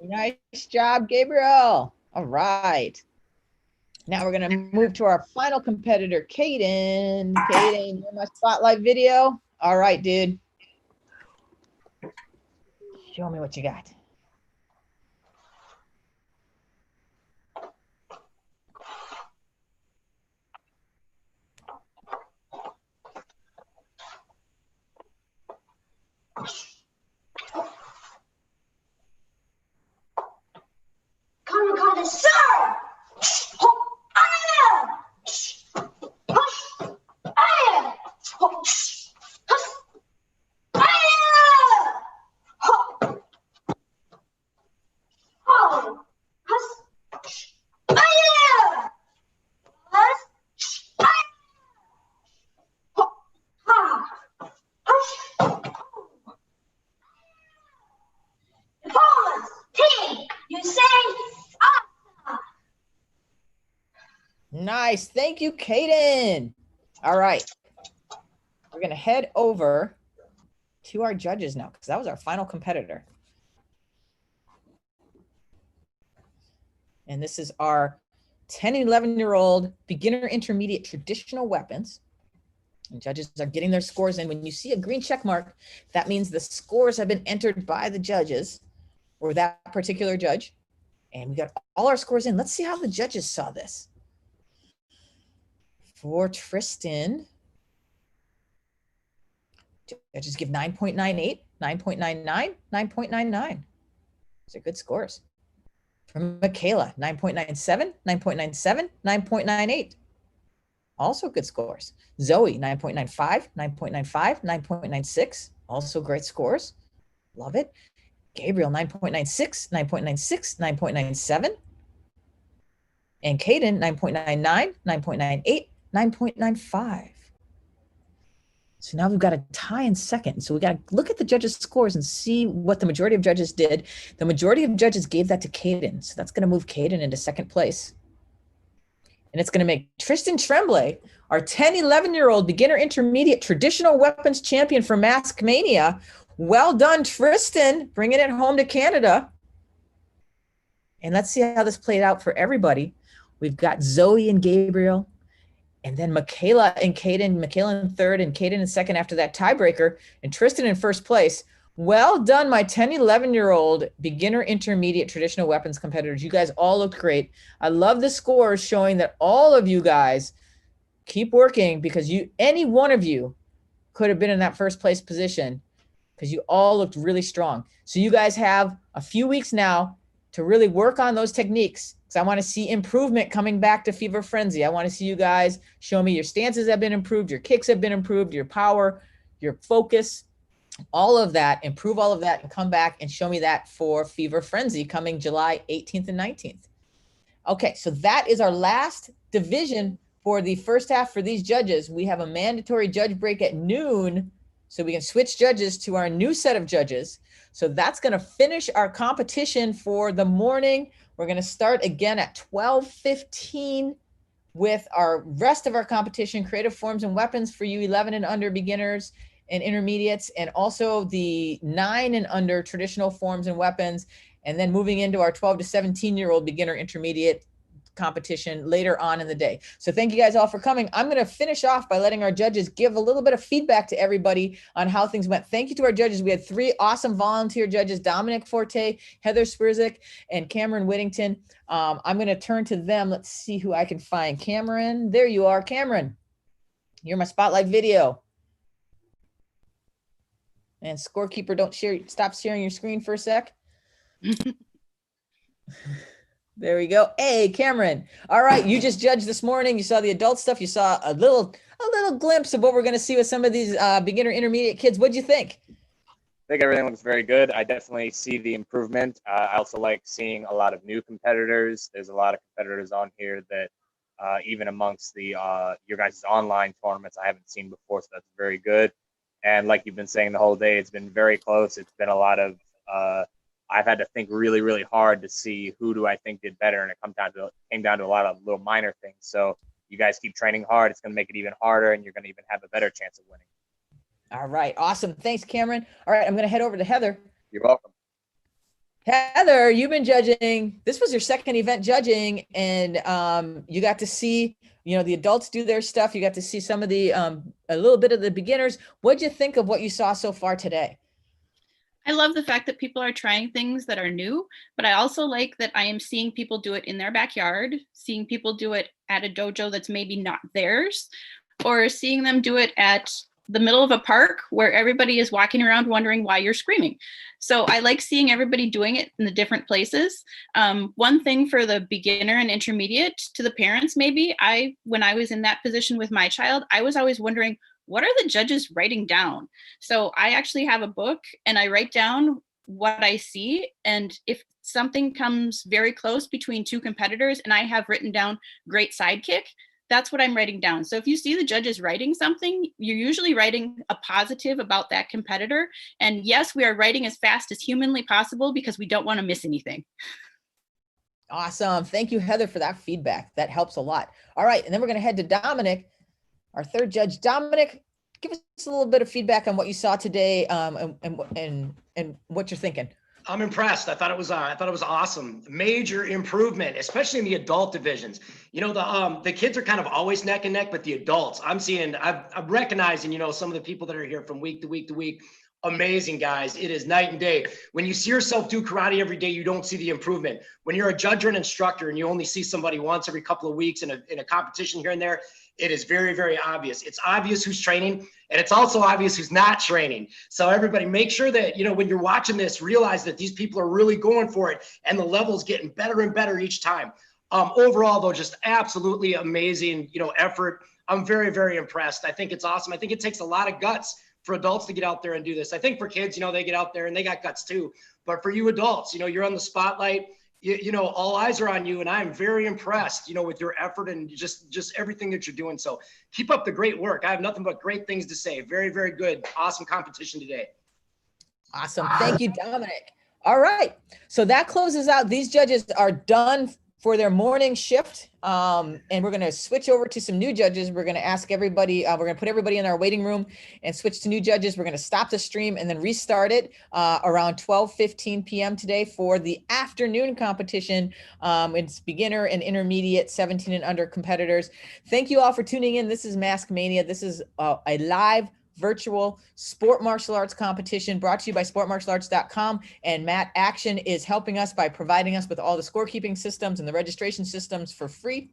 Nice job, Gabriel. All right. Now we're going to move to our final competitor, Caden. Caden, you're my spotlight video. All right, dude. Show me what you got. Come, sir! Nice. Thank you, Caden. All right. We're going to head over to our judges now because that was our final competitor. And this is our 10 and 11-year-old beginner intermediate traditional weapons. And judges are getting their scores in. When you see a green check mark, that means the scores have been entered by the judges or that particular judge. And we got all our scores in. Let's see how the judges saw this. For Tristan, judges give 9.98, 9.99, 9.99. Those are good scores. For Michaela, 9.97, 9.97, 9.98. Also good scores. Zoe, 9.95, 9.95, 9.96. Also great scores. Love it. Gabriel, 9.96, 9.96, 9.97. And Caden, 9.99, 9.98, 9.95. So now we've got a tie in second. So we got to look at the judges' scores and see what the majority of judges did. The majority of judges gave that to Caden. So that's going to move Caden into second place. And it's going to make Tristan Tremblay, our 10, 11-year-old beginner intermediate traditional weapons champion for Mask Mania. Well done, Tristan, bringing it home to Canada. And let's see how this played out for everybody. We've got Zoe and Gabriel, and then Michaela and Caden, Michaela in third and Caden in second after that tiebreaker, and Tristan in first place. Well done, my 10, 11-year-old beginner intermediate traditional weapons competitors. You guys all looked great. I love the scores showing that all of you guys keep working because any one of you could have been in that first place position because you all looked really strong. So you guys have a few weeks now to really work on those techniques. Because I want to see improvement coming back to Fever Frenzy. I want to see you guys show me your stances have been improved, your kicks have been improved, your power, your focus. all of that, improve all of that, and come back and show me that for Fever Frenzy coming July 18th and 19th. Okay, so that is our last division for the first half for these judges. We have a mandatory judge break at noon, so we can switch judges to our new set of judges. So that's going to finish our competition for the morning. We're going to start again at 12:15 with our rest of our competition, creative forms and weapons for you 11 and under beginners and intermediates, and also the 9 and under traditional forms and weapons, and then moving into our 12 to 17-year-old beginner intermediate competition later on in the day. So thank you guys all for coming. I'm going to finish off by letting our judges give a little bit of feedback to everybody on how things went. Thank you to our judges. We had 3 awesome volunteer judges, Dominic Forte, Heather Spurzik, and Cameron Whittington. I'm going to turn to them. Let's see who I can find. Cameron, there you are. Cameron, you're my spotlight video. And scorekeeper, don't stop sharing your screen for a sec. There we go. Hey, Cameron. All right, you just judged this morning. You saw the adult stuff. You saw a little glimpse of what we're going to see with some of these beginner intermediate kids. What'd you think? I think everything looks very good. I definitely see the improvement. I also like seeing a lot of new competitors. There's a lot of competitors on here that even amongst the your guys' online tournaments I haven't seen before, so that's very good. And like you've been saying the whole day, it's been very close. It's been a lot of I've had to think really, really hard to see who do I think did better, and it came down to a lot of little minor things. So you guys keep training hard. It's going to make it even harder, and you're going to even have a better chance of winning. All right, awesome. Thanks, Cameron. All right, I'm going to head over to Heather. You're welcome. Heather, you've been judging. This was your second event judging, and you got to see, the adults do their stuff. You got to see some of the, a little bit of the beginners. What'd you think of what you saw so far today? I love the fact that people are trying things that are new, but I also like that I am seeing people do it in their backyard, seeing people do it at a dojo that's maybe not theirs, or seeing them do it at the middle of a park where everybody is walking around wondering why you're screaming. So I like seeing everybody doing it in the different places. One thing for the beginner and intermediate, to the parents maybe, when I was in that position with my child, I was always wondering, what are the judges writing down? So I actually have a book and I write down what I see. And if something comes very close between 2 competitors and I have written down great sidekick, that's what I'm writing down. So if you see the judges writing something, you're usually writing a positive about that competitor. And yes, we are writing as fast as humanly possible because we don't want to miss anything. Awesome. Thank you, Heather, for that feedback. That helps a lot. All right. And then we're going to head to Dominic, our third judge. Dominic, give us a little bit of feedback on what you saw today, and what you're thinking. I'm impressed. I thought it was awesome. Major improvement, especially in the adult divisions. The kids are kind of always neck and neck, but the adults, I'm recognizing, some of the people that are here from week to week to week. Amazing, guys. It is night and day. When you see yourself do karate every day, you don't see the improvement. When you're a judge or an instructor and you only see somebody once every couple of weeks in a competition here and there, it is very, very obvious. It's obvious who's training, and it's also obvious who's not training. So everybody, make sure that, when you're watching this, realize that these people are really going for it, and the level's getting better and better each time. Overall, though, just absolutely amazing, effort. I'm very, very impressed. I think it's awesome. I think it takes a lot of guts for adults to get out there and do this. I think for kids, they get out there and they got guts too. But for you adults, you're on the spotlight. All eyes are on you, and I'm very impressed, with your effort and just everything that you're doing. So keep up the great work. I have nothing but great things to say. Very, very good. Awesome competition today. Awesome. Thank you, Dominic. All right. So that closes out. These judges are done for their morning shift. And we're going to switch over to some new judges. We're going to ask everybody, we're going to put everybody in our waiting room and switch to new judges. We're going to stop the stream and then restart it around 12:15 p.m. today for the afternoon competition. It's beginner and intermediate 17 and under competitors. Thank you all for tuning in. This is Mask Mania. This is a live virtual sport martial arts competition brought to you by sportmartialarts.com, and Matt Action is helping us by providing us with all the scorekeeping systems and the registration systems for free.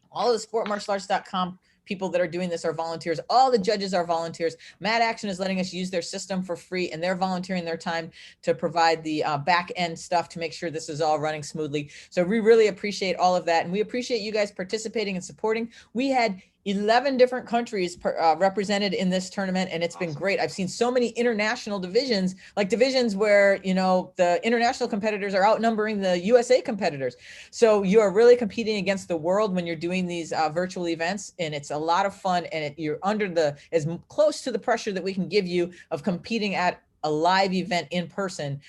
All of the sportmartialarts.com people that are doing this are volunteers. All the judges are volunteers. Matt Action is letting us use their system for free, and they're volunteering their time to provide the back end stuff to make sure this is all running smoothly. So we really appreciate all of that, and we appreciate you guys participating and supporting. We had 11 different countries represented in this tournament, and it's been great. I've seen so many international divisions, like divisions where, you know, the international competitors are outnumbering the USA competitors. So you are really competing against the world when you're doing these virtual events, and it's a lot of fun, and you're under as close to the pressure that we can give you of competing at a live event in person,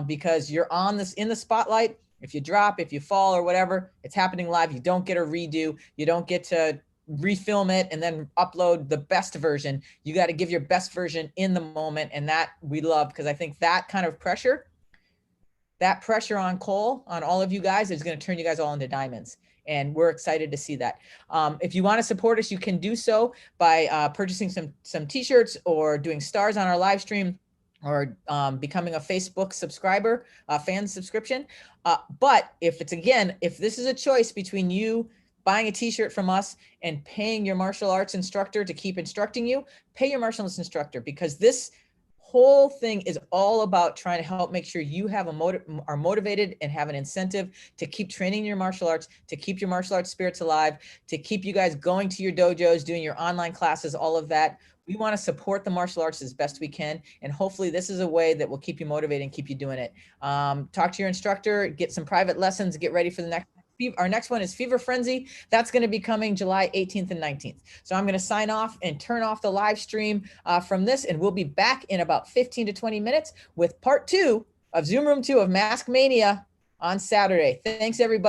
because you're in the spotlight. If you drop, if you fall or whatever, it's happening live. You don't get a redo. You don't get to refilm it and then upload the best version. You got to give your best version in the moment. And that we love, because I think that kind of pressure, on Cole, on all of you guys, is going to turn you guys all into diamonds. And we're excited to see that. If you want to support us, you can do so by purchasing some t-shirts or doing stars on our live stream, or becoming a Facebook subscriber, fan subscription. But if this is a choice between you buying a t-shirt from us and paying your martial arts instructor to keep instructing you, pay your martial arts instructor, because this whole thing is all about trying to help make sure you have are motivated and have an incentive to keep training your martial arts, to keep your martial arts spirits alive, to keep you guys going to your dojos, doing your online classes, all of that. We want to support the martial arts as best we can. And hopefully this is a way that will keep you motivated and keep you doing it. Talk to your instructor, get some private lessons, get ready for the next. Our next one is Fever Frenzy. That's going to be coming July 18th and 19th. So I'm going to sign off and turn off the live stream from this, and we'll be back in about 15 to 20 minutes with part 2 of Zoom Room 2 of Mask Mania on Saturday. Thanks, everybody.